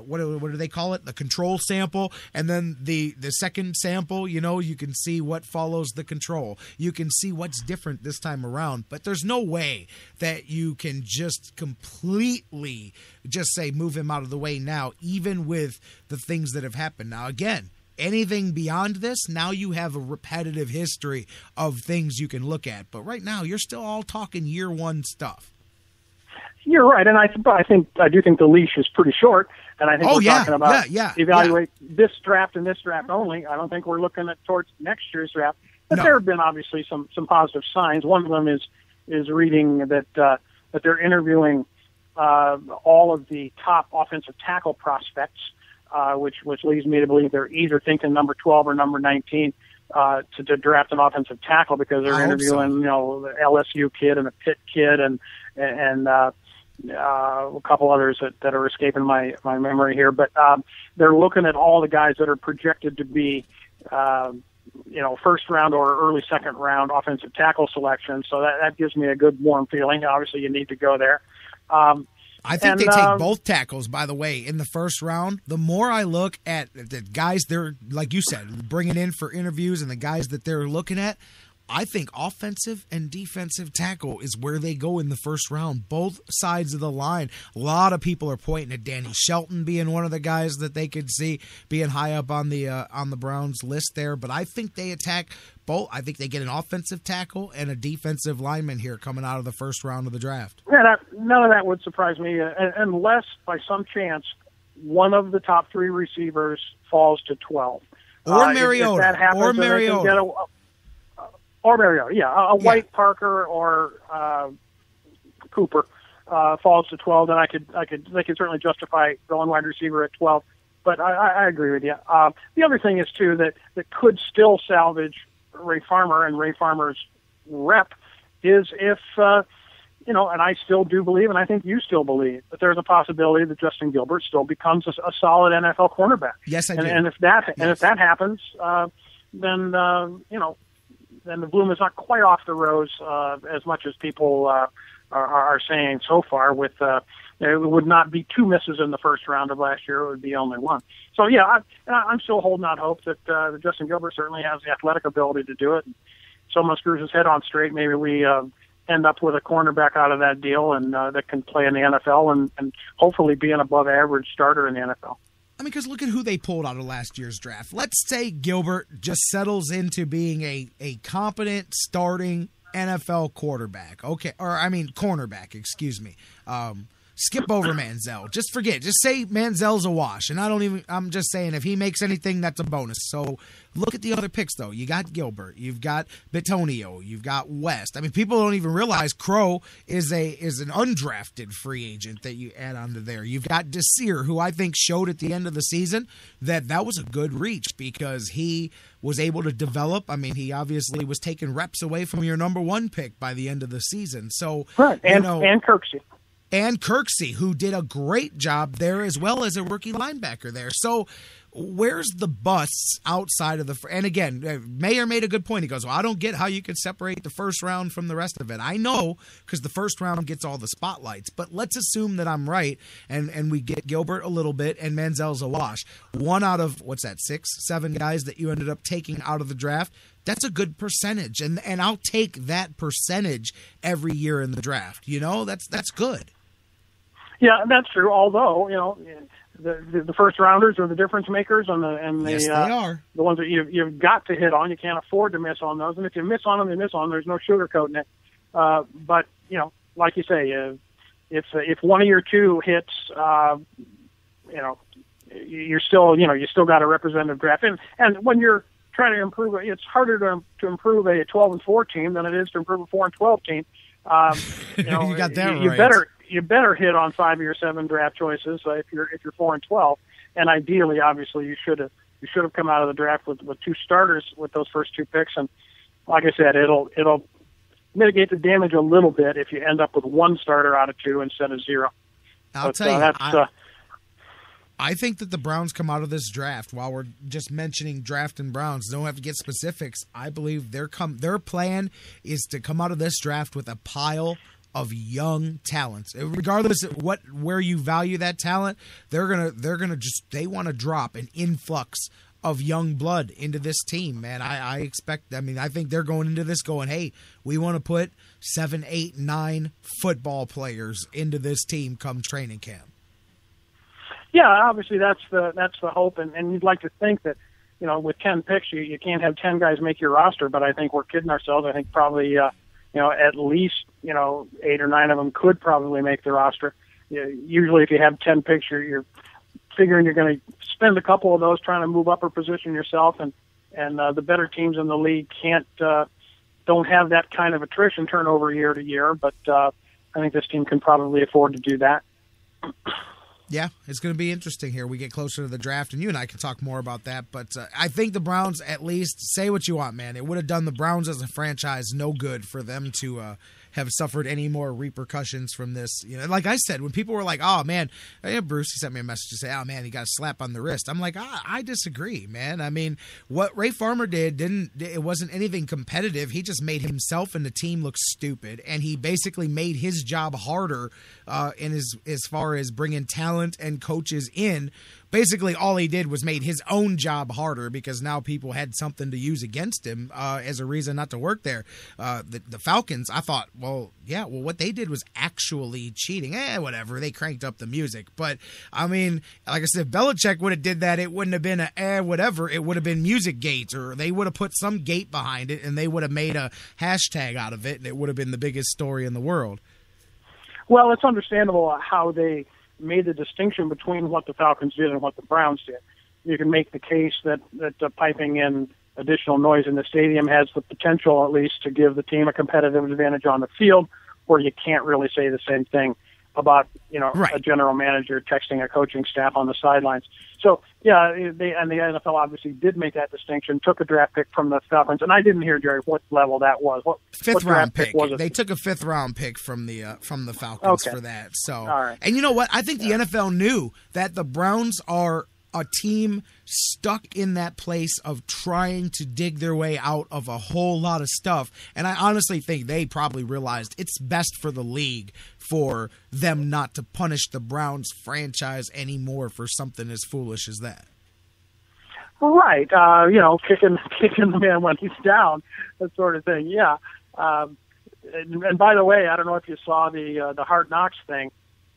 what do they call it? The control sample, and then the second sample. You can see what follows the control. You can see what's different this time around. But there's no way that you can just completely just say move him out of the way now, even with the things that have happened. Now, again, anything beyond this, now you have a repetitive history of things you can look at. But right now, you're still all talking year 1 stuff. You're right, and I do think the leash is pretty short, and I think we're talking about evaluate this draft and this draft only. I don't think we're looking at towards next year's draft. But there have been obviously some positive signs. One of them is reading that they're interviewing all of the top offensive tackle prospects, which leads me to believe they're either thinking number 12 or number 19. to draft an offensive tackle because they're interviewing, the LSU kid and a Pitt kid and a couple others that are escaping my memory here. But they're looking at all the guys that are projected to be, first round or early second round offensive tackle selection. So that gives me a good warm feeling. Obviously, you need to go there. I think they take both tackles, by the way, in the first round. The more I look at the guys they're, like you said, bringing in for interviews and the guys that they're looking at, I think offensive and defensive tackle is where they go in the first round, both sides of the line. A lot of people are pointing at Danny Shelton being one of the guys that they could see being high up on the Browns list there, but I think they attack both. I think they get an offensive tackle and a defensive lineman here coming out of the first round of the draft. Yeah, none of that would surprise me unless by some chance one of the top three receivers falls to 12. Or Mariota. If that happens, or Mariota. Or Mariota, a White, Parker, or Cooper falls to 12, then they could certainly justify going wide receiver at 12. But I agree with you. The other thing is too that could still salvage Ray Farmer and Ray Farmer's rep is if and I still do believe, and I think you still believe, that there's a possibility that Justin Gilbert still becomes a solid NFL cornerback. Yes, I do. And if that happens, then then the bloom is not quite off the rose as much as people are saying so far. With it would not be two misses in the first round of last year; it would be only one. So I'm still holding out hope that Justin Gilbert certainly has the athletic ability to do it. Someone screws his head on straight, maybe we end up with a cornerback out of that deal and that can play in the NFL and hopefully be an above-average starter in the NFL. I mean, because look at who they pulled out of last year's draft. Let's say Gilbert just settles into being a competent starting NFL quarterback. Okay, cornerback, excuse me. Skip over Manziel. Just forget. Just say Manziel's a wash. And I'm just saying if he makes anything, that's a bonus. So look at the other picks, though. You got Gilbert. You've got Bitonio. You've got West. I mean, people don't even realize Crow is an undrafted free agent that you add onto there. You've got Desir, who I think showed at the end of the season that was a good reach because he was able to develop. I mean, he obviously was taking reps away from your number one pick by the end of the season. So, right. And Kirksey. And Kirksey, who did a great job there as well as a rookie linebacker there. So where's the busts outside of the – and again, Mayer made a good point. He goes, well, I don't get how you could separate the first round from the rest of it. I know because the first round gets all the spotlights. But let's assume that I'm right and we get Gilbert a little bit and Manziel's a wash. One out of, 6, 7 guys that you ended up taking out of the draft, that's a good percentage. And I'll take that percentage every year in the draft. That's good. Yeah, that's true. Although, the first rounders are the difference makers, and yes, they are the ones that you've got to hit on. You can't afford to miss on those, and if you miss on them, you miss on them. There's no sugarcoating it. But like you say, if one of your two hits, you still got a representative draft, and when you're trying to improve it, it's harder to improve a 12-4 team than it is to improve a 4-12 team. You got that right. You better hit on 5 of your 7 draft choices if you're 4-12, and ideally, obviously, you should have come out of the draft with 2 starters with those first 2 picks. And like I said, it'll mitigate the damage a little bit if you end up with 1 starter out of 2 instead of 0. I'll tell you, I think that the Browns come out of this draft, while we're just mentioning draft and Browns, don't have to get specifics. I believe their plan is to come out of this draft with a pile of young talents. Regardless of where you value that talent, they want to drop an influx of young blood into this team, man. I think they're going into this going, hey, we want to put 7, 8, 9 football players into this team come training camp. Yeah, obviously that's the hope, and you'd like to think that, with 10 picks, you can't have 10 guys make your roster, but I think we're kidding ourselves. I think probably, at least, 8 or 9 of them could probably make the roster. Usually if you have 10 picks, you're figuring you're going to spend a couple of those trying to move up or position yourself, and the better teams in the league don't have that kind of attrition turnover year to year, but I think this team can probably afford to do that. Yeah, it's going to be interesting here. We get closer to the draft, and you and I can talk more about that. But I think the Browns, at least, say what you want, man. It would have done the Browns as a franchise no good for them to have suffered any more repercussions from this. You know, like I said, when people were like, "Oh man," Bruce, he sent me a message to say, "Oh man, he got a slap on the wrist." I'm like, I disagree, man. I mean, what Ray Farmer did it wasn't anything competitive. He just made himself and the team look stupid, and he basically made his job harder as far as bringing talent and coaches in. Basically, all he did was made his own job harder because now people had something to use against him as a reason not to work there. The Falcons, I thought, what they did was actually cheating. Whatever. They cranked up the music. But, I mean, like I said, if Belichick would have did that, it wouldn't have been whatever. It would have been Music Gate, or they would have put some gate behind it, and they would have made a hashtag out of it, and it would have been the biggest story in the world. Well, it's understandable how they made the distinction between what the Falcons did and what the Browns did. You can make the case that piping in additional noise in the stadium has the potential, at least, to give the team a competitive advantage on the field, where you can't really say the same thing about, a general manager texting a coaching staff on the sidelines. So, yeah, the NFL obviously did make that distinction, took a draft pick from the Falcons, and I didn't hear, Jerry, what level that was. What fifth-round pick was it? They took a fifth-round pick from the Falcons for that. So, all right. And you know what? I think the NFL knew that the Browns are a team stuck in that place of trying to dig their way out of a whole lot of stuff. And I honestly think they probably realized it's best for the league for them not to punish the Browns franchise anymore for something as foolish as that. Right. Kicking the man when he's down, that sort of thing. Yeah. And by the way, I don't know if you saw the Hard Knocks thing.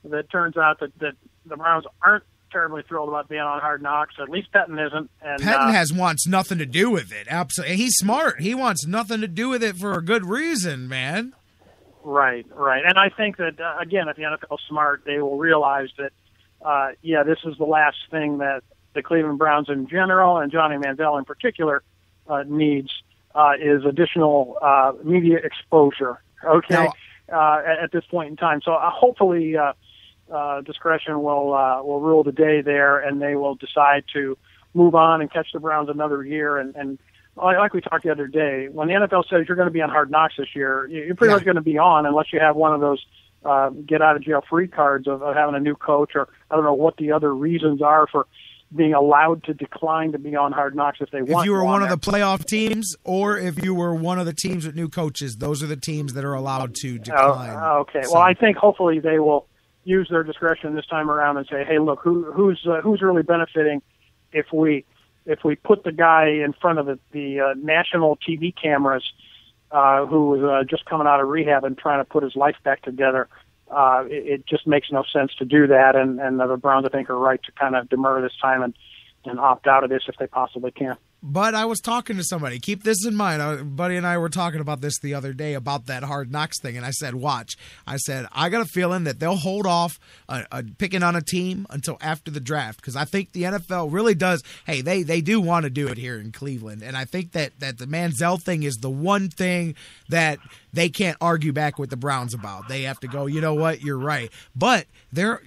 That turns out that the Browns aren't terribly thrilled about being on Hard Knocks. At least Pettin isn't. And Pettin wants nothing to do with it. Absolutely, he's smart. He wants nothing to do with it for a good reason, man. Right. And I think that again, if the NFL's smart, they will realize that this is the last thing that the Cleveland Browns in general and Johnny Manziel in particular needs is additional media exposure. Okay, at this point in time. So hopefully. Discretion will rule the day there, and they will decide to move on and catch the Browns another year. And like we talked the other day, when the NFL says you're going to be on Hard Knocks this year, you're pretty much going to be on unless you have one of those get-out-of-jail-free cards of having a new coach, or I don't know what the other reasons are for being allowed to decline to be on Hard Knocks if they want. If you were one of the playoff teams, or if you were one of the teams with new coaches, those are the teams that are allowed to decline. Okay. So. Well, I think hopefully they will use their discretion this time around and say, "Hey, look, who's really benefiting if we put the guy in front of the national TV cameras who was just coming out of rehab and trying to put his life back together." It just makes no sense to do that, and the Browns, I think, are right to kind of demur this time and opt out of this if they possibly can. But I was talking to somebody. Keep this in mind. Buddy and I were talking about this the other day about that Hard Knocks thing, and I said, watch. I said, I got a feeling that they'll hold off picking on a team until after the draft, because I think the NFL really does. Hey, they do want to do it here in Cleveland, and I think that the Manziel thing is the one thing that they can't argue back with the Browns about. They have to go, you know what, you're right. But there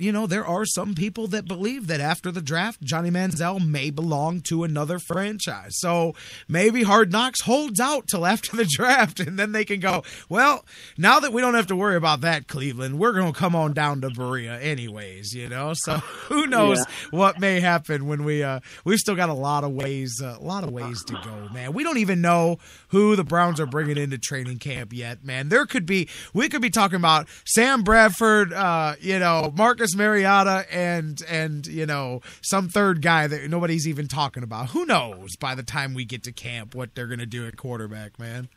are some people that believe that after the draft, Johnny Manziel may belong to another franchise. So maybe Hard Knocks holds out till after the draft, and then they can go, well, now that we don't have to worry about that, Cleveland, we're going to come on down to Berea anyways, So who knows what may happen when we've still got a lot of ways to go, man. We don't even know who the Browns are bringing into training camp yet, man. We could be talking about Sam Bradford, Marcus Mariota, and some third guy that nobody's even talking about. Who knows by the time we get to camp what they're going to do at quarterback, man.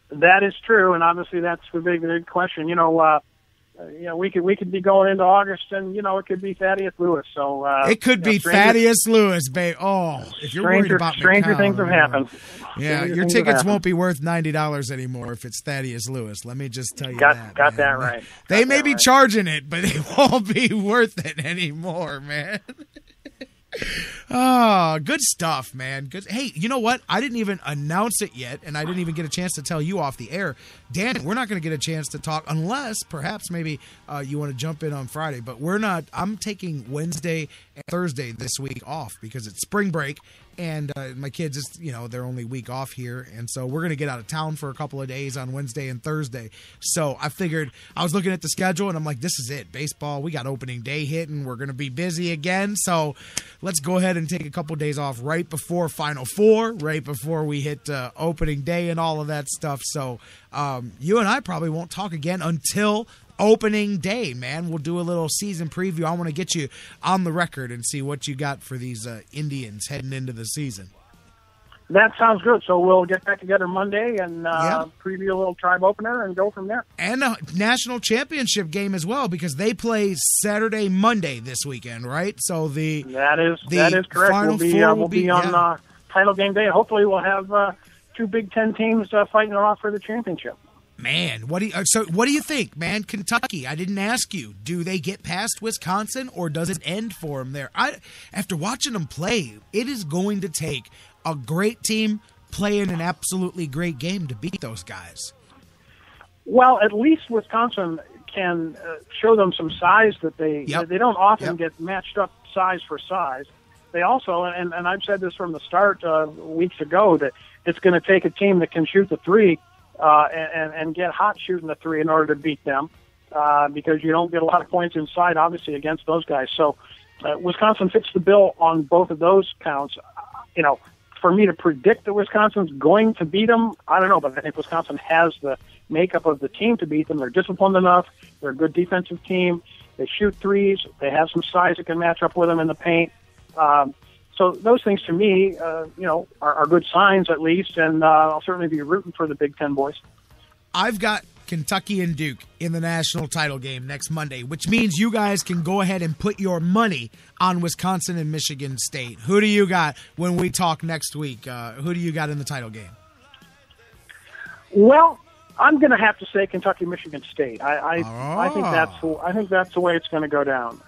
That is true, and obviously that's the big question. We could be going into August, and it could be Thaddeus Lewis. So it could be Thaddeus Lewis, babe. Oh, if you're worried about stranger things have happened. Yeah, your tickets won't be worth $90 anymore if it's Thaddeus Lewis. Let me just tell you that. Got that right. They may be charging it, but it won't be worth it anymore, man. Oh, good stuff, man. Good. Hey, you know what? I didn't even announce it yet, and I didn't even get a chance to tell you off the air. Dan, we're not going to get a chance to talk unless perhaps maybe you want to jump in on Friday, but we're not. I'm taking Wednesday and Thursday this week off because it's spring break, and my kids, they're only week off here, and so we're going to get out of town for a couple of days on Wednesday and Thursday. So I figured, I was looking at the schedule, and I'm like, this is it. Baseball, we got opening day hitting. We're going to be busy again, so let's go ahead and take a couple days off right before Final Four, right before we hit opening day and all of that stuff. So you and I probably won't talk again until opening day, man. We'll do a little season preview. I want to get you on the record and see what you got for these Indians heading into the season. That sounds good. So we'll get back together Monday and preview a little tribe opener and go from there. And a national championship game as well, because they play Saturday, Monday this weekend, right? So that is correct. We'll be on title game day. Hopefully, we'll have two Big Ten teams fighting it off for the championship. Man, what do you think, man? Kentucky, I didn't ask you. Do they get past Wisconsin, or does it end for them there? After watching them play, it is going to take a great team playing an absolutely great game to beat those guys. Well, at least Wisconsin can show them some size that they don't often get matched up size for size. They also, and I've said this from the start weeks ago, that it's going to take a team that can shoot the three and get hot shooting the three in order to beat them, because you don't get a lot of points inside, obviously, against those guys. So Wisconsin fits the bill on both of those counts. For me to predict that Wisconsin's going to beat them, I don't know, but I think Wisconsin has the makeup of the team to beat them. They're disciplined enough. They're a good defensive team. They shoot threes. They have some size that can match up with them in the paint. So those things, to me, are good signs at least, and I'll certainly be rooting for the Big Ten boys. I've got Kentucky and Duke in the national title game next Monday, which means you guys can go ahead and put your money on Wisconsin and Michigan State. Who do you got when we talk next week? Who do you got in the title game? Well, I'm going to have to say Kentucky, Michigan State. I think that's the way it's going to go down.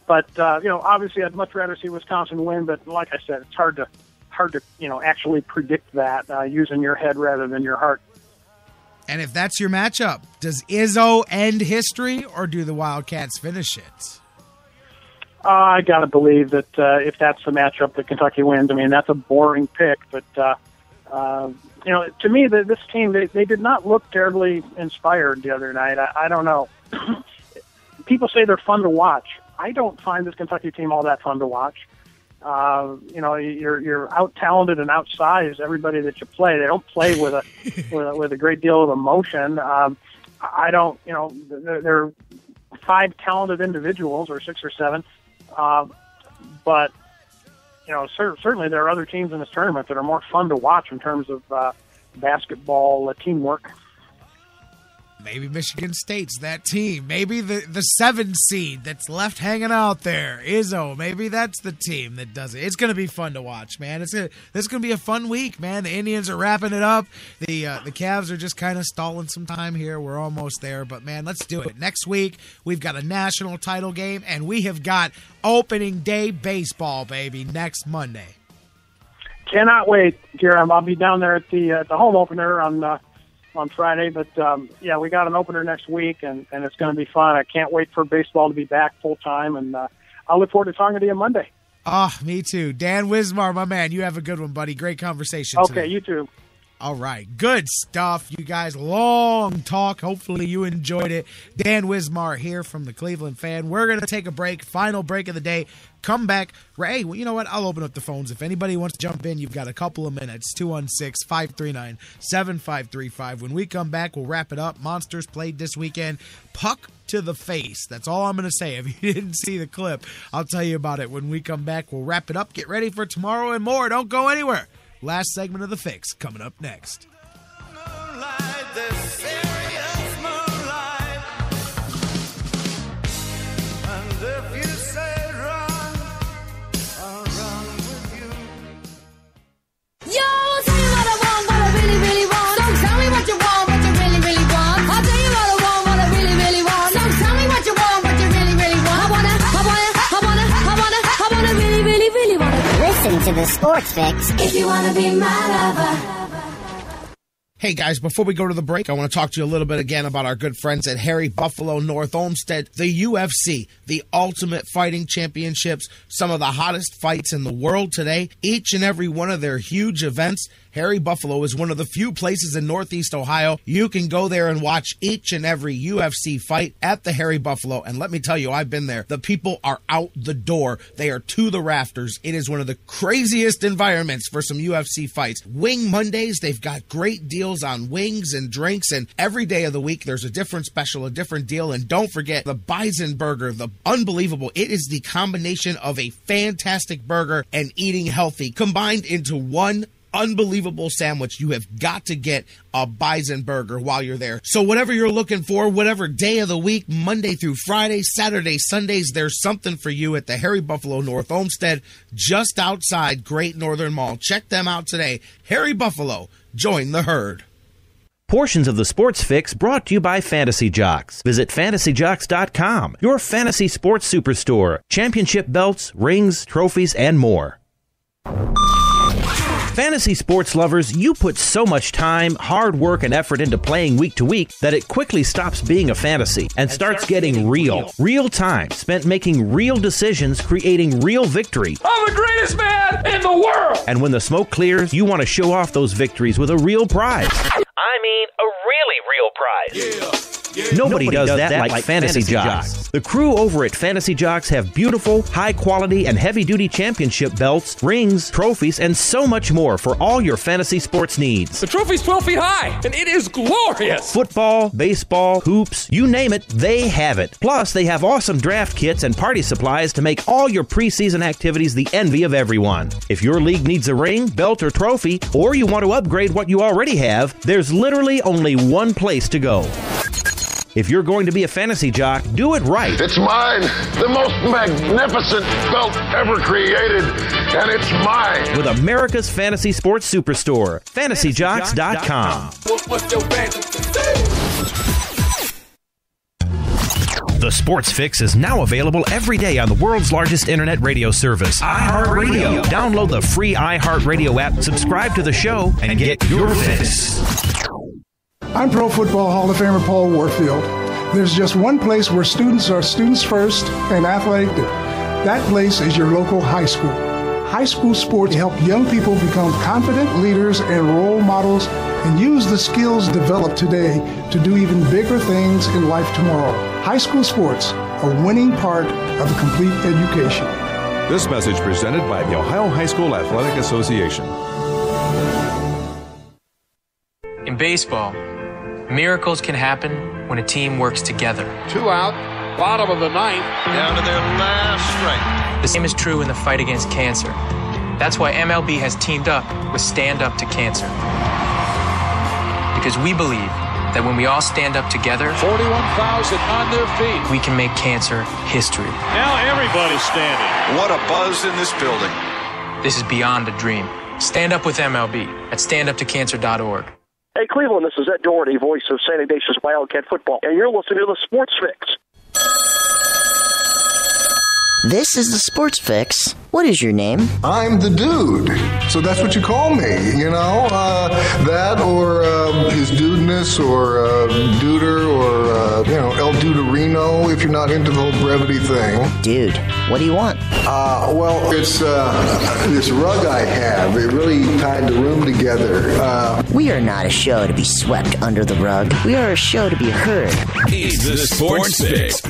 But obviously, I'd much rather see Wisconsin win. But like I said, it's hard to actually predict that using your head rather than your heart. And if that's your matchup, does Izzo end history, or do the Wildcats finish it? I got to believe that if that's the matchup, that Kentucky wins. I mean, that's a boring pick, but to me, this team they did not look terribly inspired the other night. I don't know. People say they're fun to watch. I don't find this Kentucky team all that fun to watch. You're out talented and outsized everybody that you play. They don't play with a great deal of emotion. They're five talented individuals, or six or seven, but certainly there are other teams in this tournament that are more fun to watch in terms of basketball teamwork. Maybe Michigan State's that team. Maybe the 7 seed that's left hanging out there, Izzo. Maybe that's the team that does it. It's going to be fun to watch, man. This is going to be a fun week, man. The Indians are wrapping it up. The Cavs are just kind of stalling some time here. We're almost there, but, man, let's do it. Next week, we've got a national title game, and we have got opening day baseball, baby, next Monday. Cannot wait, Jeremy. I'll be down there at the home opener on Friday, but we got an opener next week, and it's going to be fun. I can't wait for baseball to be back full time, and I'll look forward to talking to you Monday. Me too. Dan Wismar, my man, you have a good one, buddy. Great conversation today. You too. All right, good stuff, you guys. Long talk. Hopefully you enjoyed it. Dan Wismar here from the Cleveland Fan. We're going to take a break, final break of the day. Come back. Hey, well, you know what? I'll open up the phones. If anybody wants to jump in, you've got a couple of minutes. 216-539-7535. When we come back, we'll wrap it up. Monsters played this weekend. Puck to the face. That's all I'm going to say. If you didn't see the clip, I'll tell you about it when we come back. We'll wrap it up. Get ready for tomorrow and more. Don't go anywhere. Last segment of The Fix coming up next. I wanna to the Sports Fix. If you want to be my lover. Hey guys, before we go to the break, I want to talk to you a little bit again about our good friends at Harry Buffalo North Olmsted, the UFC, the Ultimate Fighting Championships, some of the hottest fights in the world today. Each and every one of their huge events, Harry Buffalo is one of the few places in Northeast Ohio you can go there and watch each and every UFC fight at the Harry Buffalo. And let me tell you, I've been there. The people are out the door. They are to the rafters. It is one of the craziest environments for some UFC fights. Wing Mondays, they've got great deals on wings and drinks, and every day of the week there's a different special, a different deal. And don't forget the Bison Burger, the unbelievable. It is the combination of a fantastic burger and eating healthy combined into one unbelievable sandwich. You have got to get a Bison Burger while you're there. So whatever you're looking for, whatever day of the week, Monday through Friday, Saturday, Sundays, there's something for you at the Harry Buffalo North Olmsted, just outside Great Northern Mall. Check them out today. Harry Buffalo, join the herd. Portions of the Sports Fix brought to you by Fantasy Jocks. Visit fantasyjocks.com, your fantasy sports superstore. Championship belts, rings, trophies, and more. Fantasy sports lovers, you put so much time, hard work, and effort into playing week to week that it quickly stops being a fantasy and starts getting real. Real time spent making real decisions, creating real victory. I'm the greatest man in the world! And when the smoke clears, you want to show off those victories with a real prize. I mean, a really real prize. Nobody does that like Fantasy Jocks. The crew over at Fantasy Jocks have beautiful, high-quality, and heavy-duty championship belts, rings, trophies, and so much more for all your fantasy sports needs. The trophy's 12 feet high, and it is glorious! Football, baseball, hoops, you name it, they have it. Plus, they have awesome draft kits and party supplies to make all your preseason activities the envy of everyone. If your league needs a ring, belt, or trophy, or you want to upgrade what you already have, there's literally only one place to go. If you're going to be a fantasy jock, do it right. It's mine, the most magnificent belt ever created, and it's mine. With America's fantasy sports superstore, fantasyjocks.com. What's your fantasy? The Sports Fix is now available every day on the world's largest internet radio service, iHeartRadio. Download the free iHeartRadio app, subscribe to the show, and get your fix. I'm Pro Football Hall of Famer Paul Warfield. There's just one place where students are students first and athletic. That place is your local high school. High school sports help young people become confident leaders and role models and use the skills developed today to do even bigger things in life tomorrow. High school sports, a winning part of a complete education. This message presented by the Ohio High School Athletic Association. In baseball, miracles can happen when a team works together. 2 out, bottom of the ninth. Down to their last strike. The same is true in the fight against cancer. That's why MLB has teamed up with Stand Up to Cancer. Because we believe that when we all stand up together, 41,000 on their feet, we can make cancer history. Now everybody's standing. What a buzz in this building. This is beyond a dream. Stand up with MLB at standuptocancer.org. Hey, Cleveland, this is Ed Doherty, voice of San Ignatius Wildcat Football, and you're listening to the Sports Fix. This is the Sports Fix. What is your name? I'm the dude. So that's what you call me, you know? That or his dudeness or duder or, El Duderino if you're not into the whole brevity thing. Dude, what do you want? Well, it's this rug I have. It really tied the room together. We are not a show to be swept under the rug. We are a show to be heard. It's the Sports Fix.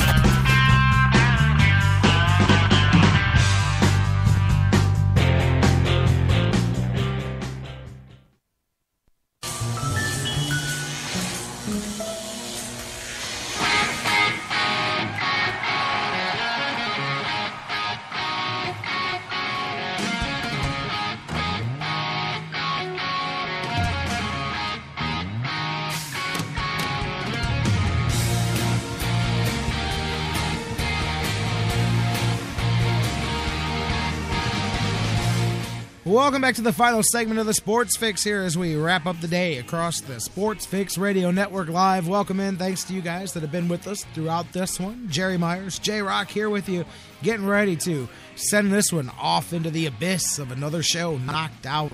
Welcome back to the final segment of the Sports Fix here as we wrap up the day across the Sports Fix Radio Network Live. Welcome in. Thanks to you guys that have been with us throughout this one. Jerry Myers, J-Rocc here with you, getting ready to send this one off into the abyss of another show knocked out.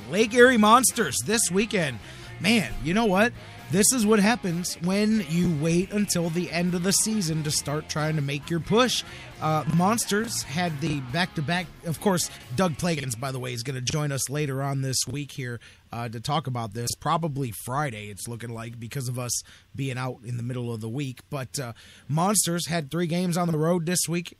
Lake Erie Monsters this weekend. Man, you know what? This is what happens when you wait until the end of the season to start trying to make your push. Monsters had the back-to-back. Of course, Doug Plagans, by the way, is going to join us later on this week here to talk about this. Probably Friday, it's looking like, because of us being out in the middle of the week. But Monsters had 3 games on the road this week.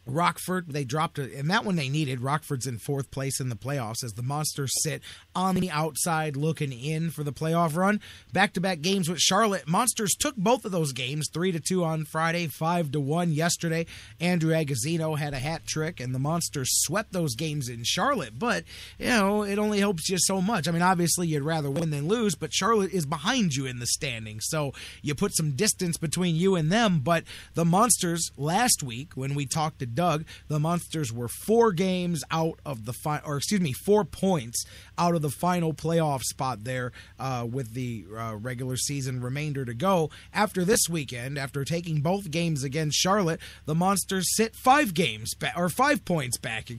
Rockford, they dropped it, and that one they needed. Rockford's in 4th place in the playoffs as the Monsters sit on the outside looking in for the playoff run. Back-to-back games with Charlotte. Monsters took both of those games, 3-2 on Friday, 5-1 yesterday. Andrew Agazzino had a hat trick, and the Monsters swept those games in Charlotte. But, you know, it only helps you so much. I mean, obviously you'd rather win than lose, but Charlotte is behind you in the standings, so you put some distance between you and them. But the Monsters, last week, when we talked to Doug, the Monsters were 4 games out of the 4 points out of the final playoff spot there with the regular season remainder to go. After this weekend, after taking both games against Charlotte, the Monsters sit 5 points back,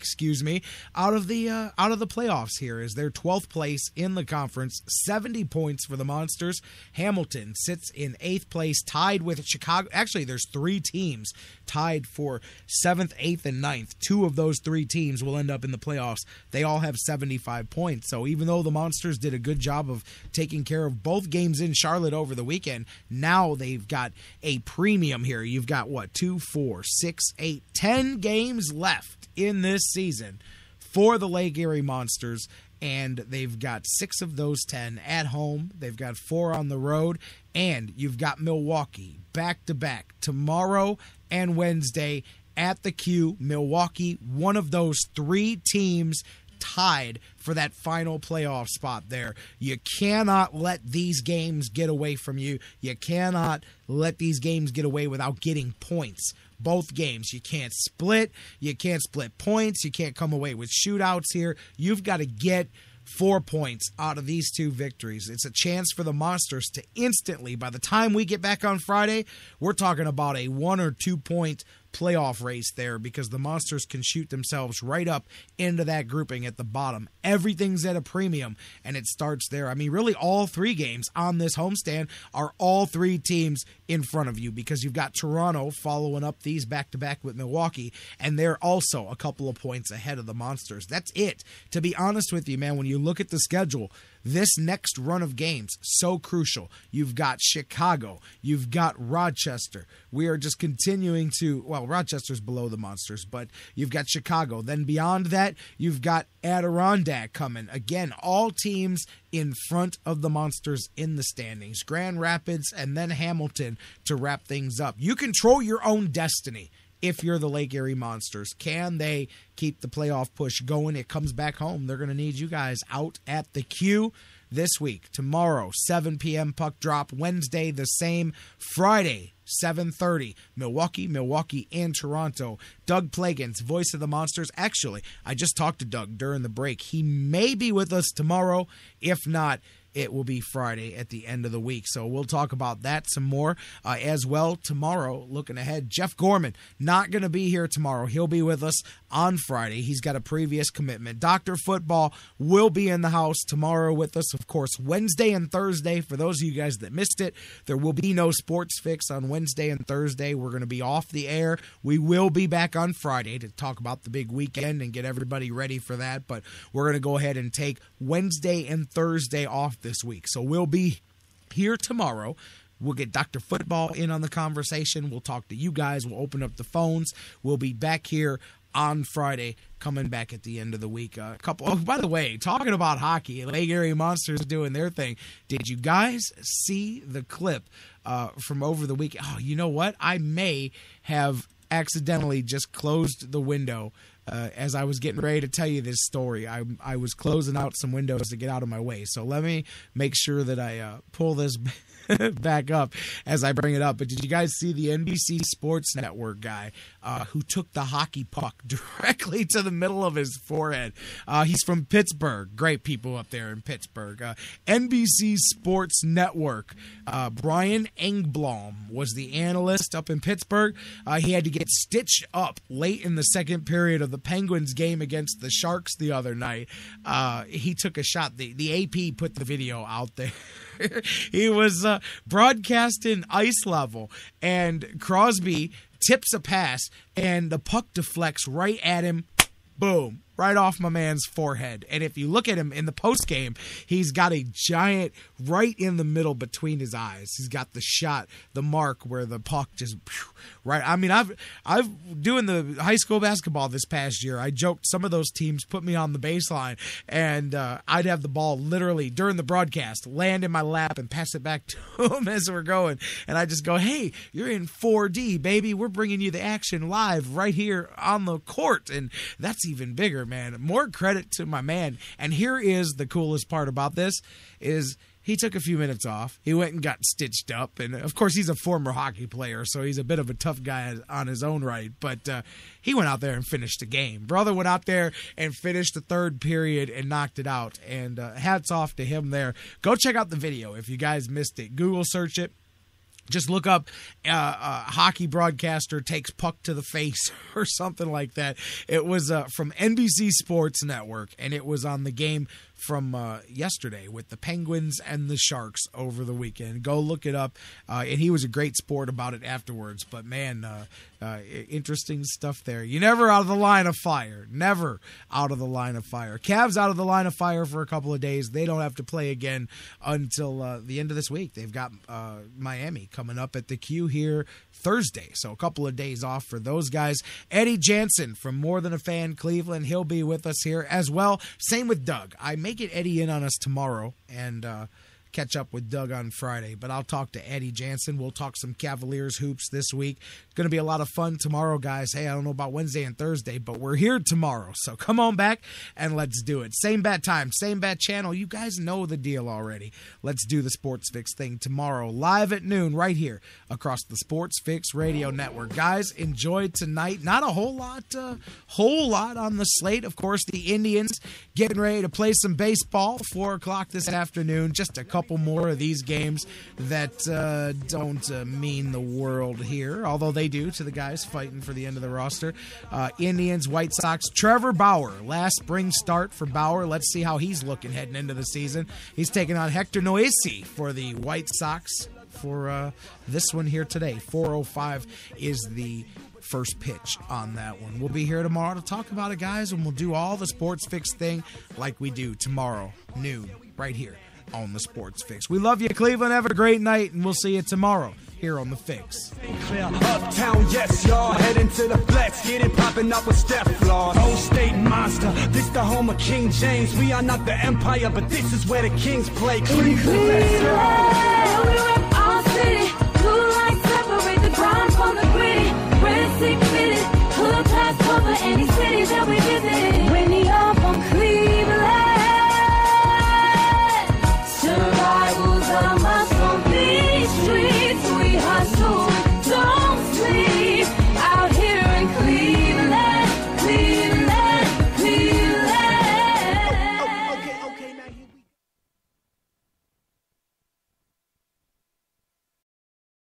out of the playoffs here as they're 12th place in the conference, 70 points for the Monsters. Hamilton sits in 8th place, tied with Chicago. Actually, there's 3 teams tied for 7th, 8th, and 9th. 2 of those 3 teams will end up in the playoffs. They all have 75 points. So even though the Monsters did a good job of taking care of both games in Charlotte over the weekend, now they've got a premium here. You've got, 2, 4, 6, 8, 10 games left in this season for the Lake Erie Monsters, and they've got 6 of those 10 at home. They've got 4 on the road, and you've got Milwaukee back-to-back tomorrow and Wednesday at the Q. Milwaukee, one of those 3 teams tied for that final playoff spot there. You cannot let these games get away from you. You cannot let these games get away without getting points. Both games. You can't split. You can't split points. You can't come away with shootouts here. You've got to get 4 points out of these 2 victories. It's a chance for the Monsters to instantly, by the time we get back on Friday, we're talking about a 1 or 2 point playoff race there, because the Monsters can shoot themselves right up into that grouping at the bottom. Everything's at a premium, and it starts there. I mean, really all 3 games on this homestand are all 3 teams in front of you, because you've got Toronto following up these back-to-back with Milwaukee, and they're also a couple of points ahead of the Monsters. That's it. To be honest with you, man, when you look at the schedule, this next run of games, so crucial. You've got Chicago. You've got Rochester. We are just continuing to, well, Rochester's below the Monsters, but you've got Chicago. Then beyond that, you've got Adirondack coming. Again, all teams in front of the Monsters in the standings. Grand Rapids and then Hamilton to wrap things up. You control your own destiny. If you're the Lake Erie Monsters, can they keep the playoff push going? It comes back home. They're going to need you guys out at the Q this week. Tomorrow, 7 p.m. puck drop. Wednesday, the same. Friday, 7:30. Milwaukee, and Toronto. Doug Plagans, voice of the Monsters. Actually, I just talked to Doug during the break. He may be with us tomorrow. If not, it will be Friday at the end of the week. So we'll talk about that some more as well tomorrow. Looking ahead, Jeff Gorman not going to be here tomorrow. He'll be with us on Friday. He's got a previous commitment. Dr. Football will be in the house tomorrow with us. Of course, Wednesday and Thursday, for those of you guys that missed it, there will be no Sports Fix on Wednesday and Thursday. We're going to be off the air. We will be back on Friday to talk about the big weekend and get everybody ready for that. But we're going to go ahead and take Wednesday and Thursday off this week. So we'll be here tomorrow. We'll get Dr. Football in on the conversation. We'll talk to you guys. We'll open up the phones. We'll be back here on Friday, coming back at the end of the week. By the way, talking about hockey, Lake Erie Monsters doing their thing. Did you guys see the clip from over the week? Oh, you know what? I may have accidentally just closed the window as I was getting ready to tell you this story, I was closing out some windows to get out of my way. So let me make sure that I pull this back up as I bring it up. But did you guys see the NBC Sports Network guy who took the hockey puck directly to the middle of his forehead? He's from Pittsburgh. Great people up there in Pittsburgh. NBC Sports Network. Brian Engblom was the analyst up in Pittsburgh. He had to get stitched up late in the second period of the Penguins game against the Sharks the other night. He took a shot. The AP put the video out there. He was broadcasting ice level, and Crosby tips a pass, and the puck deflects right at him. Boom. Right off my man's forehead. And if you look at him in the postgame, he's got a giant right in the middle between his eyes. He's got the shot, the mark where the puck just right. I mean, I've doing the high school basketball this past year. I joked some of those teams put me on the baseline, and I'd have the ball literally during the broadcast land in my lap and pass it back to him as we're going. And I just go, hey, you're in 4D, baby. We're bringing you the action live right here on the court. And that's even bigger, man. More credit to my man. And here is the coolest part about this is he took a few minutes off. He went and got stitched up. And, of course, he's a former hockey player, so he's a bit of a tough guy on his own right. But he went out there and finished the game. Brother went out there and finished the third period and knocked it out. And hats off to him there. Go check out the video if you guys missed it. Google search it. Just look up hockey broadcaster takes puck to the face or something like that. It was from NBC Sports Network, and it was on the game from yesterday with the Penguins and the Sharks over the weekend. Go look it up. And he was a great sport about it afterwards. But, man, interesting stuff there. You're never out of the line of fire. Never out of the line of fire. Cavs out of the line of fire for a couple of days. They don't have to play again until the end of this week. They've got Miami coming up at the Q here Thursday. So a couple of days off for those guys. Eddie Jansen from More Than a Fan Cleveland. He'll be with us here as well. Same with Doug. I may get Eddie in on us tomorrow and catch up with Doug on Friday, but I'll talk to Eddie Jansen. We'll talk some Cavaliers hoops this week. It's going to be a lot of fun tomorrow, guys. Hey, I don't know about Wednesday and Thursday, but we're here tomorrow, so come on back and let's do it. Same bat time, same bat channel. You guys know the deal already. Let's do the Sports Fix thing tomorrow, live at noon, right here across the Sports Fix Radio Network. Guys, enjoy tonight. Not a whole lot on the slate. Of course, the Indians getting ready to play some baseball, 4 o'clock this afternoon. Just a couple more of these games that don't mean the world here, although they do to the guys fighting for the end of the roster. Indians, White Sox, Trevor Bauer, last spring start for Bauer. Let's see how he's looking heading into the season. He's taking on Hector Noesi for the White Sox for this one here today. 4:05 is the first pitch on that one. We'll be here tomorrow to talk about it, guys, and we'll do all the Sports Fix thing like we do tomorrow, noon, right here on the Sports Fix. We love you, Cleveland. Have a great night, and we'll see you tomorrow here on the Fix. Uptown, yes, y'all. Heading to the flex. Get it popping up with Steph Flaws. Old State Monster. This the home of King James. We are not the Empire, but this is where the Kings play. Cleveland, let's go. We rep our city. Blue lights separate the grind from the gritty. Red Sea fitted. Hood pass cover any city that we visit. When the up on Cleveland. Survivals are must on these streets. We hustle, don't sleep. Out here in Cleveland, Cleveland, Cleveland. Okay, now here we